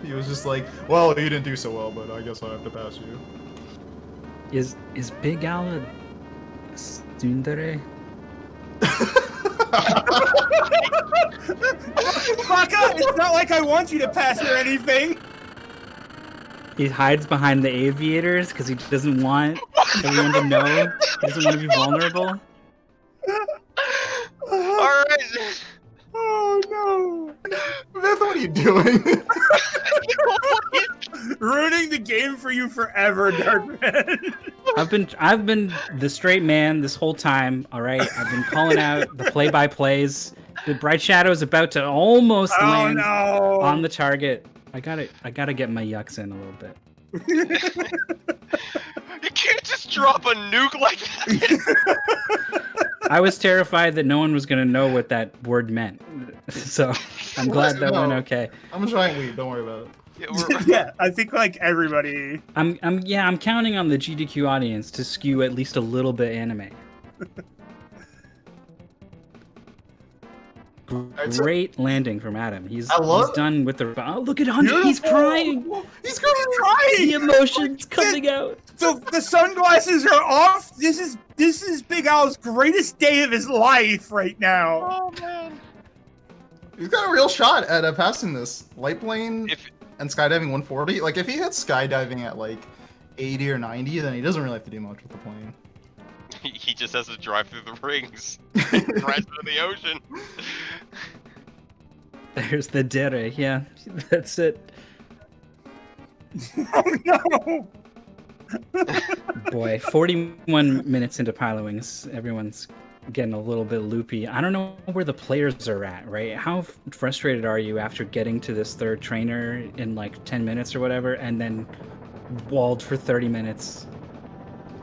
he was just like, well, you didn't do so well, but I guess I have to pass you. Is Big Al a tsundere? Baka, it's not like I want you to pass or anything. He hides behind the aviators because he doesn't want everyone to know. He doesn't want to be vulnerable. Alright. Oh no. Myth, what are you doing? Ruining the game for you forever, Darkman. I've been the straight man this whole time, alright? I've been calling out the play-by-plays. The Bright Shadow is about to almost land on the target. I gotta get my yucks in a little bit. You can't just drop a nuke like that. I was terrified that no one was gonna know what that word meant. So I'm glad that went okay. I'm a giant weed, don't worry about it. Yeah, I think like everybody. I'm counting on the GDQ audience to skew at least a little bit anime. Great landing from Adam. He's done with the. Oh, look at Hunter. He's crying. He's crying. The emotions coming out. So the sunglasses are off. This is Big Al's greatest day of his life right now. Oh man. He's got a real shot at passing this light plane and skydiving 140. Like if he had skydiving at like 80 or 90, then he doesn't really have to do much with the plane. He just has to drive through the rings, crash into the ocean. There's the dere. Yeah, that's it. Oh no! Boy, 41 minutes into Pilotwings, everyone's getting a little bit loopy. I don't know where the players are at, right? How frustrated are you after getting to this third trainer in like 10 minutes or whatever, and then walled for 30 minutes?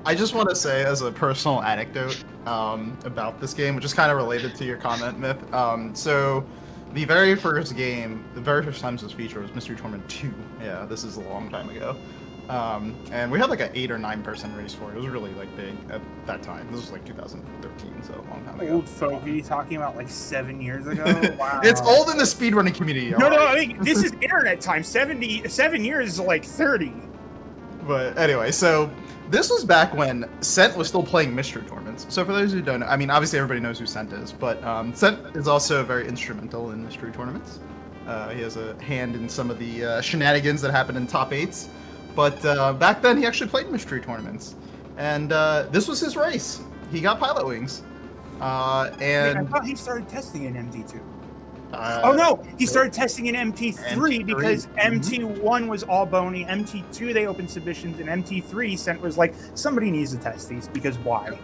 I just want to say, as a personal anecdote about this game, which is kind of related to your comment, Myth. So, the very first game, the very first time this was featured was Mystery Tournament 2. Yeah, this is a long time ago. And we had like an 8 or 9 person race for it. It was really like big at that time. This was like 2013, so a long time ago. Old fogey talking about like 7 years ago. Wow. It's old in the speedrunning community. No, I mean, this is internet time. 7 years is like 30. But anyway, so this was back when Cent was still playing Mystery Tournaments. So for those who don't know, I mean, obviously everybody knows who Cent is, but Cent is also very instrumental in Mystery Tournaments. He has a hand in some of the shenanigans that happen in top 8s. But back then, he actually played Mystery Tournaments. And this was his race. He got Pilotwings. And I thought he started testing in MT2. Oh no, he started testing in MT3 because MT1 was all bony. MT2 they opened submissions, and MT3 Cent was like, somebody needs to test these because why?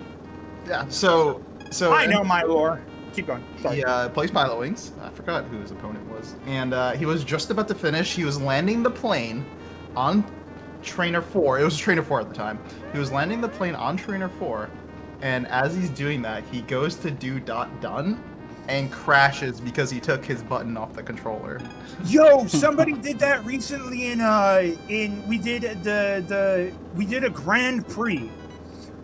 Yeah. So I know my lore. Keep going. Sorry. He plays Pilotwings. I forgot who his opponent was, and he was just about to finish. He was landing the plane on Trainer 4. It was Trainer 4 at the time. He was landing the plane on Trainer 4, and as he's doing that, he goes to do .done. And crashes because he took his button off the controller. Yo, somebody did that recently we did a Grand Prix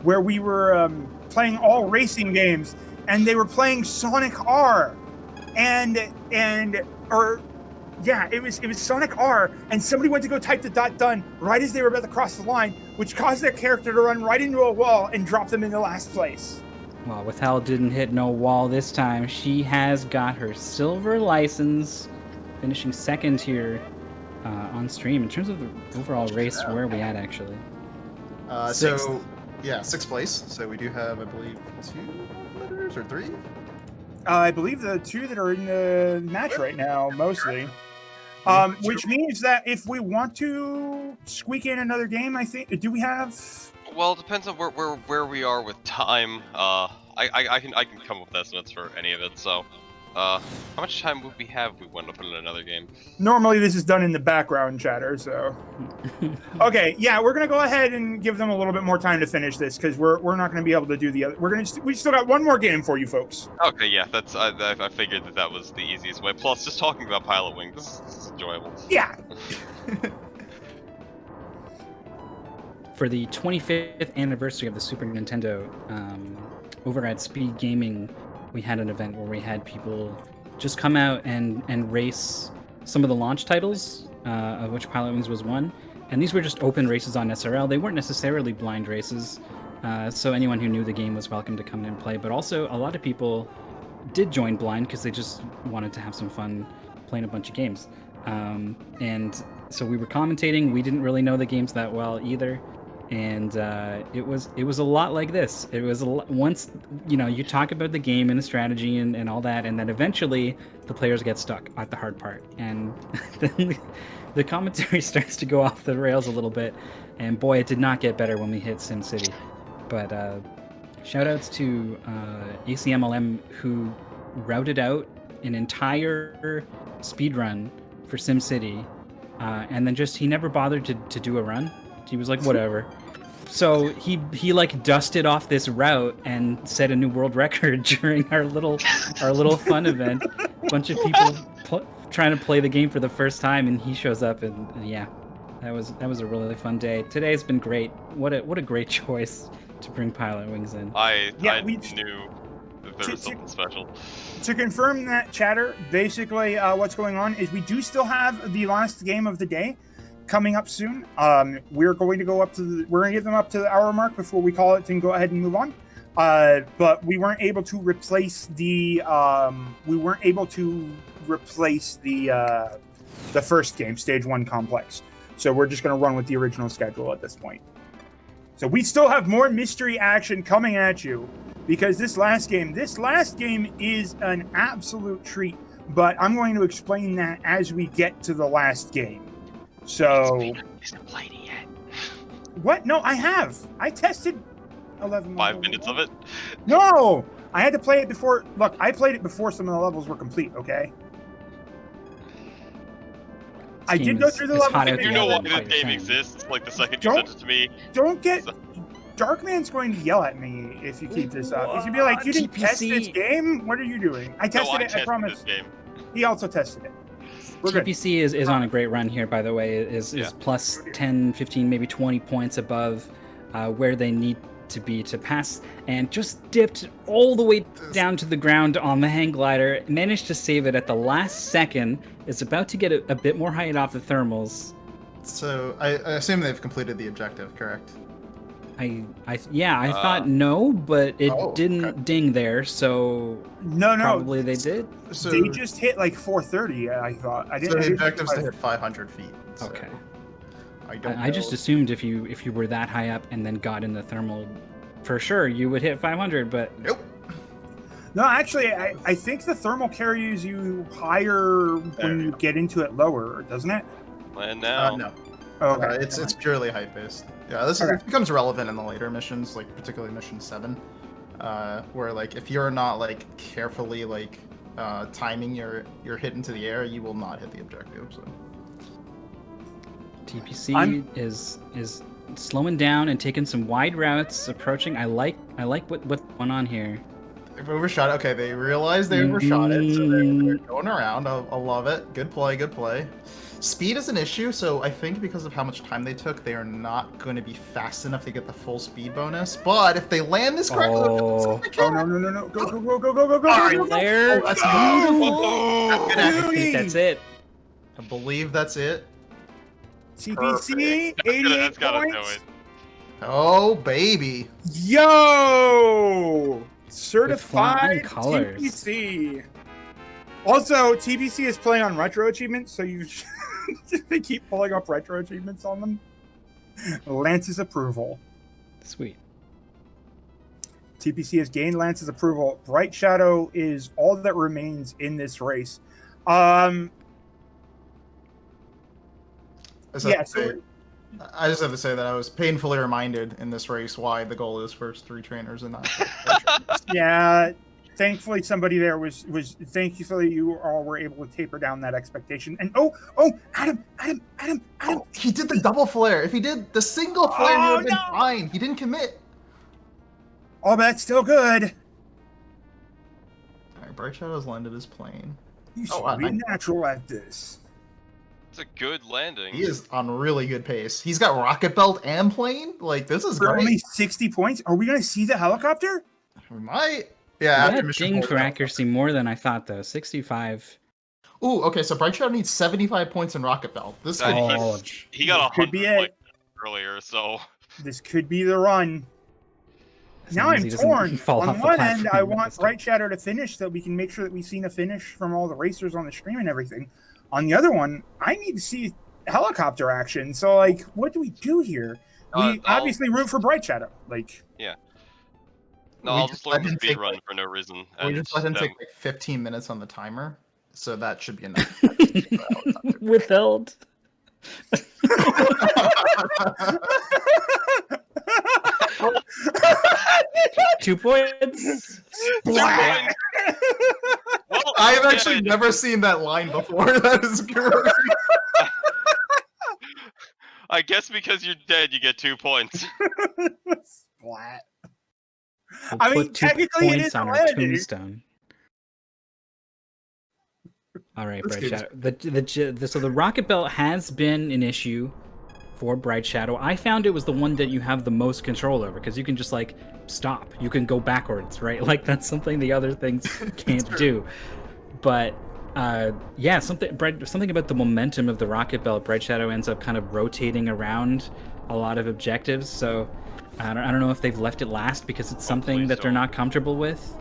where we were playing all racing games, and they were playing Sonic R, it was Sonic R, and somebody went to go type the .done right as they were about to cross the line, which caused their character to run right into a wall and drop them in the last place. Well, Withal didn't hit no wall this time. She has got her silver license, finishing second here on stream. In terms of the overall race, where are we at, actually? Sixth. Sixth place. So we do have, I believe, 2 letters or 3? I believe the 2 that are in the match right now, mostly. Which means that if we want to squeak in another game, I think, do we have... Well, it depends on where we are with time. I can come up with estimates for any of it. So, How much time would we have if we went up in another game? Normally this is done in the background chatter, so. Okay, yeah, we're gonna go ahead and give them a little bit more time to finish this because we're not gonna be able to do the other. We still got one more game for you folks. Okay, yeah, that's I figured that was the easiest way. Plus, just talking about Pilotwings, this is enjoyable. Yeah. For the 25th anniversary of the Super Nintendo, over at Speed Gaming, we had an event where we had people just come out and race some of the launch titles, of which Pilotwings was one. And these were just open races on SRL. They weren't necessarily blind races, so anyone who knew the game was welcome to come in and play. But also, a lot of people did join blind because they just wanted to have some fun playing a bunch of games. And so we were commentating. We didn't really know the games that well either. And it was a lot like this. It was once you talk about the game and the strategy and all that, and then eventually the players get stuck at the hard part, and then the commentary starts to go off the rails a little bit. And boy, it did not get better when we hit SimCity. But shoutouts to ACMLM who routed out an entire speed run for SimCity, and then he never bothered to do a run. He was like, whatever. So he like dusted off this route and set a new world record during our little fun event. A bunch of people trying to play the game for the first time, and he shows up, and yeah, that was a really fun day. Today's been great. What a great choice to bring Pilotwings in. I knew that there was something special. To confirm that, chatter, basically what's going on is we do still have the last game of the day coming up soon. We're going to give them up to the hour mark before we call it and go ahead and move on. But we weren't able to replace the first game, Stage 1 Complex. So we're just going to run with the original schedule at this point. So we still have more mystery action coming at you because this last game is an absolute treat. But I'm going to explain that as we get to the last game. So, Isn't played it yet. What? No, I have. I tested 11. 5 minutes of it. No, I had to play it before. Look, I played it before some of the levels were complete. Okay. I did go through the levels. You know why this game exists? Like the second you sent it to me. Don't get. Darkman's going to yell at me if you keep this up. He's gonna be like, "You didn't test this game. What are you doing?" I tested it. I promise. This game. He also tested it. TPC is on a great run here, by the way. Is plus 10, 15, maybe 20 points above where they need to be to pass, and just dipped all the way down to the ground on the hang glider. Managed to save it at the last second. Is about to get a bit more height off the thermals. So I assume they've completed the objective, correct? I thought no, but it didn't ding there, so no, probably they did. So they just hit like 430. I thought. So the objective's to hit 500 feet. So okay. I just assumed if you were that high up and then got in the thermal, for sure you would hit 500, but nope. No, actually, I think the thermal carries you higher when you get into it lower, doesn't it? And now, no. Oh, okay. It's purely height based. Yeah, this becomes relevant in the later missions, like particularly mission 7, where like if you're not like carefully like timing your hit into the air, you will not hit the objective. So TPC is slowing down and taking some wide routes, approaching. I like what's going on here. They've overshot. Okay, they realized they overshot it, so they're going around. I love it. Good play, good play. Speed is an issue, so I think because of how much time they took, they are not going to be fast enough to get the full speed bonus. But if they land this correctly, no, go. Right there. Oh, that's beautiful. That's it. I believe that's it. TPC, 88 points. Oh, baby. Yo! Certified colors. TPC. Also, TPC is playing on retro achievements, so you they keep pulling up retro achievements on them. Lance's approval. Sweet. TPC has gained Lance's approval. Bright Shadow is all that remains in this race. I just have to say that I was painfully reminded in this race why the goal is first 3 trainers and not. Yeah. thankfully somebody there was thankfully you all were able to taper down that expectation. And Adam. Oh, he did the double flare. If he did the single flare, he would have been fine. He didn't commit. Oh, but that's still good. All right, Bright Shadow's landed his plane. You should be natural at this. It's a good landing. He is on really good pace. He's got rocket belt and plane. Like, this is For great. only 60 points? Are we going to see the helicopter? We might. Yeah, That dinged for accuracy more than I thought, though. 65. Ooh, okay, so Bright Shadow needs 75 points in rocket belt. This could he got 100 earlier, so this could be the run. Now I'm torn. On one end, I want Bright Shadow to finish so we can make sure that we've seen a finish from all the racers on the stream and everything. On the other one, I need to see helicopter action. So, like, what do we do here? We obviously root for Bright Shadow. Like, yeah. No, I'll just learn the speed run for no reason. We just let him take like 15 minutes on the timer, so that should be enough. Withheld. 2 points. Well, I have actually never seen that line before. That is great. I guess because you're dead, you get 2 points. Splat. We'll I mean, put 2 technically it points is on our landing. tombstone. All right, Bright Shadow. So the rocket belt has been an issue for Bright Shadow. I found it was the one that you have the most control over because you can just like stop. You can go backwards, right? Like that's something the other things can't do. But yeah, something about the momentum of the rocket belt. Bright Shadow ends up kind of rotating around a lot of objectives. So I don't know if they've left it last because it's something that they're not comfortable with.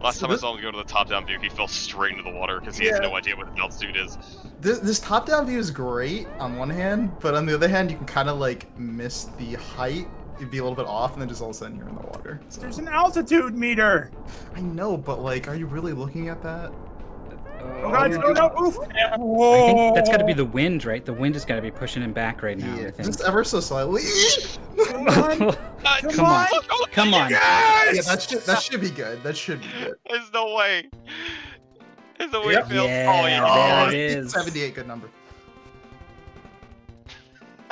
Last time I saw him go to the top-down view, he fell straight into the water because he has no idea what the altitude is. This top-down view is great on one hand, but on the other hand, you can kind of like miss the height. You'd be a little bit off, and then just all of a sudden you're in the water. So. There's an altitude meter. I know, but like, are you really looking at that? Oh God! No! Oof! I think that's got to be the wind, right? The wind has got to be pushing him back right now. Yeah, I think. just ever so slightly. Come on! Come on! Yes! Yeah, that should be good. That should be good. There's no way. There's no way Yep. it fails. Yeah, there it is. 78, good number.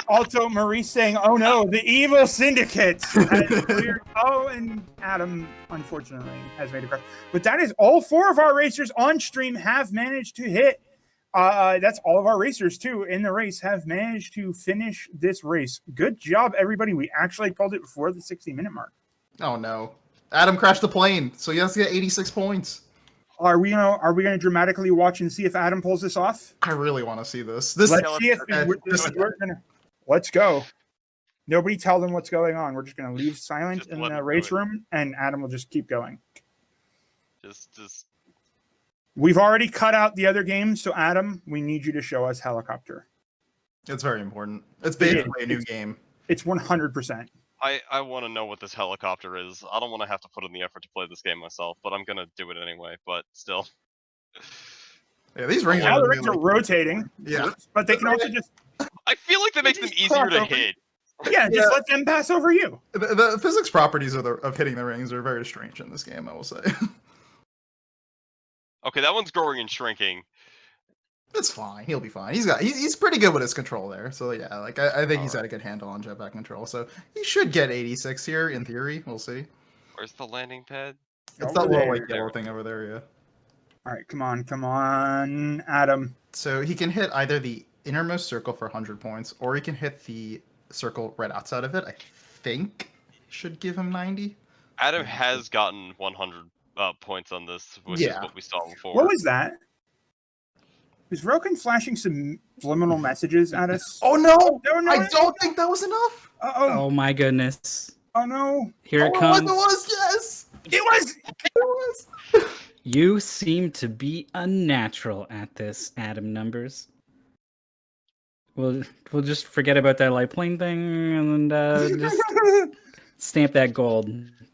Also, Maurice saying, "Oh no, the evil syndicate." And Adam, unfortunately, has made a crash. But that is all 4 of our racers on stream have managed to hit. That's all of our racers too in the race have managed to finish this race. Good job, everybody. We actually called it before the 60-minute mark. Oh no, Adam crashed the plane, so he has to get 86 points. Are we gonna dramatically watch and see if Adam pulls this off? I really want to see this. Let's see if we're gonna. Let's go. Nobody tell them what's going on. We're just going to leave silent in the race room, and Adam will just keep going. Just. We've already cut out the other games, so Adam, we need you to show us helicopter. It's very important. It's basically a new game. It's 100%. I want to know what this helicopter is. I don't want to have to put in the effort to play this game myself, but I'm gonna do it anyway. But still. Yeah, these rings Now are the rings are rotating. Yeah, but they can also just. I feel like that makes them easier to hit. Yeah, just let them pass over you. The physics properties of hitting the rings are very strange in this game, I will say. Okay, that one's growing and shrinking. It's fine. He'll be fine. He's pretty good with his control there. So yeah, like I think he's got a good handle on jetpack control. So he should get 86 here in theory. We'll see. Where's the landing pad? It's that little like yellow thing over there. Yeah. All right, come on, Adam. So he can hit either the innermost circle for 100 points, or he can hit the circle right outside of it. I think should give him 90. Adam has gotten 100 points on this, which is what we saw before. What was that? Was Roken flashing subliminal messages at us? Oh no! I don't think that was enough. Oh my goodness! Oh no! Here it comes. It was yes. It was. You seem to be unnatural at this, Adam Numbers. We'll just forget about that light plane thing and just stamp that gold.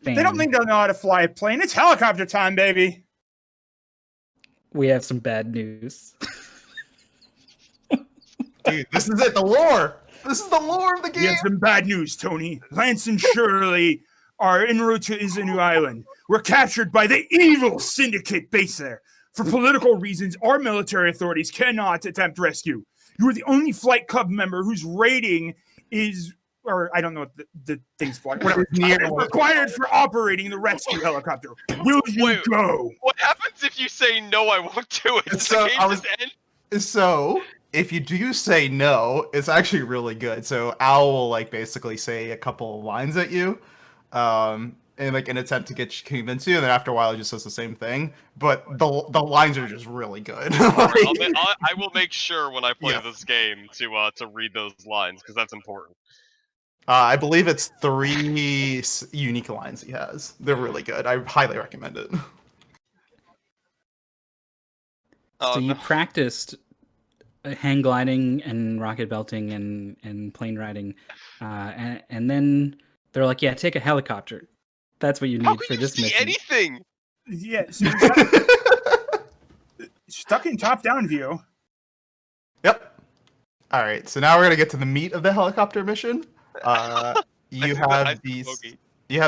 Bam. They don't think they'll know how to fly a plane. It's helicopter time, baby. We have some bad news. Dude, this is it. The lore. This is the lore of the game. We have some bad news, Tony. Lance and Shirley are en route to Izanu Island. We're captured by the evil syndicate base there. For political reasons, our military authorities cannot attempt rescue. You are the only Flight Club member whose rating is, or I don't know what the thing's for, whatever, required for operating the rescue helicopter. Will you go? What happens if you say no? I won't do it. Does So, the game just end? So, if you do say no, it's actually really good. So Owl will like basically say a couple of lines at you, in like an attempt to get you convince you, and then after a while, he just says the same thing. But the lines are just really good. I will make sure when I play Yeah. this game to read those lines because that's important. I believe it's 3 unique lines he has. They're really good. I highly recommend it. Oh, So you no. practiced hang gliding and rocket belting and plane riding, and then they're like, "Yeah, take a helicopter. That's what you How need can for you this see mission." anything? Yeah, so stuck in top-down view. Yep. All right. So now we're gonna get to the meat of the helicopter mission. You have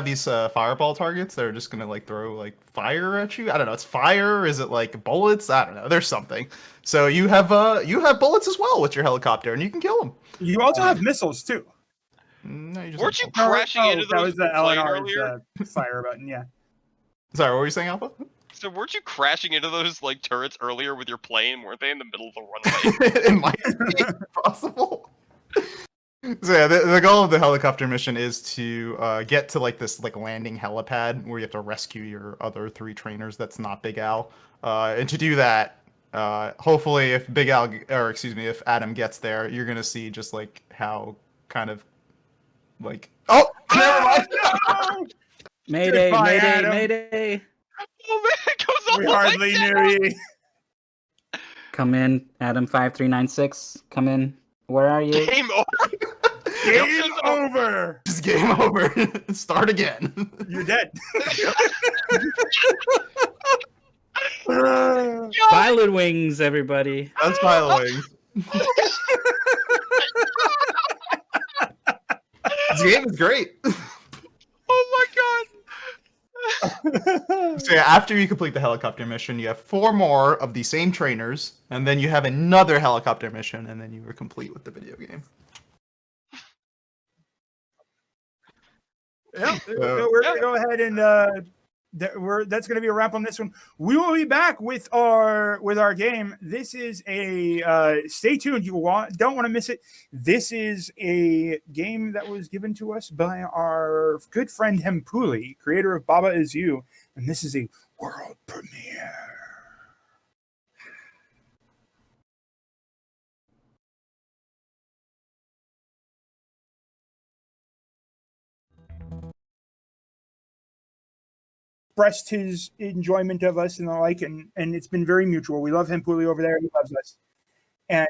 these fireball targets that are just gonna like throw like fire at you. I don't know. It's fire. Is it like bullets? I don't know. There's something. So you have bullets as well with your helicopter, and you can kill them. You also have missiles too. No, you just Weren't have you bullets. crashing into that those was the plane LNR's earlier? fire button. Yeah. Sorry, what were you saying, Alpha? So weren't you crashing into those like turrets earlier with your plane? Weren't they in the middle of the runway? It might be possible. So yeah, the goal of the helicopter mission is to get to like this like landing helipad where you have to rescue your other 3 trainers. That's not Big Al. And to do that, hopefully, if if Adam gets there, you're gonna see just like how kind of like never mind. Mayday! Goodbye, Mayday! Adam. Mayday! Oh man, it goes all We the way hardly down. knew you. Come in, Adam 5396. Come in. Where are you? Game over. Game over. Just game over. Start again. You're dead. Pilotwings, everybody. That's Pilotwings. This game is great. Oh my god. So yeah, after you complete the helicopter mission, you have 4 more of the same trainers, and then you have another helicopter mission, and then you are complete with the video game. Yeah, we're gonna go ahead and that's gonna be a wrap on this one. We will be back with our game. This is a stay tuned. Don't want to miss it. This is a game that was given to us by our good friend Hempuli, creator of Baba Is You, and this is a world premiere. Expressed his enjoyment of us and the like, and it's been very mutual. We love Hempuli over there; he loves us. And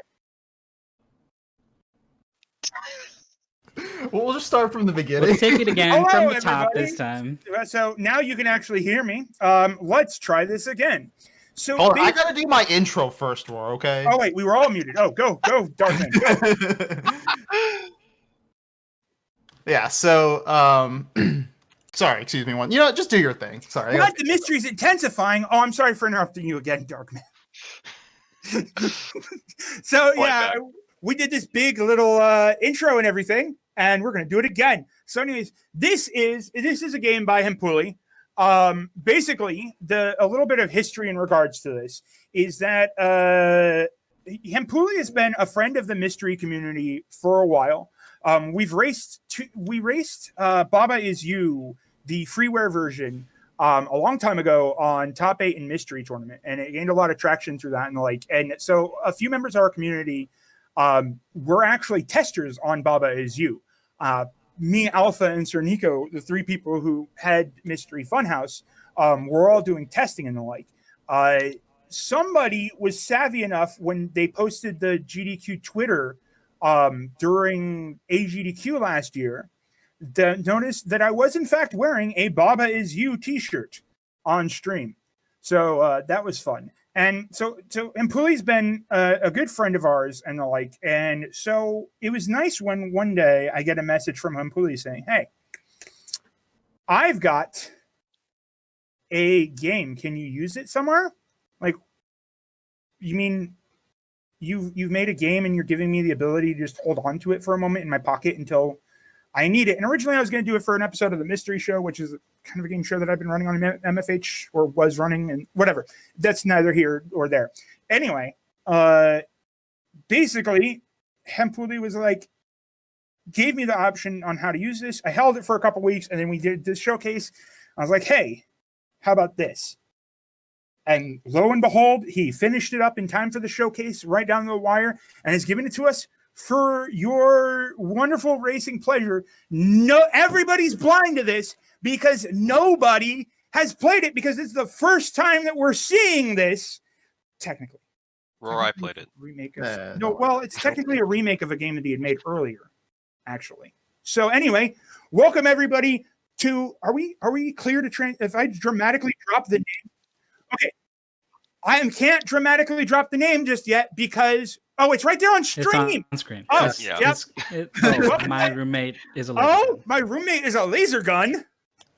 We'll just start from the beginning. Let's take it again Hello, from the top everybody. this time. so now you can actually hear me. Let's try this again. So Hold on, I gotta do my intro first, Roar, okay? oh wait, we were all muted. Oh, go, Darkman. Go. Yeah, so sorry, excuse me one. You know what, just do your thing. Sorry. What? The mystery's intensifying. Oh, I'm sorry for interrupting you again, Darkman. So yeah, we did this big little intro and everything, and we're gonna do it again. So, anyways, this is a game by Hempuli. Basically, a little bit of history in regards to this is that Hempuli has been a friend of the mystery community for a while. We raced Baba Is You, the freeware version, a long time ago on Top 8 in Mystery Tournament, and it gained a lot of traction through that and the like. And so a few members of our community were actually testers on Baba Is You. Me, Alpha, and Sir Nico, the 3 people who had Mystery Funhouse, were all doing testing and the like. Somebody was savvy enough when they posted the GDQ Twitter during AGDQ last year, noticed that I was in fact wearing a Baba Is You t-shirt on stream. So that was fun. And so Hempuli's been a good friend of ours and the like. And so it was nice when one day I get a message from Hempuli saying, hey, I've got a game. Can you use it somewhere? Like, you mean you've made a game and you're giving me the ability to just hold on to it for a moment in my pocket until I need it? And originally I was going to do it for an episode of the Mystery Show, which is kind of a game show that I've been running on MFH, or was running, and whatever. That's neither here or there. Anyway, basically, Hempuli was like, gave me the option on how to use this. I held it for a couple weeks, and then we did this showcase. I was like, hey, how about this? And lo and behold, he finished it up in time for the showcase, right down the wire, and has given it to us for your wonderful racing pleasure. No, everybody's blind to this because nobody has played it, because it's the first time that we're seeing this, technically. Rory played it. Remake of, no, well, it's technically a remake of a game that he had made earlier, actually. So anyway, welcome everybody to, are we clear to if I dramatically drop the name? Okay. I can't dramatically drop the name just yet because it's right there on stream. It's on screen. Oh, yeah. Yep. My roommate is a laser gun. My roommate is a laser gun.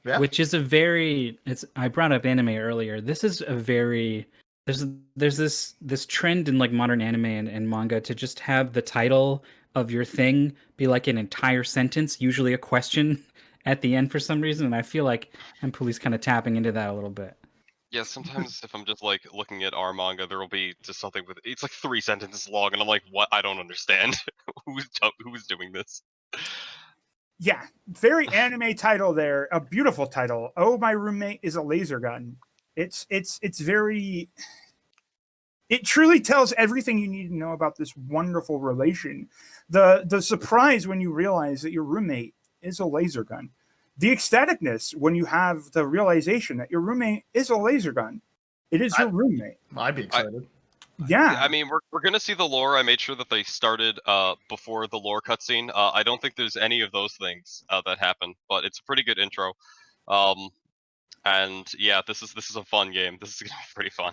Yeah. Which is I brought up anime earlier. This is a very there's this trend in like modern anime and manga to just have the title of your thing be like an entire sentence, usually a question at the end for some reason, and I feel like Empuli's kind of tapping into that a little bit. Yeah, sometimes if I'm just like looking at our manga, there will be just something with it's like 3 sentences long, and I'm like, what? I don't understand. Who's doing this? Yeah, very anime title there. A beautiful title. Oh, my roommate is a laser gun. It's very. It truly tells everything you need to know about this wonderful relation. The surprise when you realize that your roommate is a laser gun. The ecstaticness when you have the realization that your roommate is a laser gun. It is your roommate. I'd be excited. Yeah. I mean, we're gonna see the lore. I made sure that they started before the lore cutscene. I don't think there's any of those things that happen, but it's a pretty good intro. And yeah, this is a fun game. This is gonna be pretty fun.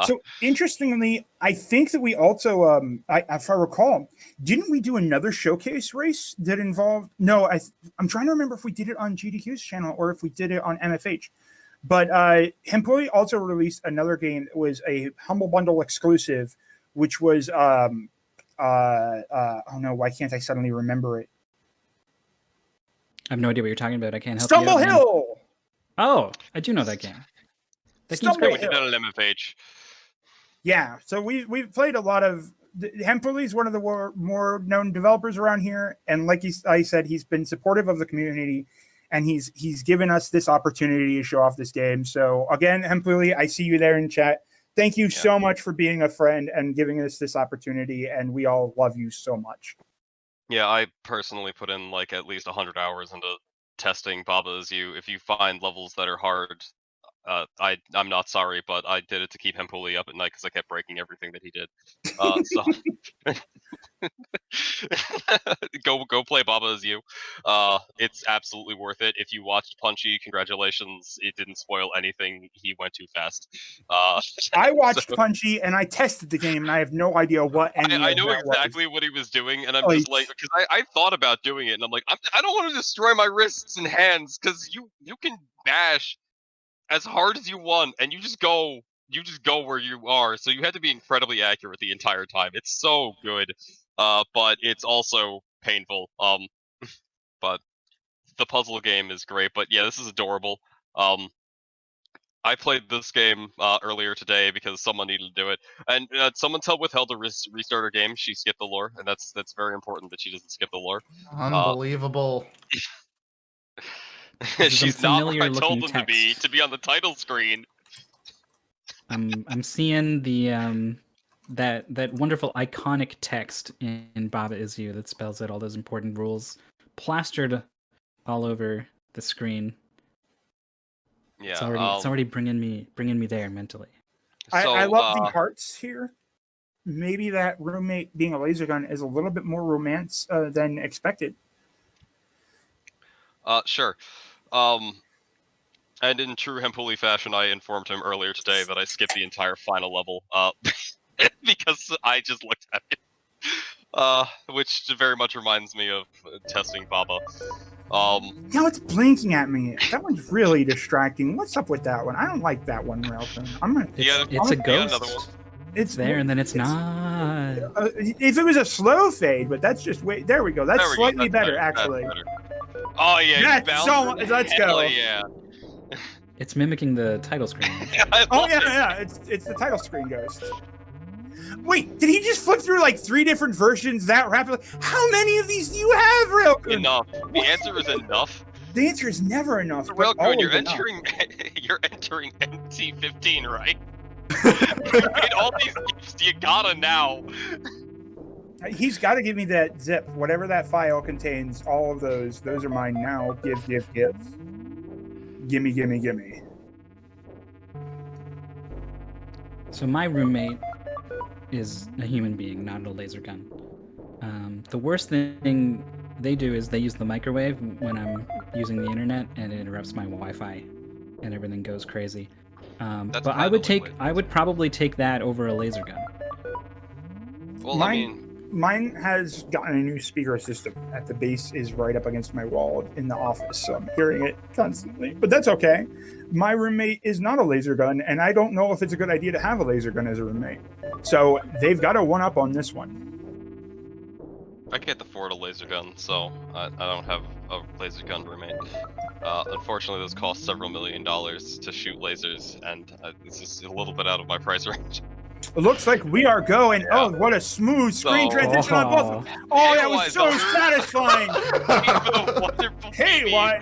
So interestingly, I think that we also, if I recall, didn't we do another showcase race that involved? No, I'm trying to remember if we did it on GDQ's channel or if we did it on MFH. But Hempuli also released another game that was a Humble Bundle exclusive, which was oh no, why can't I suddenly remember it? I have no idea what you're talking about. I can't help Stumble you. Hill. Oh, I do know that game. That game's Stumble great. We did it on MFH. Yeah, so we've played a lot of. Hempuli is one of the more known developers around here, and like I said, he's been supportive of the community, and he's given us this opportunity to show off this game. So again, Hempuli, I see you there in chat. Thank you so much for being a friend and giving us this opportunity, and we all love you so much. Yeah, I personally put in like at least 100 hours into testing Baba Is You. If you find levels that are hard, I'm not sorry, but I did it to keep Hempuli up at night because I kept breaking everything that he did. So go play Baba Is You. It's absolutely worth it. If you watched Punchy, congratulations. It didn't spoil anything. He went too fast. I watched Punchy and I tested the game, and I have no idea what any. I know exactly what he was doing, and I'm just like, because I thought about doing it, and I'm like, I don't want to destroy my wrists and hands, because you can bash as hard as you want, and you just go where you are. So you had to be incredibly accurate the entire time. It's so good, but it's also painful. But the puzzle game is great. But yeah, this is adorable. I played this game earlier today because someone needed to do it, and someone withheld to restart her game. She skipped the lore, and that's very important that she doesn't skip the lore. Unbelievable. She's not where I told them to be on the title screen. I'm seeing the that wonderful iconic text in Baba Is You that spells out all those important rules plastered all over the screen. Yeah, it's already bringing me there mentally. I love the hearts here. Maybe that roommate being a laser gun is a little bit more romance than expected. Sure. And in true Hempuli fashion, I informed him earlier today that I skipped the entire final level, because I just looked at it. Which very much reminds me of testing Baba. Now it's blinking at me. That one's really distracting. What's up with that one? I don't like that one, Ralph. I'm gonna. It's a ghost. another one. It's there, and then it's not. If it was a slow fade, but that's just wait. There we go. That's slightly better, actually. That's better. Oh yeah, Let's go. Yeah. It's mimicking the title screen. Oh yeah. It's the title screen ghost. Wait, did he just flip through like 3 different versions that rapidly? How many of these do you have, Railgun? Enough. The answer is enough. The answer is never enough. Railgun, you're entering NT15, right? Right, all these gifts you gotta now. He's got to give me that zip, whatever that file contains. All of those are mine now. Give. Gimme. So my roommate is a human being, not a laser gun. The worst thing they do is they use the microwave when I'm using the internet, and it interrupts my Wi-Fi, and everything goes crazy. But I would probably take that over a laser gun. Well, Mine has gotten a new speaker system. At the base is right up against my wall in the office, so I'm hearing it constantly. But that's okay. My roommate is not a laser gun, and I don't know if it's a good idea to have a laser gun as a roommate. So they've got a one-up on this one. I can't afford a laser gun, so I don't have a laser gun roommate. Unfortunately, those cost several $1 million to shoot lasers, and it's just a little bit out of my price range. It looks like we are going. Yeah. Oh, what a smooth screen transition on both. Oh, that was so satisfying. Hey, what?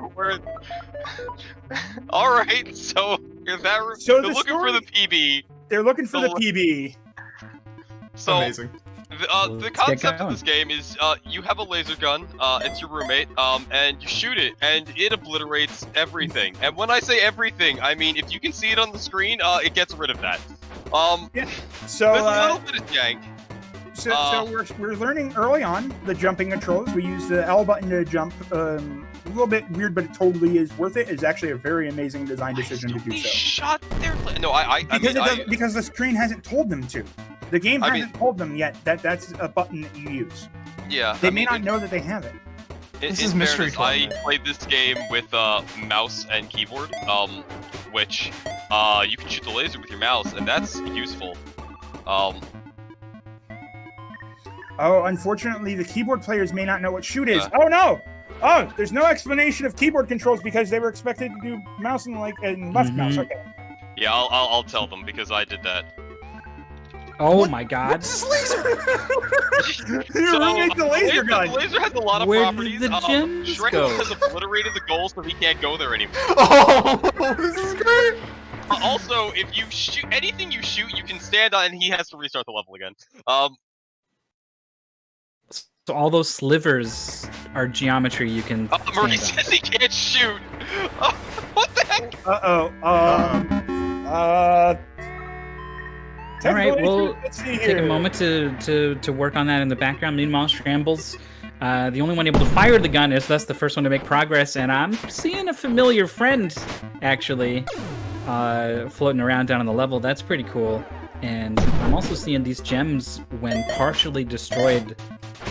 All right, so they're looking for the PB. They're looking for the PB. So amazing. The concept of this game is you have a laser gun, it's your roommate, and you shoot it, and it obliterates everything. And when I say everything, I mean if you can see it on the screen, it gets rid of that. Yeah. So there's a little bit of jank. So we're learning early on the jumping controls. We use the L button to jump. A little bit weird, but it totally is worth it. It's actually a very amazing design decision to do so. Shot there. No, because the screen hasn't told them to. The game hasn't told them yet that that's a button that you use. Yeah. They may not know that they have it. This is Mystery Tournament. I played this game with mouse and keyboard, which you can shoot the laser with your mouse, and that's useful. Oh, unfortunately, the keyboard players may not know what shoot is. Oh no! Oh, there's no explanation of keyboard controls because they were expected to do mouse and left mouse. Okay. Yeah, I'll tell them because I did that. Oh my God! What's this laser? You remade the laser gun. The laser has a lot of properties. Where did the gems Shredder has obliterated the goal, so he can't go there anymore. Oh, this is great. Also, if you shoot anything you shoot, you can stand on, and he has to restart the level again. So all those slivers are geometry you can. Maurice says he can't shoot. What the heck? All right, we'll take a moment to work on that in the background. Meanwhile, Scrambles, the only one able to fire the gun is thus the first one to make progress, and I'm seeing a familiar friend actually floating around down on the level. That's pretty cool. And I'm also seeing these gems, when partially destroyed,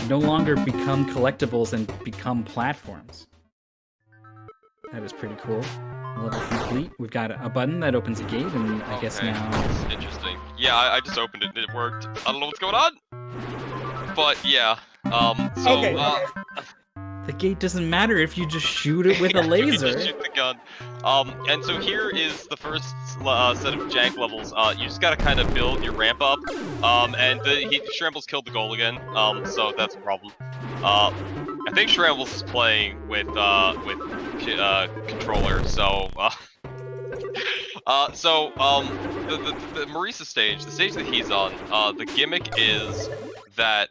no longer become collectibles and become platforms. That is pretty cool. Level complete. We've got a button that opens a gate, and I guess now... That's interesting. Yeah, I just opened it and it worked. I don't know what's going on! But yeah, the gate doesn't matter if you just shoot it with a laser. You just shoot the gun. And so here is the first set of jank levels. You just gotta kind of build your ramp up. And Shrambles killed the goal again. So that's a problem. I think Shrambles is playing with controller. So the Marisa stage, the stage that he's on, the gimmick is that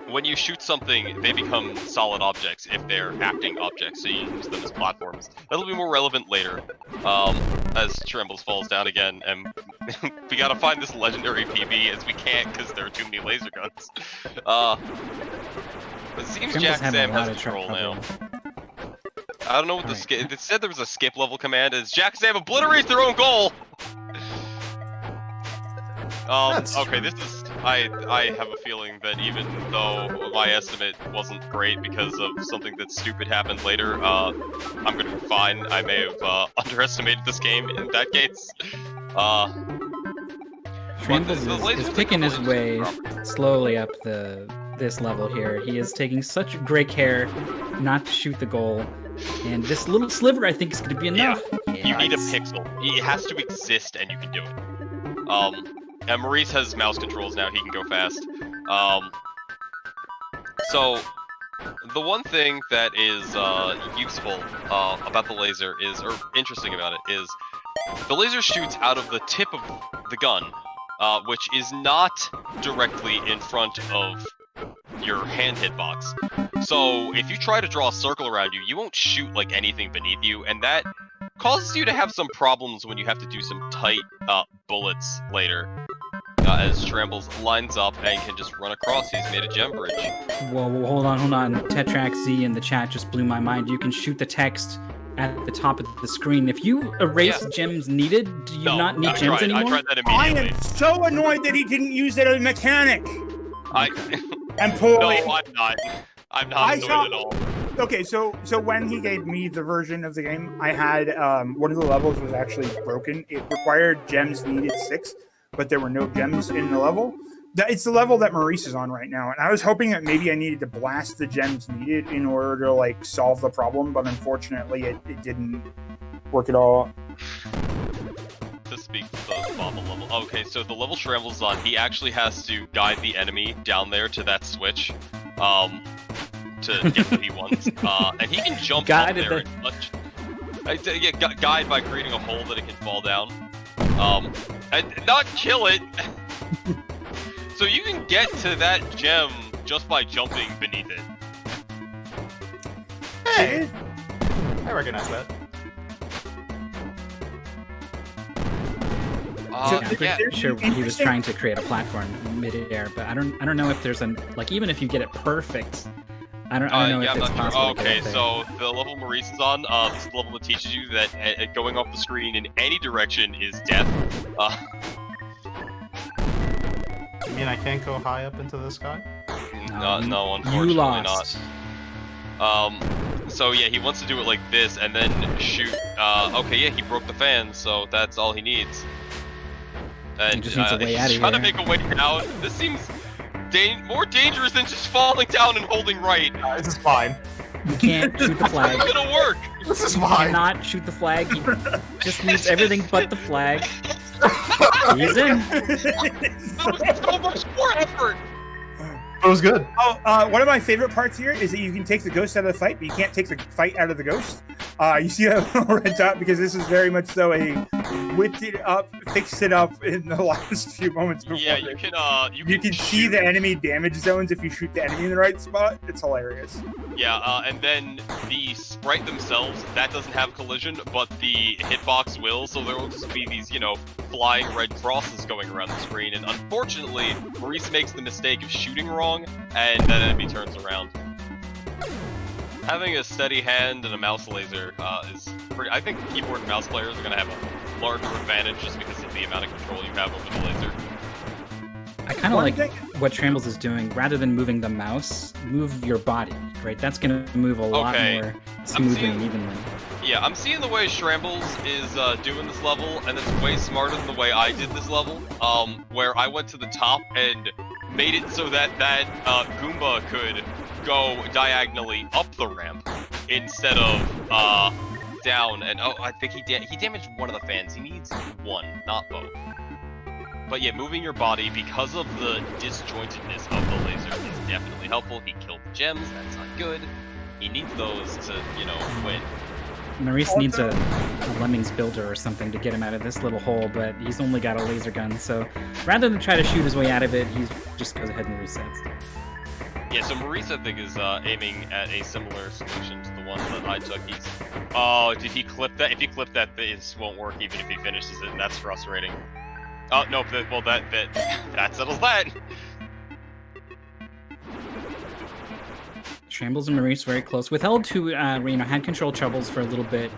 when you shoot something, they become solid objects if they're acting objects, so you use them as platforms. That'll be more relevant later, as Trembles falls down again, and we gotta find this legendary PB, as we can't because there are too many laser guns. It seems Jack Sam has control now. I don't know what skip. It said there was a skip level command, as Jack Sam obliterates their own goal! Okay, this is... I have a feeling that even though my estimate wasn't great because of something that stupid happened later, I'm gonna be fine. I may have underestimated this game in that case. Shambles the lasers is are picking his completely way proper. slowly up this level here. He is taking such great care not to shoot the goal, and this little sliver I think is going to be enough. You need a Yes. pixel. It has to exist, and you can do it. And Maurice has mouse controls now. He can go fast. So the one thing that is useful about the laser is, or interesting about it, is the laser shoots out of the tip of the gun, which is not directly in front of your hand hitbox. So if you try to draw a circle around you, you won't shoot like anything beneath you, and that causes you to have some problems when you have to do some tight bullets later. As Trambles lines up and can just run across. He's made a gem bridge. Whoa, hold on. Tetrax Z in the chat just blew my mind. You can shoot the text at the top of the screen. If you erase gems needed, do you not need gems anymore? I tried that I immediately. am so annoyed that he didn't use it as a mechanic. And No, pull I'm not. I'm not annoyed at all. Okay, so when he gave me the version of the game, I had one of the levels was actually broken. It required gems needed 6, but there were no gems in the level. It's the level that Maurice is on right now, and I was hoping that maybe I needed to blast the gems needed in order to like solve the problem, but unfortunately it didn't work at all. To speak to the Bobble level. Okay, so the level Shrambles on, he actually has to guide the enemy down there to that switch. To get what he wants. And he can jump up there and touch. Guide by creating a hole that it can fall down. And not kill it. So you can get to that gem just by jumping beneath it. Hey! I recognize that. I'm pretty sure he was trying to create a platform mid-air, but I don't know if there's even if you get it perfect, I don't know if it's possible. Okay, so the level Maurice is on, this is the level that teaches you that going off the screen in any direction is death. You mean I can't go high up into the sky? No, unfortunately you lost. not. So yeah, he wants to do it like this and then shoot. Okay, yeah, he broke the fan, so that's all he needs. And he just needs a way out of he's trying to here. make a way out. This seems more dangerous than just falling down and holding right. This is fine. You can't shoot the flag. It's gonna work. This is He fine. cannot shoot the flag. He just needs everything but the flag. He's in. That was so much more effort. It was good. One of my favorite parts here is that you can take the ghost out of the fight, but you can't take the fight out of the ghost. You see that little red dot because this is very much so a whipped it up, fixed it up in the last few moments before. Yeah, you can see the enemy damage zones if you shoot the enemy in the right spot. It's hilarious. Yeah, and then the sprite themselves, that doesn't have collision, but the hitbox will, so there will just be these, flying red crosses going around the screen, and unfortunately, Maurice makes the mistake of shooting wrong, and that enemy turns around. Having a steady hand and a mouse laser is pretty... I think keyboard and mouse players are going to have a larger advantage just because of the amount of control you have over the laser. I kind of like what Trambles is doing. Rather than moving the mouse, move your body, right? That's going to move a lot more smoothly and evenly. Yeah, I'm seeing the way Shrambles is doing this level, and it's way smarter than the way I did this level, where I went to the top and made it so that Goomba could go diagonally up the ramp instead of down. And I think he damaged one of the fans. He needs one, not both. But yeah, moving your body because of the disjointedness of the laser is definitely helpful. He killed the gems, that's not good. He needs those to, win. Maurice needs a Lemmings builder or something to get him out of this little hole, but he's only got a laser gun, so rather than try to shoot his way out of it, he just goes ahead and resets. Yeah, so Maurice, I think, is aiming at a similar solution to the one that I took. Oh, did he clip that? If he clipped that, this won't work even if he finishes it, and that's frustrating. Oh, no, well, that settles that. Shambles and Maurice very close. Withheld, who had control troubles for a little bit,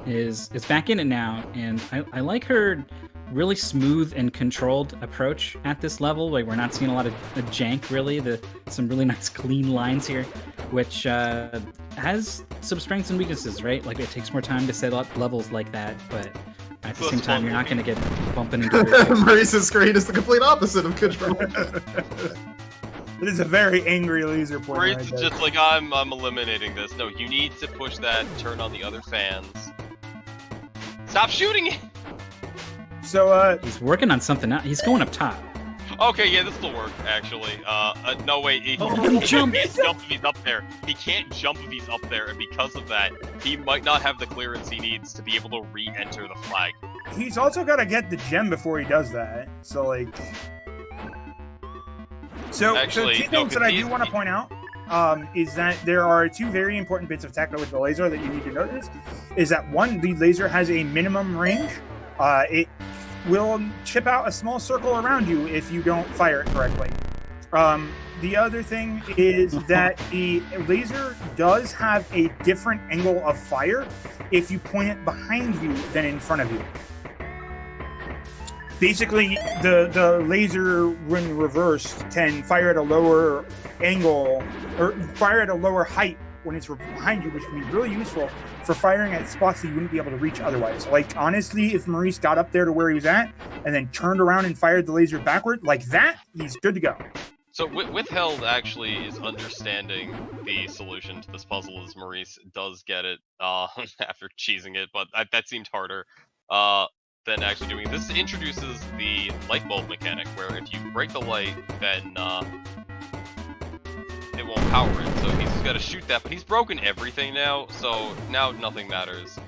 is back in it now, and I like her really smooth and controlled approach at this level. Like we're not seeing a lot of jank really. Some really nice clean lines here, which has some strengths and weaknesses, right? Like it takes more time to set up levels like that, but at the same time, you're not going to get bumping into your Maurice's screen is the complete opposite of control. It is a very angry laser pointer. Maurice right is there. just like, I'm eliminating this. No, you need to push that, turn on the other fans. Stop shooting it! So, He's working on something else. He's going up top. Okay, yeah, this will work, actually. No, wait, he jump. can't jump if he's up there. He can't jump if he's up there, and because of that, he might not have the clearance he needs to be able to re-enter the flag. he's also got to get the gem before he does that. So, like... So, Actually, two no, things that I do he's- want to point out is that there are two very important bits of tech with the laser that you need to notice. Is that one, the laser has a minimum range. It will chip out a small circle around you if you don't fire it correctly. The other thing is that the laser does have a different angle of fire if you point it behind you than in front of you. Basically, the laser, when reversed, can fire at a lower angle or fire at a lower height when it's behind you, which can be really useful for firing at spots that you wouldn't be able to reach otherwise. Like, honestly, if Maurice got up there to where he was at and then turned around and fired the laser backward like that, he's good to go. So Withheld actually is understanding the solution to this puzzle as Maurice does get it after cheesing it, but that seemed harder than actually doing it. This introduces the light bulb mechanic, where if you break the light, then it won't power it. So he's got to shoot that, but he's broken everything now, so now nothing matters.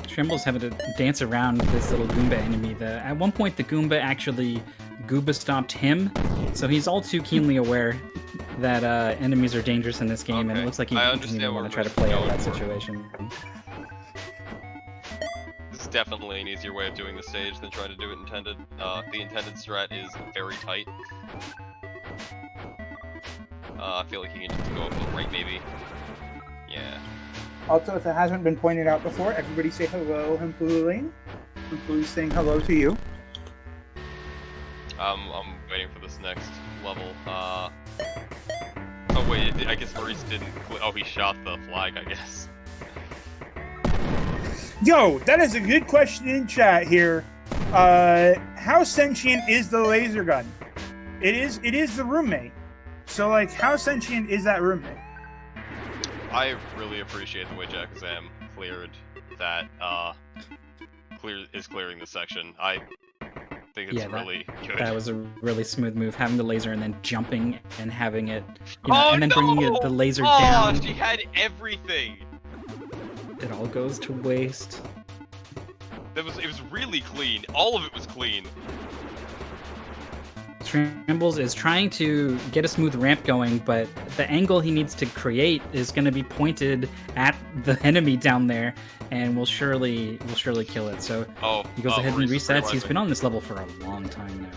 Tremble's having to dance around this little Goomba enemy. At one point, the Goomba actually Goomba stomped him, so he's all too keenly aware that enemies are dangerous in this game, and it looks like he doesn't even want to try to play out that situation. This is definitely an easier way of doing the stage than trying to do it intended. The intended strat is very tight. I feel like you can just go up to the right, maybe. Yeah. Also, if it hasn't been pointed out before, everybody say hello, Hempooling. Hempoo's saying hello to you. I'm waiting for this next level. Oh wait, I guess Maurice didn't. Oh, he shot the flag, I guess. Yo, that is a good question in chat here. How sentient is the laser gun? It is the roommate. So, like, how sentient is that roommate? I really appreciate the way Jack Zam cleared that. Clearing the section. I think it's really good. That was a really smooth move, having the laser and then jumping and having it, and then bringing the laser down. Oh, she had everything. It all goes to waste. It was really clean. All of it was clean. Trembles is trying to get a smooth ramp going, but the angle he needs to create is going to be pointed at the enemy down there, and will surely kill it. So he goes ahead and resets. He's been on this level for a long time now.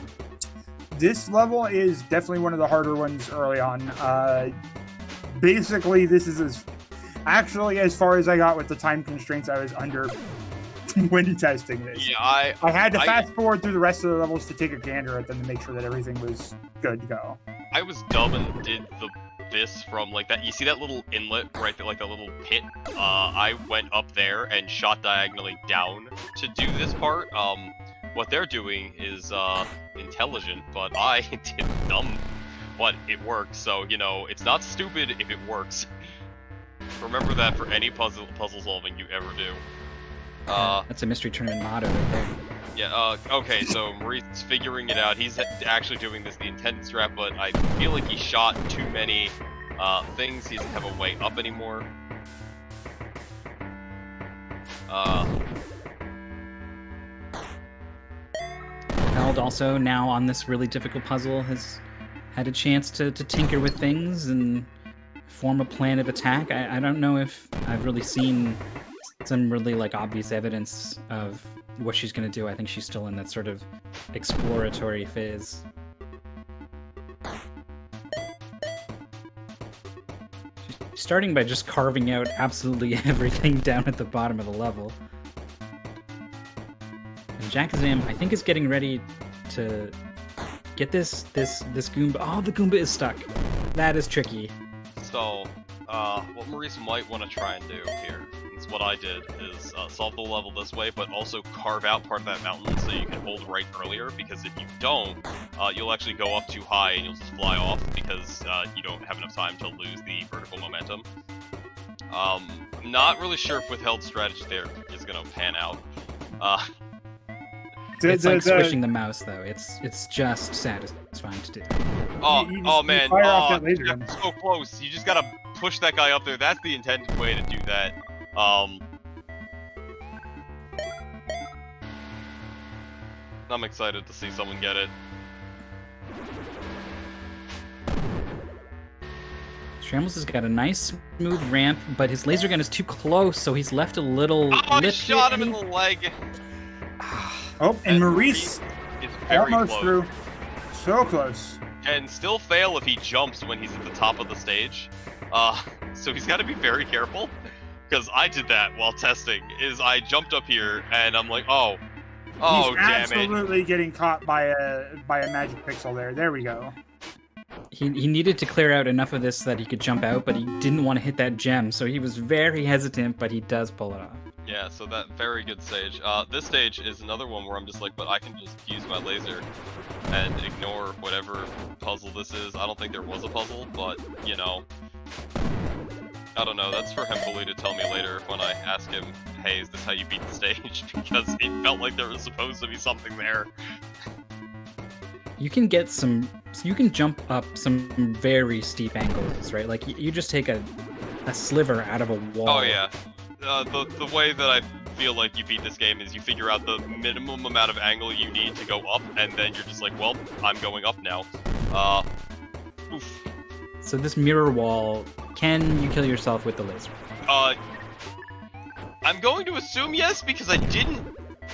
This level is definitely one of the harder ones early on. Basically, this is as far as I got with the time constraints I was under when testing this. Yeah, I had to fast forward through the rest of the levels to take a gander at them to make sure that everything was good to go. I was dumb and did this from like that. You see that little inlet right there, like that little pit? I went up there and shot diagonally down to do this part. What they're doing is intelligent, but I did dumb, but it worked. So it's not stupid if it works. Remember that for any puzzle solving you ever do. That's a mystery tournament motto right there. Yeah, okay, so Maurice is figuring it out. He's actually doing this the intended strat, but I feel like he shot too many things. He doesn't have a way up anymore. Feld also now on this really difficult puzzle has had a chance to tinker with things and form a plan of attack. I don't know if I've really seen some really obvious evidence of what she's going to do. I think she's still in that sort of exploratory phase. She's starting by just carving out absolutely everything down at the bottom of the level. Jackazam, I think, is getting ready to get this Goomba. Oh, the Goomba is stuck. That is tricky. So, what Maurice might want to try and do here, is what I did, is solve the level this way, but also carve out part of that mountain so you can hold right earlier, because if you don't, you'll actually go up too high and you'll just fly off, because you don't have enough time to lose the vertical momentum. Not really sure if withheld strategy there is going to pan out. It's like swishing the mouse, though. It's just satisfying to do. Oh man, fire off that laser gun. so close. You just gotta push that guy up there. That's the intended way to do that. I'm excited to see someone get it. Shambles has got a nice smooth ramp, but his laser gun is too close, so he's left a little. Oh, I lip shot him hit. in the leg. Oh, and Maurice is very almost close. through. So close. And still fail if he jumps when he's at the top of the stage. So he's got to be very careful, because I did that while testing. Is I jumped up here and I'm like, oh, He's damn it. absolutely getting caught by a magic pixel there. There we go. He needed to clear out enough of this so that he could jump out, but he didn't want to hit that gem, so he was very hesitant, but he does pull it off. Yeah, so that very good stage. This stage is another one where I'm just like, but I can just use my laser and ignore whatever puzzle this is. I don't think there was a puzzle, but, you know, I don't know. That's for Hempoli to tell me later when I ask him, hey, is this how you beat the stage? Because it felt like there was supposed to be something there. You can get some. You can jump up some very steep angles, right? Like you just take a sliver out of a wall. Oh, yeah. The way that I feel like you beat this game is you figure out the minimum amount of angle you need to go up, and then you're just like, well, I'm going up now. Oof. So this mirror wall, can you kill yourself with the laser? I'm going to assume yes, because I didn't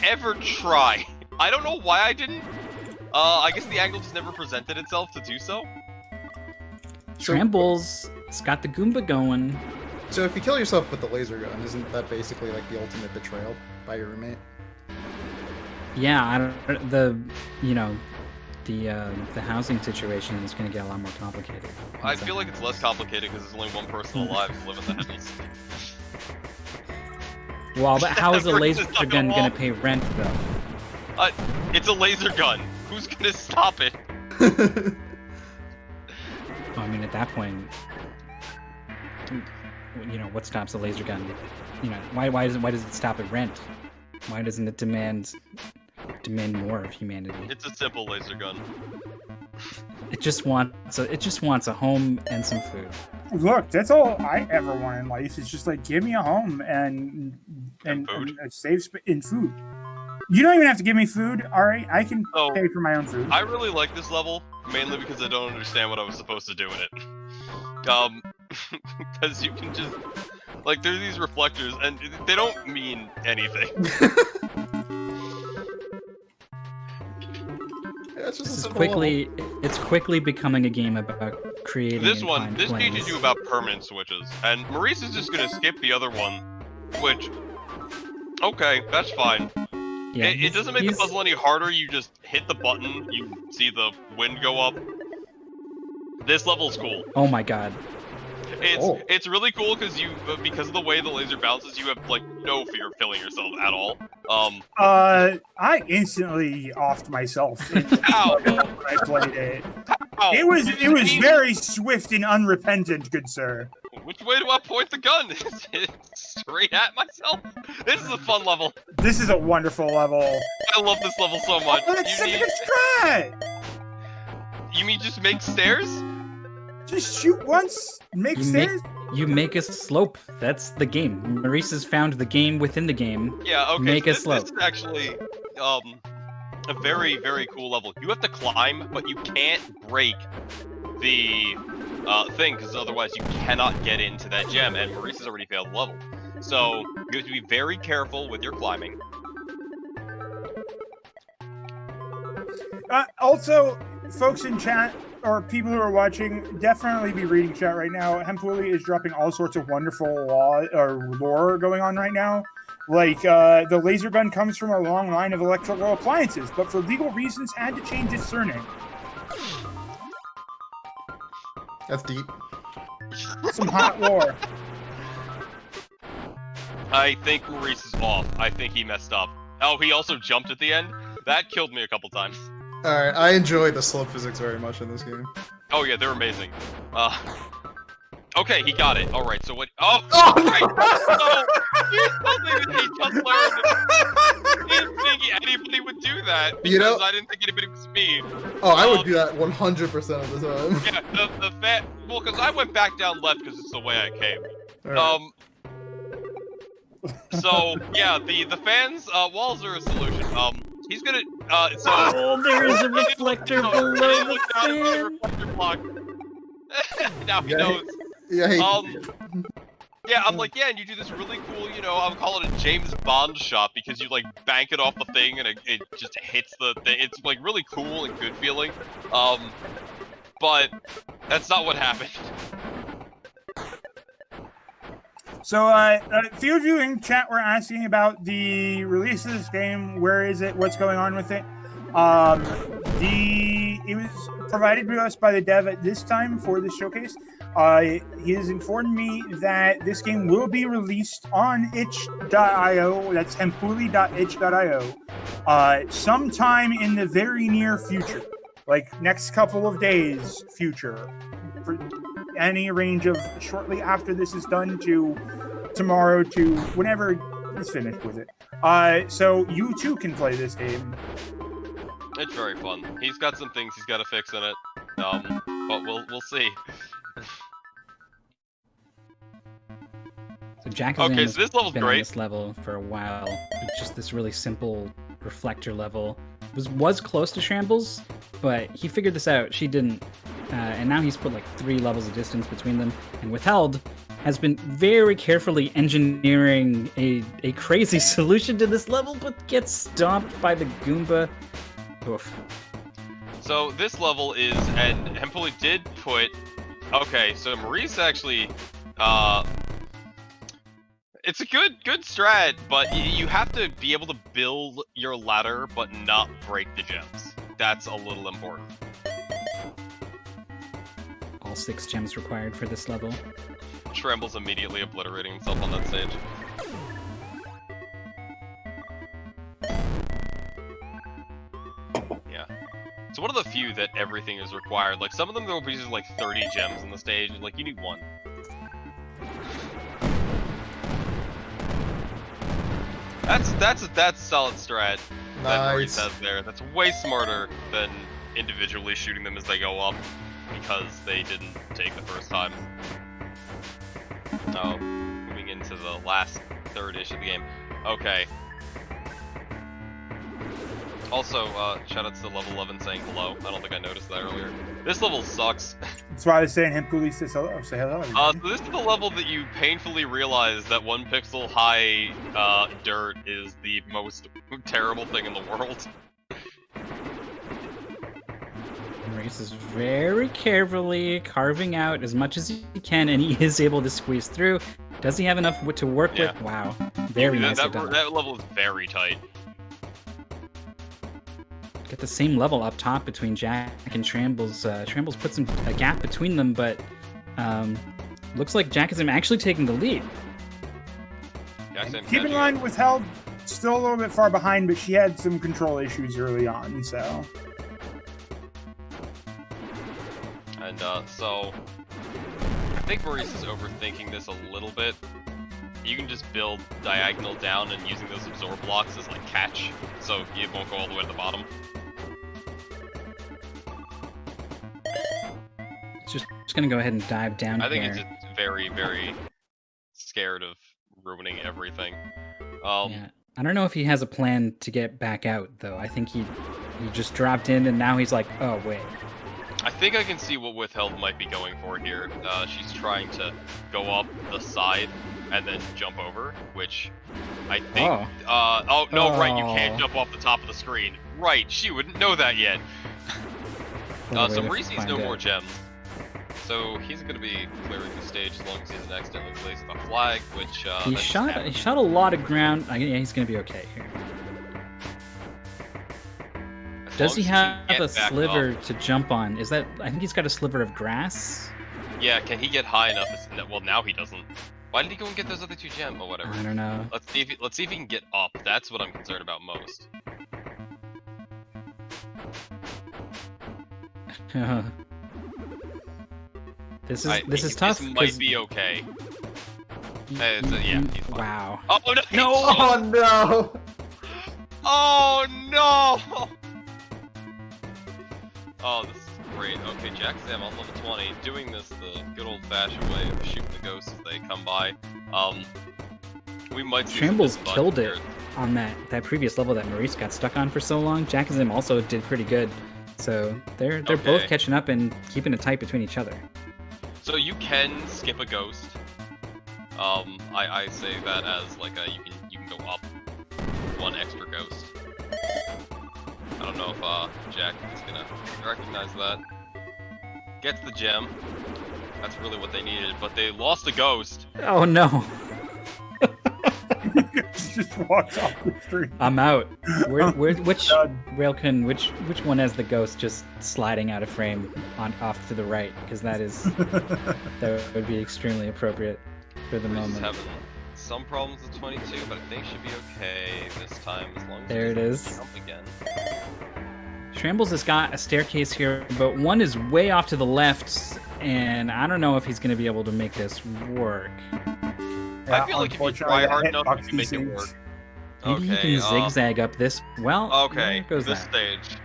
ever try. I don't know why I didn't. I guess the angle just never presented itself to do so. Trambles, it's got the Goomba going. So if you kill yourself with the laser gun, isn't that basically like the ultimate betrayal by your roommate? Yeah, the housing situation is going to get a lot more complicated. I feel like it's less complicated because there's only one person alive to live in the house. Well, but how is a Brings laser it up gun the going wall. to pay rent, though? It's a laser gun. Who's gonna stop it? I mean, at that point, what stops a laser gun? Why does it stop at rent? Why doesn't it demand more of humanity? It's a simple laser gun. Oh, It just wants a home and some food. Look, that's all I ever want in life. It's just like, give me a home and food. a safe in food. You don't even have to give me food, all right? I can Oh. pay for my own food. I really like this level, mainly because I don't understand what I was supposed to do in it. Because you can just, like, there's these reflectors, and they don't mean anything. It's just This a is simple level. it's quickly becoming a game about creating. This and one, timed this planes. teaches you about permanent switches, and Maurice is just gonna skip the other one, which, okay, that's fine. Yeah, It doesn't make the puzzle any harder, you just hit the button, you see the wind go up. This level's cool. Oh my god. It's really cool because of the way the laser bounces, you have like no fear of killing yourself at all. I instantly offed myself Ow. when I played it. Ow. It was very swift and unrepentant, good sir. Which way do I point the gun? Is it straight at myself? This is a fun level. This is a wonderful level. I love this level so much. Oh, let's take a try. You mean just make stairs? Just shoot once, make stairs. You make a slope. That's the game. Maurice has found the game within the game. Yeah, okay. Make so a this slope. is actually a very, very cool level. You have to climb, but you can't break the thing, because otherwise you cannot get into that gem, and Maurice has already failed the level. So you have to be very careful with your climbing. Also, folks in chat or people who are watching, definitely be reading chat right now. Hempuli is dropping all sorts of wonderful lore going on right now. Like, the laser gun comes from a long line of electrical appliances, but for legal reasons had to change its surname. That's deep. Some hot lore. I think Maurice is off. I think he messed up. Oh, he also jumped at the end? That killed me a couple times. Alright, I enjoy the slope physics very much in this game. Oh yeah, they're amazing. Okay, he got it. Alright, so what... Oh! Right! So, here's something that he just learned. He didn't think anybody would do that, because You know- I didn't think anybody would speed. Oh, I would do that 100% of the time. Yeah, the fan... Well, because I went back down left because it's the way I came. Alright. So, yeah, the fans, walls are a solution. He's gonna, so... Oh, there is a reflector below He the looked down at the fan. reflector block. Now he Yeah, knows. Yeah, hey, Yeah, I'm like, yeah, and you do this really cool, you know, I'm calling it a James Bond shot because you, like, bank it off the thing and it just hits the thing. It's, like, really cool and good feeling. But that's not what happened. So, a few of you in chat were asking about the release of this game. Where is it? What's going on with it? It was provided to us by the dev at this time for this showcase. He has informed me that this game will be released on itch.io. That's hempuli.itch.io. Sometime in the very near future, like next couple of days future. For any range of shortly after this is done to tomorrow to whenever it's finished with it. So you too can play this game. It's very fun. He's got some things he's got to fix in it. But we'll see. So Jack Okay, has so this level's been on great. this level for a while. It's just this really simple reflector level. Was close to Shambles, but he figured this out. She didn't. And now he's put like 3 levels of distance between them. And Withheld has been very carefully engineering a crazy solution to this level, but gets stomped by the Goomba. Oof. So this level is, and Hempuli did put, okay, so Maurice actually, it's a good strat, but you have to be able to build your ladder, but not break the gems. That's a little important. All 6 gems required for this level. Tremble's immediately obliterating himself on that stage. Yeah. It's one of the few that everything is required. Like, some of them there will be just like 30 gems on the stage, and like, you need 1. That's a solid strat that Maurice has there. That's way smarter than individually shooting them as they go up, because they didn't take the first time. Oh, moving into the last third-ish of the game. Okay. Also, shout out to level 11 saying hello. I don't think I noticed that earlier. This level sucks. That's why I was saying Hempuli says hello. Say hello. So this is the level that you painfully realize that 1 pixel high dirt is the most terrible thing in the world. Maurice is very carefully carving out as much as he can, and he is able to squeeze through. Does he have enough to work Yeah. with? Wow. Very nicely done. That level is very tight. Got the same level up top between Jack and Shambles. Shambles puts a gap between them, but looks like Jack is actually taking the lead. Keep in mind, Withheld still a little bit far behind, but she had some control issues early on, so. And so I think Maurice is overthinking this a little bit. You can just build diagonal down and using those absorb blocks as like catch, so it won't go all the way to the bottom. Just gonna go ahead and dive down I think here. it's just very, very scared of ruining everything. Yeah. I don't know if he has a plan to get back out, though. I think he just dropped in, and now he's like, oh, wait. I think I can see what Withheld might be going for here. She's trying to go up the side and then jump over, which I think... oh, no, right, you can't jump off the top of the screen. Right, she wouldn't know that yet. So Maurice needs no more gems. So he's going to be clearing the stage as long as he doesn't accidentally place the flag, which He that just shot happened. a lot of ground. Yeah, he's gonna be okay here. As Does long he as have can a get back sliver up. to jump on? Is that? I think he's got a sliver of grass. Yeah, can he get high enough? Well, now he doesn't. Why did he go and get those other 2 gems or whatever? I don't know. Let's see if he can get up. That's what I'm concerned about most. This is tough. This 'cause might be okay. Yeah, he's fine. Wow. Oh no! No! Oh no! Oh no! Oh, this is great. Okay, Jack Sam on level 20, doing this the good old-fashioned way of shooting the ghosts as they come by. We might see some Shambles good fun killed here. it on that previous level that Maurice got stuck on for so long. Jack and Zim also did pretty good. So they're both Okay. catching up and keeping it tight between each other. So you can skip a ghost. I say that as like you can go up 1 extra ghost. I don't know if Jack is gonna recognize that. Gets the gem. That's really what they needed, but they lost a ghost. Oh no. Just walks off the street. I'm out. Which Done. Railkin? Which one has the ghost just sliding out of frame off to the right? Because that would be extremely appropriate for the We're just moment. having some problems with 22, but I think should be okay this time as long as There he it doesn't is. jump again. Shambles has got a staircase here, but one is way off to the left, and I don't know if he's going to be able to make this work. I feel like if you try hard enough, you can make it work. Maybe he Okay, can zigzag up this. Well, Okay, there goes this that. stage.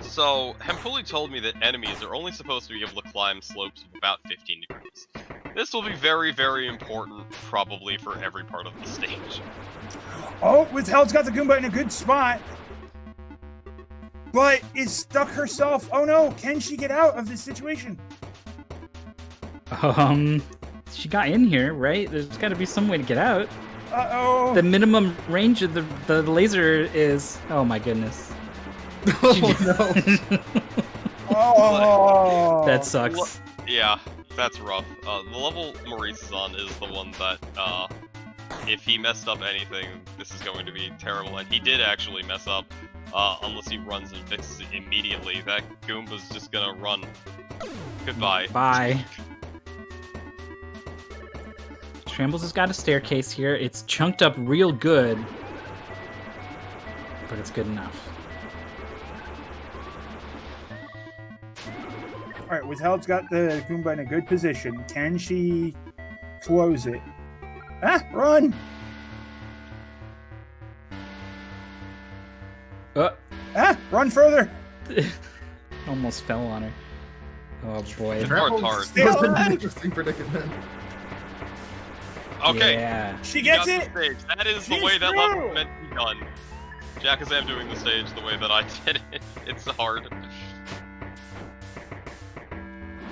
So Hempuli told me that enemies are only supposed to be able to climb slopes of about 15 degrees. This will be very, very important, probably for every part of the stage. Oh, Withheld's got the Goomba in a good spot. But is stuck herself. Oh no, can she get out of this situation? She got in here, right? There's got to be some way to get out. Uh-oh. The minimum range of the laser is. Oh my goodness. Oh no! Oh. That sucks. Yeah, that's rough. The level Maurice is on is the one that, if he messed up anything, this is going to be terrible. And he did actually mess up, unless he runs and fixes it immediately. That Goomba's just gonna run. Goodbye. Bye. Shambles has got a staircase here. It's chunked up real good, but it's good enough. All right, Withheld's got the Goomba in a good position. Can she close it? Ah, run! Ah, run further! Almost fell on her. Oh boy. Hard, hard. Stay That's an alive. interesting predicament. Okay. Yeah. She he gets got it! the stage. That is the She's way that level through. meant to be done. Jack is doing the stage the way that I did it. It's hard.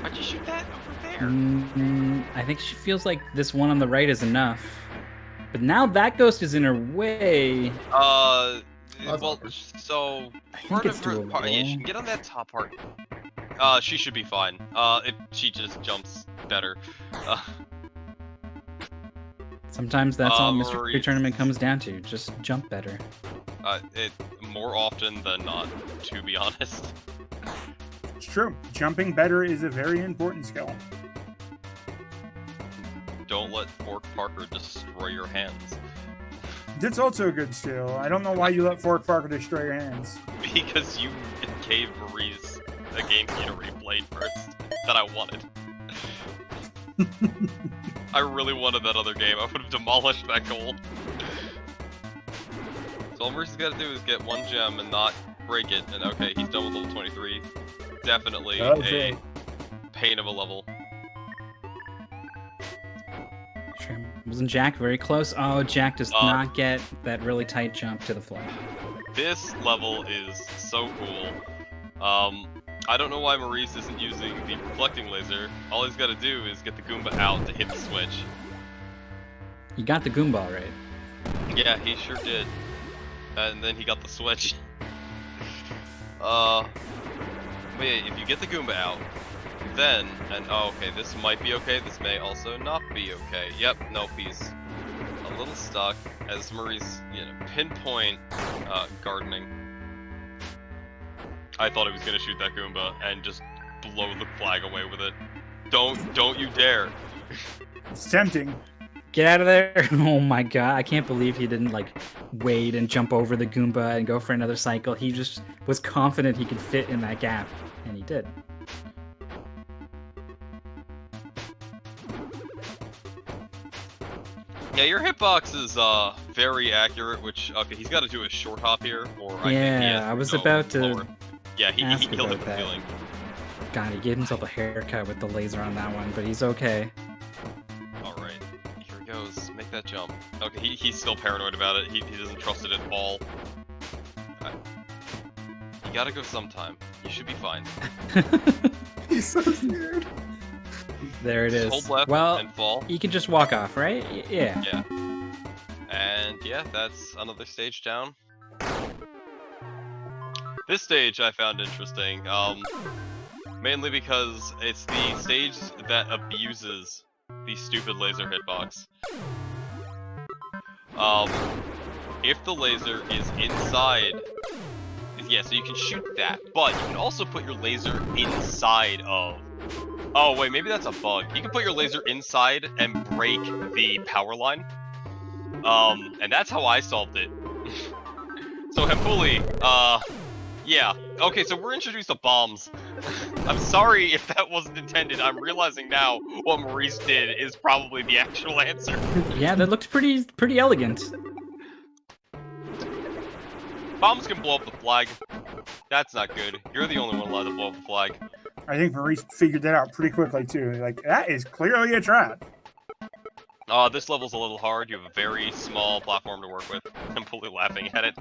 Why'd you shoot that over there? I think she feels like this one on the right is enough. But now that ghost is in her way. That's Well, awkward. so think part it's of her part, yeah, she doable. can get on that top part. She should be fine. If she just jumps better. Sometimes that's all Mystery Maurice. Tournament comes down to. Just jump better. It more often than not, to be honest. It's true. Jumping better is a very important skill. Don't let Fork Parker destroy your hands. That's also a good skill. I don't know why you let Fork Parker destroy your hands. Because you gave Maurice a game he had already played first that I wanted. I really wanted that other game. I would have demolished that goal. So all Maurice has got to do is get 1 gem and not break it. And okay, he's done with level 23. Definitely Okay. a pain of a level. Shambles and Jack very close. Oh, Jack does not get that really tight jump to the floor. This level is so cool. I don't know why Maurice isn't using the reflecting laser. All he's got to do is get the Goomba out to hit the switch. You got the Goomba right. Yeah, he sure did. And then he got the switch. But yeah, if you get the Goomba out, then, and oh, okay, this might be okay, this may also not be okay. Yep, nope, he's a little stuck as Murray's, pinpoint gardening. I thought he was gonna shoot that Goomba and just blow the flag away with it. Don't you dare. It's tempting. Get out of there. Oh my god, I can't believe he didn't like wait and jump over the Goomba and go for another cycle. He just was confident he could fit in that gap, and he did. Yeah, your hitbox is very accurate, which, okay, he's got to do a short hop here, or I think he Yeah, has to I was go about to lower. Yeah, he ask killed it about with that. feeling. God, he gave himself a haircut with the laser on that one, but he's okay. Alright, here he goes. Make that jump. Okay, he's still paranoid about it. He doesn't trust it at all. You gotta go sometime. You should be fine. He's so scared. There it Just is. hold left Well, and fall. he can just walk off, right? Yeah. Yeah. And yeah, that's another stage down. This stage I found interesting, mainly because it's the stage that abuses the stupid laser hitbox. If the laser is inside, yeah, so you can shoot that, but you can also put your laser inside of. Oh wait, maybe that's a bug. You can put your laser inside and break the power line. And that's how I solved it. So Hempuli, yeah. Okay, so we're introduced to bombs. I'm sorry if that wasn't intended. I'm realizing now what Maurice did is probably the actual answer. Yeah, that looked pretty elegant. Bombs can blow up the flag. That's not good. You're the only one allowed to blow up the flag. I think Maurice figured that out pretty quickly too. Like, that is clearly a trap. This level's a little hard. You have a very small platform to work with. I'm completely laughing at it.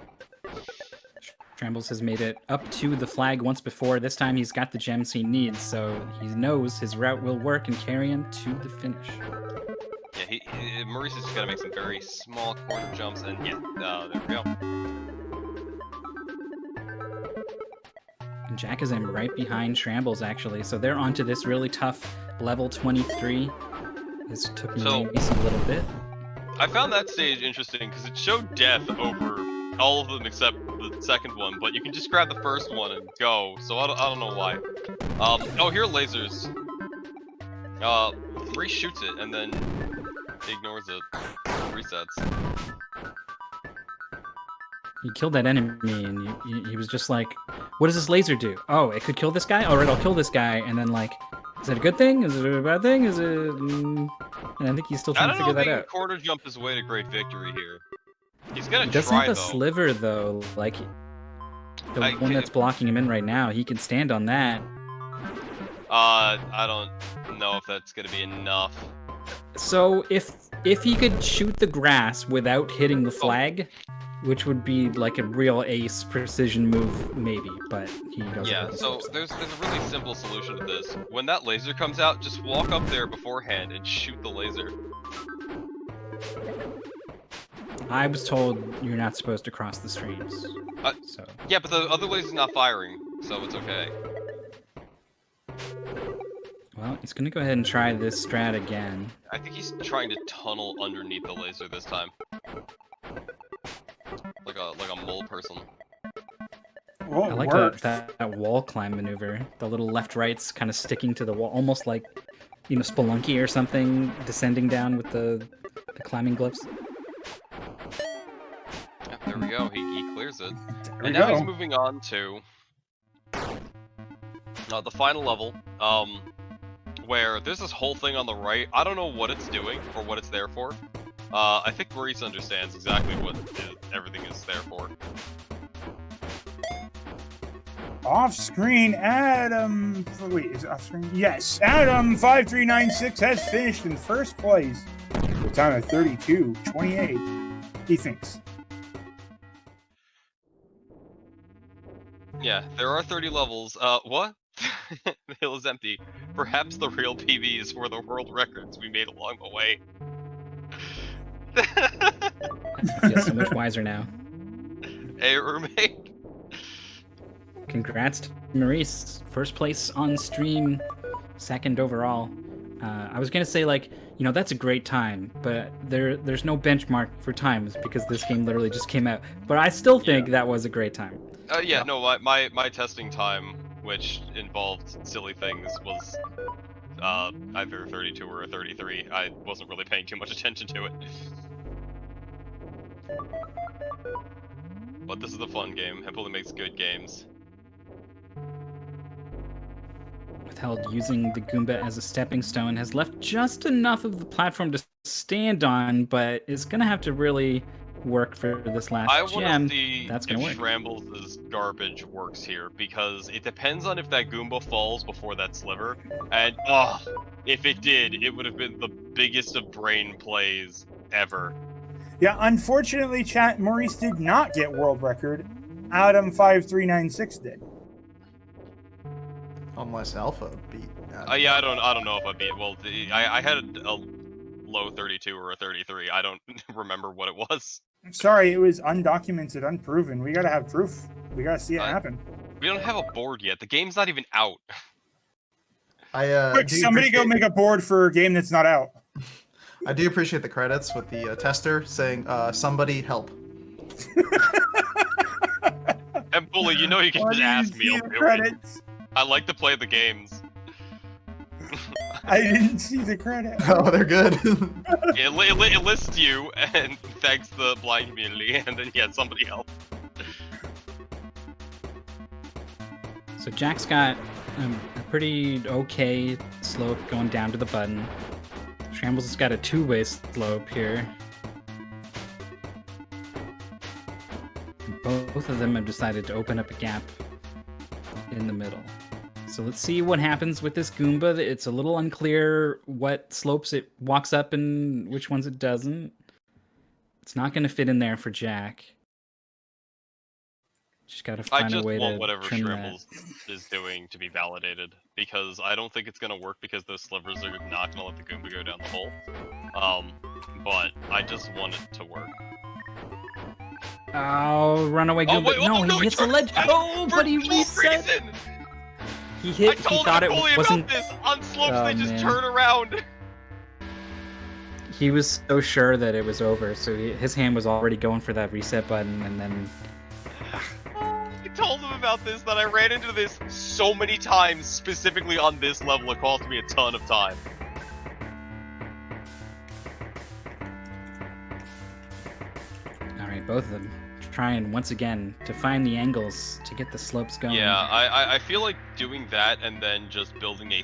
Trambles has made it up to the flag once before. This time he's got the gems he needs, so he knows his route will work and carry him to the finish. Yeah, Maurice is just gotta make some very small corner jumps, and yeah, there we go. And Jack is in right behind Trambles, actually, so they're onto this really tough level 23. This took me So- maybe a little bit. I found that stage interesting because it showed death over all of them except the second one, but you can just grab the first one and go, so I don't know why. Oh, here are lasers. Maurice shoots it and then ignores it. Resets. He killed that enemy, and he was just like, what does this laser do? Oh, it could kill this guy? Alright, I'll kill this guy, and then like, is it a good thing? Is it a bad thing? Is it... And I think he's still I trying to don't know figure if that he out. can quarter jump his way to great victory here. He's gonna He doesn't try, have a though. sliver, though. Like, the I one can't- that's blocking him in right now, he can stand on that. I don't know if that's gonna be enough. So, if he could shoot the grass without hitting the flag, which would be like a real ace precision move, maybe, but he doesn't. Yeah, have the so slip, there's a really simple solution to this. When that laser comes out, just walk up there beforehand and shoot the laser. I was told you're not supposed to cross the streams. So Yeah, but the other laser's not firing, so it's okay. well, he's gonna go ahead and try this strat again. I think he's trying to tunnel underneath the laser this time. Like a mole person. Well, I it like worked. that wall climb maneuver. The little left-rights kind of sticking to the wall, almost like, Spelunky or something, descending down with the climbing glyphs. Yeah, there we go. He clears it. There And we now go. he's moving on to the final level, where there's this whole thing on the right. I don't know what it's doing or what it's there for. I think Maurice understands exactly what everything is there for. Off screen, Adam. Wait, is it off screen? Yes, Adam5396 has finished in first place with a time of 32:28. He thinks. Yeah, there are 30 levels. What? The hill is empty. Perhaps the real PBs were the world records we made along the way. I feel so much wiser now. Hey, roommate. Congrats to Maurice. First place on stream second overall. I was gonna say, like, you know, that's a great time, but there's no benchmark for times because this game literally just came out. But I still think that was a great time. Yeah, no, my testing time, which involved silly things, was either 32 or a 33. I wasn't really paying too much attention to it. But this is a fun game. Hempoli makes good games. Withheld using the Goomba as a stepping stone has left just enough of the platform to stand on, but is gonna have to really work for this last I gem. want to see That's if gonna work. Shrambles' garbage works here, because it depends on if that Goomba falls before that sliver, and if it did, it would have been the biggest of brain plays ever. Yeah, unfortunately, chat, Maurice did not get world record. Adam5396 did. Unless Alpha beat. Yeah, I don't know if I beat. Well, I had a low 32 or a 33. I don't remember what it was. Sorry, it was undocumented, unproven. We gotta have proof. We gotta see it happen. We don't have a board yet. The game's not even out. Quick, somebody go make a board for a game that's not out. I do appreciate the credits with the tester saying, "Somebody help." And Bully, you know you can just ask me. Credits. I like to play the games. I didn't see the credits. Oh, they're good. It lists you, and thanks the blind community, and then somebody help. So Jack's got a pretty okay slope going down to the button. Shrambles has got a two-way slope here. Both of them have decided to open up a gap in the middle. So let's see what happens with this Goomba. It's a little unclear what slopes it walks up and which ones it doesn't. It's not going to fit in there for Jack. Just got to find a way to whatever trim Shrambles is doing to be validated, because I don't think it's going to work because those slivers are not going to let the Goomba go down the hole. But I just want it to work. Oh, runaway Goomba. No, he hits the ledge. Oh, but he reset. He hit. I told he thought it wasn't. About this. On slopes, Oh, they just man. turn around. He was so sure that it was over, so his hand was already going for that reset button, and then. I told him about this, that I ran into this so many times, specifically on this level. It cost me a ton of time. All right, both of them trying once again to find the angles to get the slopes going. Yeah, I feel like doing that and then just building a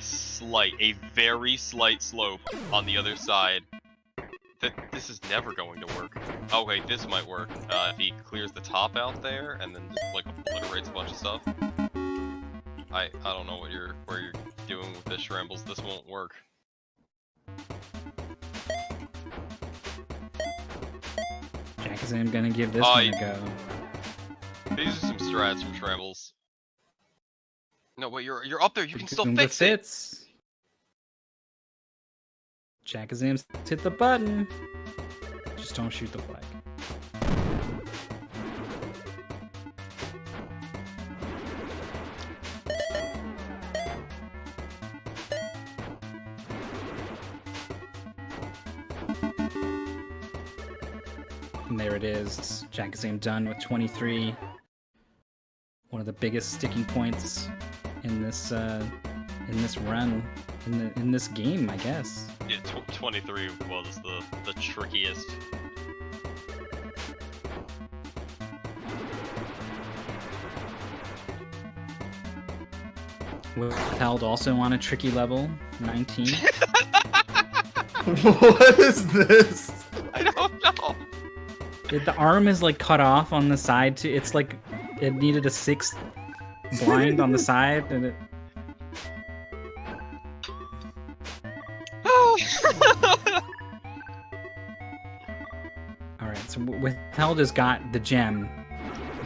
very slight slope on the other side. This is never going to work. Oh wait, this might work. If he clears the top out there and then just like obliterates a bunch of stuff. I don't know where you're doing with this, Shrambles. This won't work. Jack is gonna give this one a go. These are some strats from Shrambles. No, wait, you're up there. You can still Goomba fix it. fits. Jack is hit the button. Just don't shoot the flag. And there it is. Jack is done with 23. One of the biggest sticking points in this run, in this game, I guess. Yeah, 23 was the trickiest. Withheld also on a tricky level, 19. What is this? I don't know. The arm is like cut off on the side too. It's like it needed a 6th blind on the side, and it. All right, so Withheld has got the gem,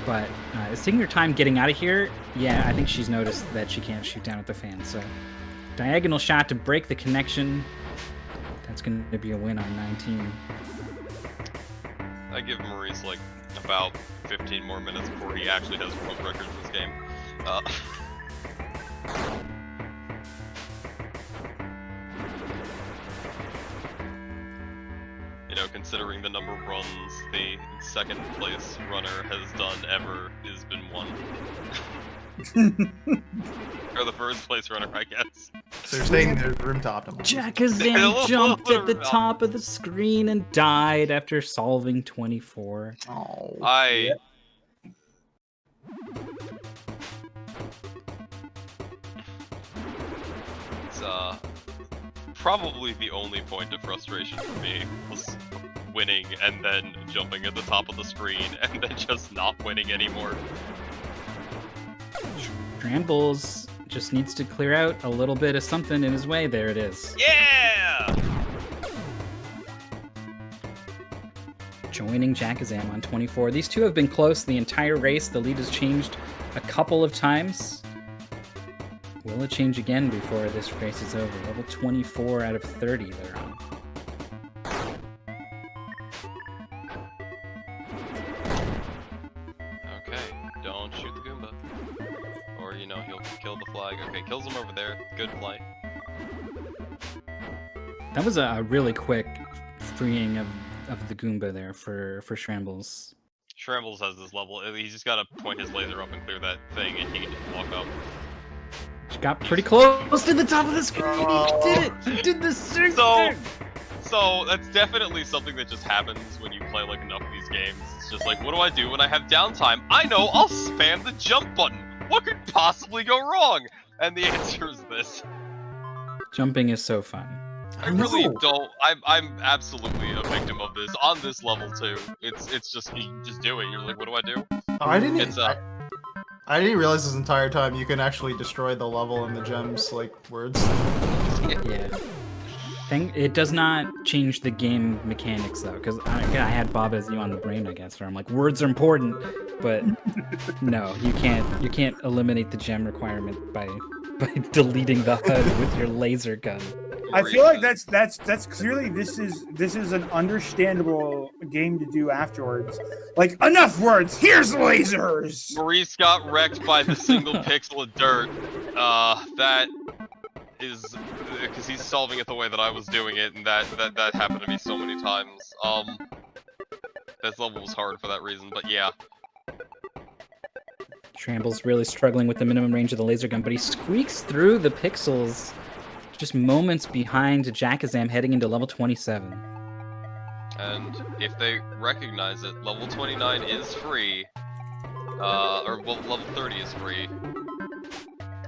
but it's taking her time getting out of here. Yeah, I think she's noticed that she can't shoot down at the fan. So diagonal shot to break the connection. That's going to be a win on 19. I give Maurice like about 15 more minutes before he actually has world records in this game. considering the number of runs the second place runner has done ever has been one. Or the first place runner, I guess. So you're saying there's room to optimize. Jakazam jumped at the top of the screen and died after solving 24. Oh. It's probably the only point of frustration for me was winning and then jumping at the top of the screen and then just not winning anymore. Trambles just needs to clear out a little bit of something in his way. There it is. Yeah! Joining Jakazam on 24. These two have been close the entire race. The lead has changed a couple of times. Will it change again before this race is over? Level 24 out of 30 they're on. Okay, don't shoot the Goomba. Or, he'll kill the flag. Okay, kills him over there. Good play. That was a really quick freeing of the Goomba there for Shrambles. Shrambles has this level. He's just gotta point his laser up and clear that thing, and he can just walk up. She got pretty close to the top of the screen. He did it. He did the thing. So that's definitely something that just happens when you play like enough of these games. It's just like, what do I do when I have downtime? I know, I'll spam the jump button. What could possibly go wrong? And the answer is this. Jumping is so fun. I really don't. I'm absolutely a victim of this on this level too. It's just you just do it. You're like, what do I do? Oh, I didn't realize this entire time you can actually destroy the level and the gems like words. Yeah. It does not change the game mechanics though, because I had Bob as you on the brain, I guess, where I'm like, words are important, but no, you can't eliminate the gem requirement by deleting the HUD with your laser gun. I feel like that's clearly this is an understandable game to do afterwards. Like, enough words, here's lasers. Maurice got wrecked by the single pixel of dirt. That is because he's solving it the way that I was doing it, and that happened to me so many times. This level was hard for that reason, but yeah. Shrambles really struggling with the minimum range of the laser gun, but he squeaks through the pixels just moments behind Jakazam heading into level 27. And if they recognize it, level 29 is free. Level 30 is free.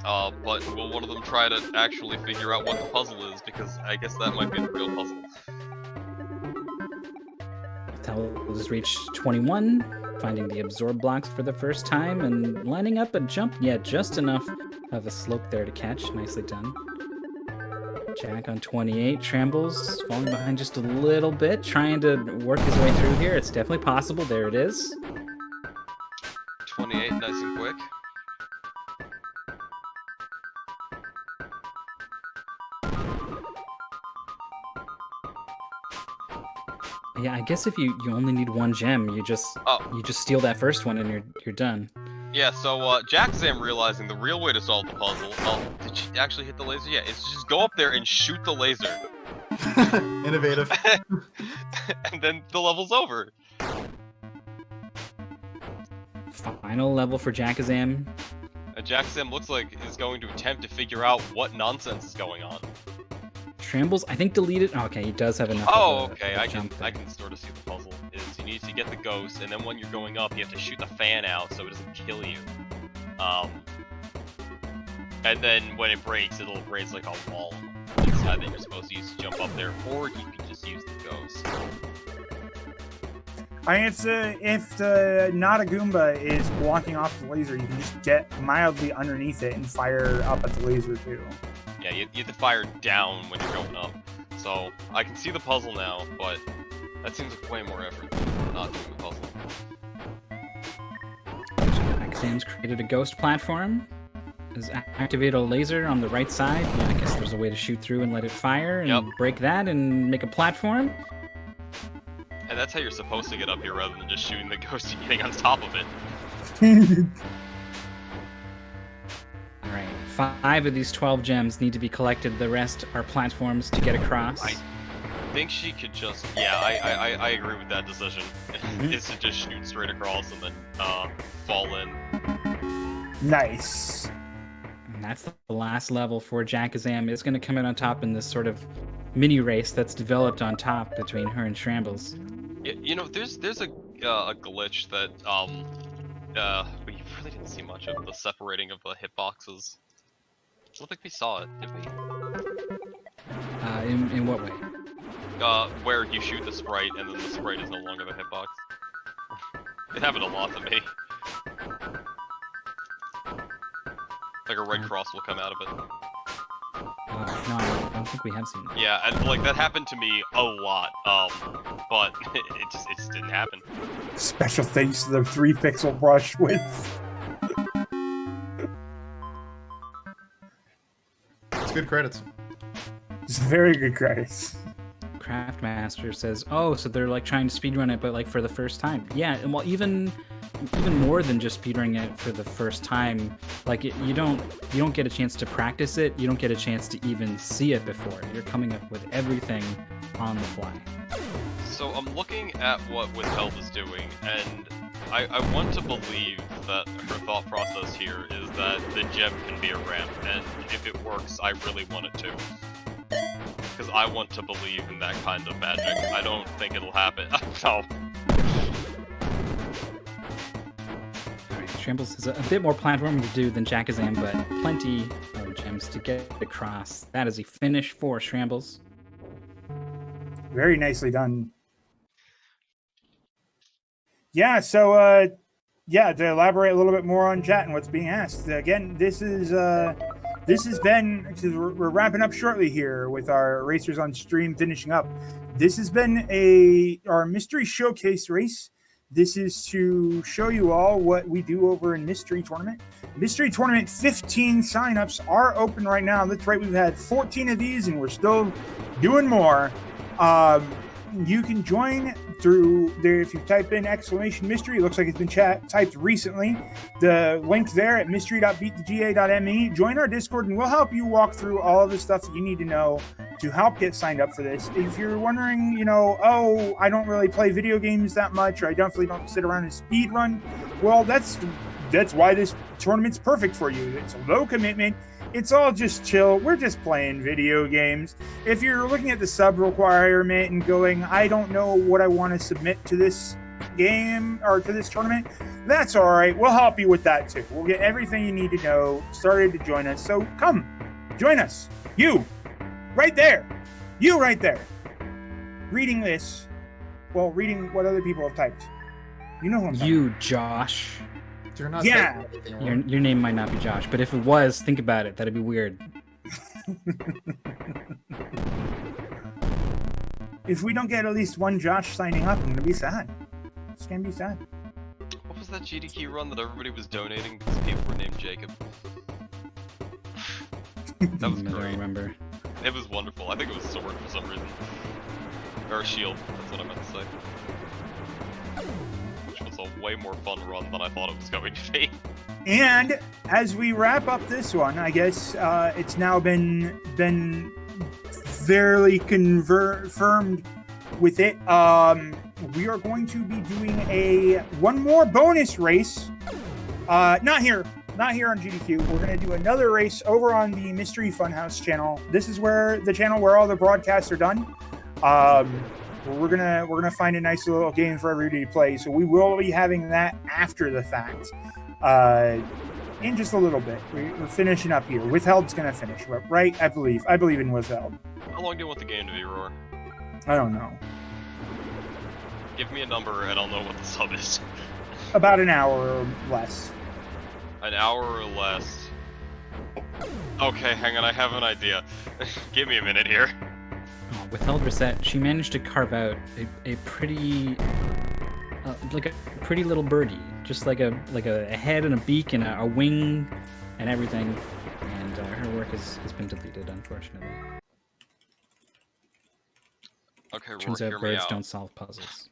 But will one of them try to actually figure out what the puzzle is? Because I guess that might be the real puzzle. We'll just reach 21, finding the absorb blocks for the first time, and lining up a jump. Yeah, just enough of a slope there to catch. Nicely done. Jack on 28. Trambles falling behind just a little bit, trying to work his way through here. It's definitely possible. There it is. 28, nice and quick. Yeah, I guess if you only need one gem, you just steal that first one and you're done. Yeah, so Jakazam realizing the real way to solve the puzzle. Oh, did she actually hit the laser? Yeah, it's just go up there and shoot the laser. Innovative. And then the level's over. Final level for Jakazam. Jakazam looks like is going to attempt to figure out what nonsense is going on. Trambles, I think deleted. Oh, okay, he does have enough. Okay, I can sort of see the puzzle. Is you need to get the ghost, and then when you're going up, you have to shoot the fan out so it doesn't kill you. And then when it breaks, it'll raise like a wall inside that you're supposed to use to jump up there, or you can just use the ghost. I mean, if the not a Goomba is blocking off the laser, you can just get mildly underneath it and fire up at the laser too. Yeah, you have to fire down when you're going up. So I can see the puzzle now, but that seems like way more effort than not doing the puzzle. Jakazam's created a ghost platform. Has activated a laser on the right side. Yeah, I guess there's a way to shoot through and let it fire and break that and make a platform. And that's how you're supposed to get up here rather than just shooting the ghost and getting on top of it. Alright, 5 of these 12 gems need to be collected. The rest are platforms to get across. Right. think she could just. Yeah, I agree with that decision. Is to just shoot straight across and then fall in. Nice. And that's the last level for Jackazam. It's going to come out on top in this sort of mini race that's developed on top between her and Shrambles. Yeah, you know, there's a glitch that we really didn't see much of, the separating of the hitboxes. I don't think we saw it, did we? In what way? Where you shoot the sprite and then the sprite is no longer the hitbox. It happened a lot to me. Like a red cross will come out of it. No, I don't think we have seen that. Yeah, and like that happened to me a lot. But it just didn't happen. Special thanks to the 3-pixel brush width. It's good credits. It's very good credits. Craftmaster says, "Oh, so they're like trying to speedrun it, but like for the first time." Yeah, and well, even more than just speedrunning it for the first time. Like you don't get a chance to practice it. You don't get a chance to even see it before. You're coming up with everything on the fly. So I'm looking at what Withheld is doing, and I want to believe that her thought process here is that the gem can be a ramp, and if it works, I really want it to. Because I want to believe in that kind of magic. I don't think it'll happen. No. Alright, Shrambles has a bit more platforming to do than Jackazam, but plenty of gems to get across. That is a finish for Shrambles. Very nicely done. Yeah, so, to elaborate a little bit more on chat and what's being asked. Again, this has been, we're wrapping up shortly here with our racers on stream finishing up. This has been our mystery showcase race. This is to show you all what we do over in Mystery Tournament. Mystery Tournament 15 signups are open right now. That's right, we've had 14 of these and we're still doing more. You can join through there if you type in !mystery. It looks like it's been typed recently. The link there at mystery.beatthega.me. Join our Discord and we'll help you walk through all of the stuff that you need to know to help get signed up for this. If you're wondering, I don't really play video games that much, or I definitely don't sit around and speed run, well, that's why this tournament's perfect for you. It's low commitment. It's all just chill. We're just playing video games. If you're looking at the sub requirement and going, I don't know what I want to submit to this game or to this tournament, that's all right. We'll help you with that too. We'll get everything you need to know started to join us. So come, join us. You, right there. You right there. Reading this. Well, reading what other people have typed. You know who I'm talking You, about. Josh. You're not Yeah. Your name might not be Josh, but if it was, think about it. That'd be weird. If we don't get at least one Josh signing up, I'm going to be sad. It's going to be sad. What was that GDQ run that everybody was donating because people were named Jacob? That was I don't great. remember. It was wonderful. I think it was Sword for some reason. Or Shield, that's what I meant to say. Which was a way more fun run than I thought it was going to be. And as we wrap up this one, I guess it's now been fairly confirmed with it. We are going to be doing one more bonus race. Not here on GDQ. We're going to do another race over on the Mystery Funhouse channel. This is the channel where all the broadcasts are done. We're gonna find a nice little game for everybody to play. So we will be having that after the fact. In just a little bit. We're finishing up here. Withheld's gonna finish, right? I believe in Withheld. How long do you want the game to be, Roar? I don't know. Give me a number and I'll know what the sub is. About an hour or less. An hour or less. Okay, hang on, I have an idea. Give me a minute here. Withheld Reset, she managed to carve out a pretty, like a pretty little birdie, just like a head and a beak and a wing and everything. And her work has been deleted, unfortunately. Okay, Roar, Turns hear out me birds out. don't solve puzzles.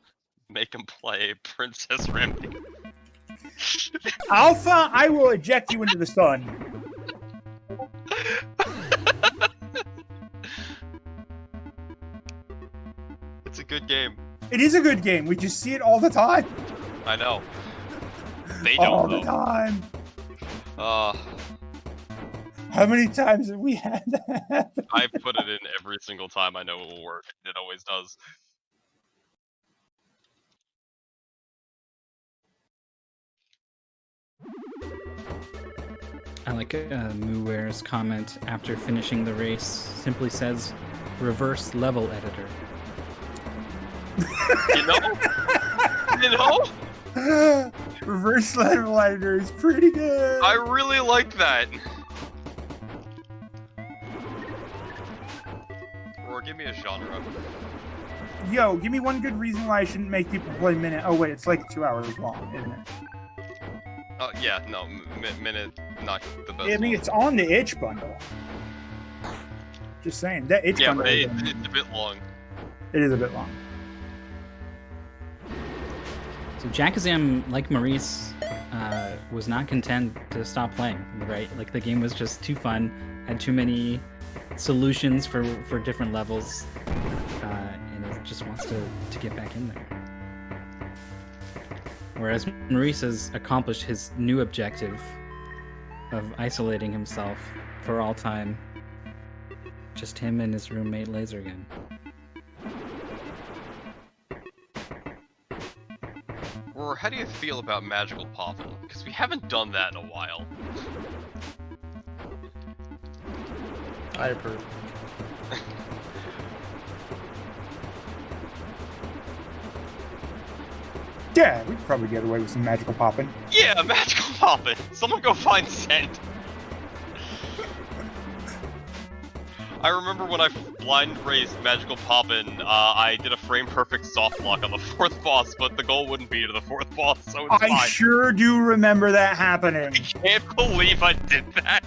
Make him play Princess Remedy. Alpha, I will eject you into the sun. good game. It is a good game. We just see it all the time. I know. They don't All know. the time. Uh, How many times have we had that happen? I put it in every single time. I know it will work. It always does. I like Muware's comment after finishing the race. Simply says, "Reverse level editor." You know? You know? Reverse level editor is pretty good. I really like that. Or give me a genre. Yo, give me one good reason why I shouldn't make people play Minute. Oh wait, it's like 2 hours long, isn't it? Yeah, no, Minute, not the best. I mean, one. it's on the itch bundle. Just saying, that itch Yeah, bundle. but is it's a bit long. it is a bit long. So Jackazam, like Maurice, was not content to stop playing, right? Like the game was just too fun, had too many solutions for different levels, and it just wants to get back in there. Whereas Maurice has accomplished his new objective of isolating himself for all time. Just him and his roommate Lasergun. Or how do you feel about Magical Poppin'? Because we haven't done that in a while. I approve. Yeah, we could probably get away with some magical popping. Yeah, Magical Poppin'! Someone go find Send! I remember when I blind raced Magical Poppin', I did a frame perfect soft lock on the 4th boss, but the goal wouldn't be to the 4th boss, so it's I fine. sure do remember that happening. I can't believe I did that!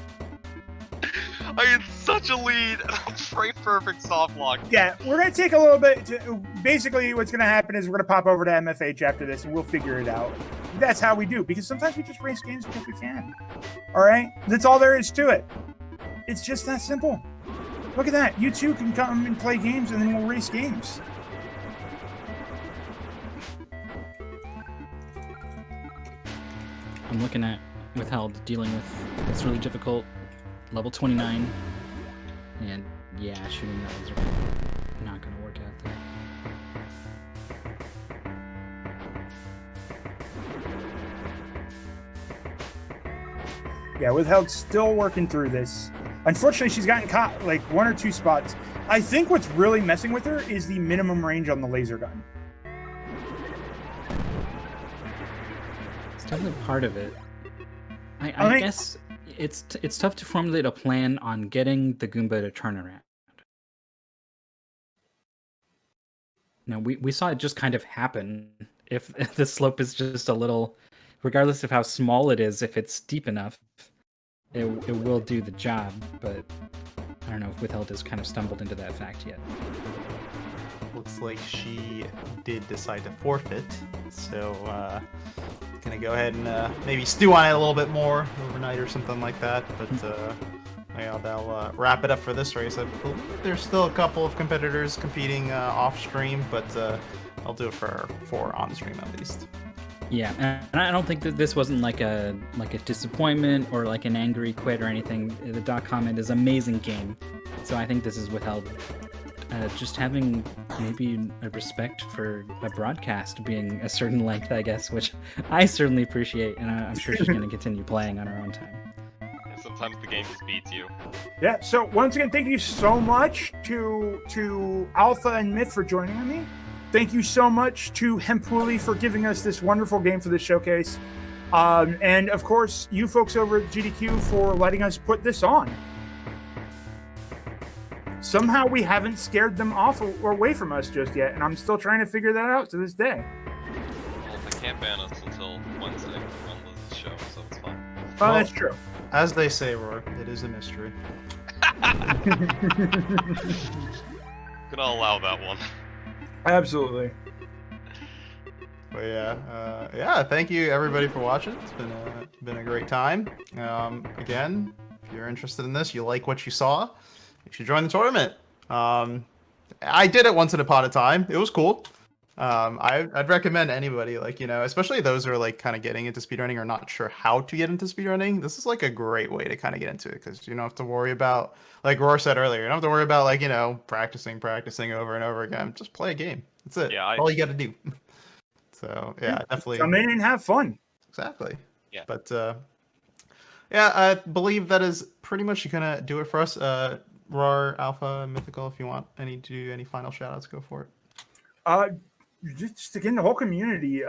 I had such a lead, and I frame perfect soft lock. Yeah, we're gonna take a little bit. Basically, what's gonna happen is we're gonna pop over to MFH after this, and we'll figure it out. That's how we do, because sometimes we just race games because we can. All right, that's all there is to it. It's just that simple. Look at that. You two can come and play games, and then we'll race games. I'm looking at Withheld dealing with this really difficult level 29, and yeah, shooting those are not going to work out there. Yeah, Withheld's still working through this. Unfortunately, she's gotten caught like 1 or 2 spots. I think what's really messing with her is the minimum range on the laser gun. It's definitely part of it. I guess it's tough to formulate a plan on getting the Goomba to turn around. Now, we saw it just kind of happen. If the slope is just a little, regardless of how small it is, if it's steep enough, it will do the job. But I don't know if Withheld has kind of stumbled into that fact yet. Looks like she did decide to forfeit, so gonna go ahead and maybe stew on it a little bit more overnight or something like that. But yeah, that'll wrap it up for this race. I believe there's still a couple of competitors competing off stream, but I'll do it for on stream at least. Yeah, and I don't think that this wasn't like a disappointment or like an angry quit or anything. The dot comment is amazing game, so I think this is Withheld just having maybe a respect for a broadcast being a certain length, I guess, which I certainly appreciate, and I'm sure she's going to continue playing on her own time. And sometimes the game just beats you. Yeah, so once again, thank you so much to Alpha and Myth for joining me. Thank you so much to Hempwoolly for giving us this wonderful game for this showcase. And of course, you folks over at GDQ for letting us put this on. Somehow we haven't scared them off or away from us just yet, and I'm still trying to figure that out to this day. Well, they can't ban us until Wednesday to run the show, so it's fine. Oh, Well, that's true. As they say, Roar, it is a mystery. Gonna allow that one. Absolutely. But yeah, thank you everybody for watching. It's been a great time. Again, if you're interested in this, you like what you saw, you should join the tournament. I did it once upon a time. It was cool. I'd recommend anybody, like, you know, especially those who are like kind of getting into speedrunning or not sure how to get into speedrunning. This is like a great way to kind of get into it because you don't have to worry about, like Roar said earlier, you don't have to worry about like, you know, practicing over and over again. Just play a game. That's it. Yeah, All you got to do. So yeah, definitely. Come in and have fun. Exactly. Yeah. But yeah, I believe that is pretty much gonna do it for us. Roar, Alpha, Mythical, if you want to do any final shout outs, go for it. Just again, the whole community.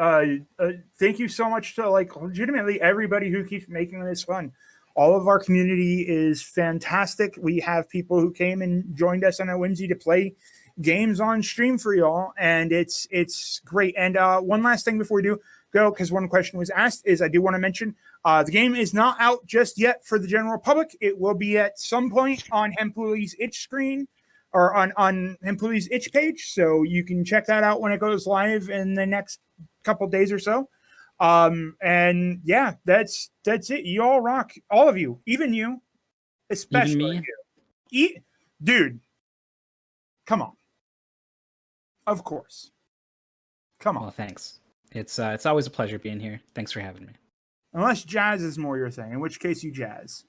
Thank you so much to like legitimately everybody who keeps making this fun. All of our community is fantastic. We have people who came and joined us on a whimsy to play games on stream for y'all, and it's great. And one last thing before we do go, because one question was asked, is I do want to mention the game is not out just yet for the general public. It will be at some point on Hempluli's itch screen or on Hempluli's itch page, so you can check that out when it goes live in the next couple days or so. And yeah, that's it. You all rock, all of you, even you, especially Even me? you. Dude, come on. Of course. Come on. Well, thanks. It's always a pleasure being here. Thanks for having me. Unless jazz is more your thing, in which case you jazz.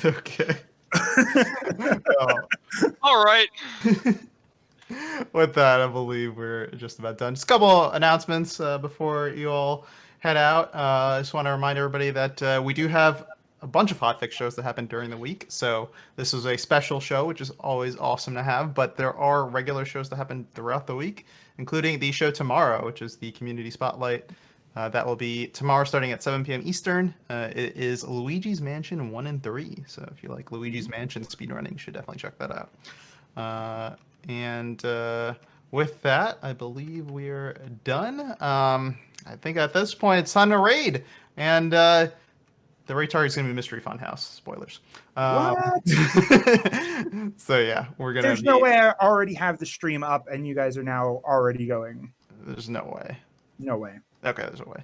Okay. All right. With that, I believe we're just about done. Just a couple announcements before you all head out. I just want to remind everybody that we do have a bunch of hotfix shows that happen during the week. So this is a special show, which is always awesome to have. But there are regular shows that happen throughout the week, including the show tomorrow, which is the Community Spotlight. That will be tomorrow starting at 7 p.m. Eastern. It is Luigi's Mansion 1 and 3. So if you like Luigi's Mansion speedrunning, you should definitely check that out. And with that, I believe we're done. I think at this point, it's time to raid. And the raid target is going to be Mystery Funhouse. Spoilers. What? So yeah, we're going to There's no way I already have the stream up and you guys are now already going. There's no way. No way. Okay, there's a way.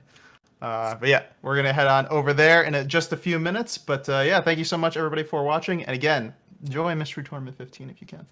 But yeah, we're going to head on over there in just a few minutes. But yeah, thank you so much, everybody, for watching. And again, enjoy Mystery Tournament 15 if you can.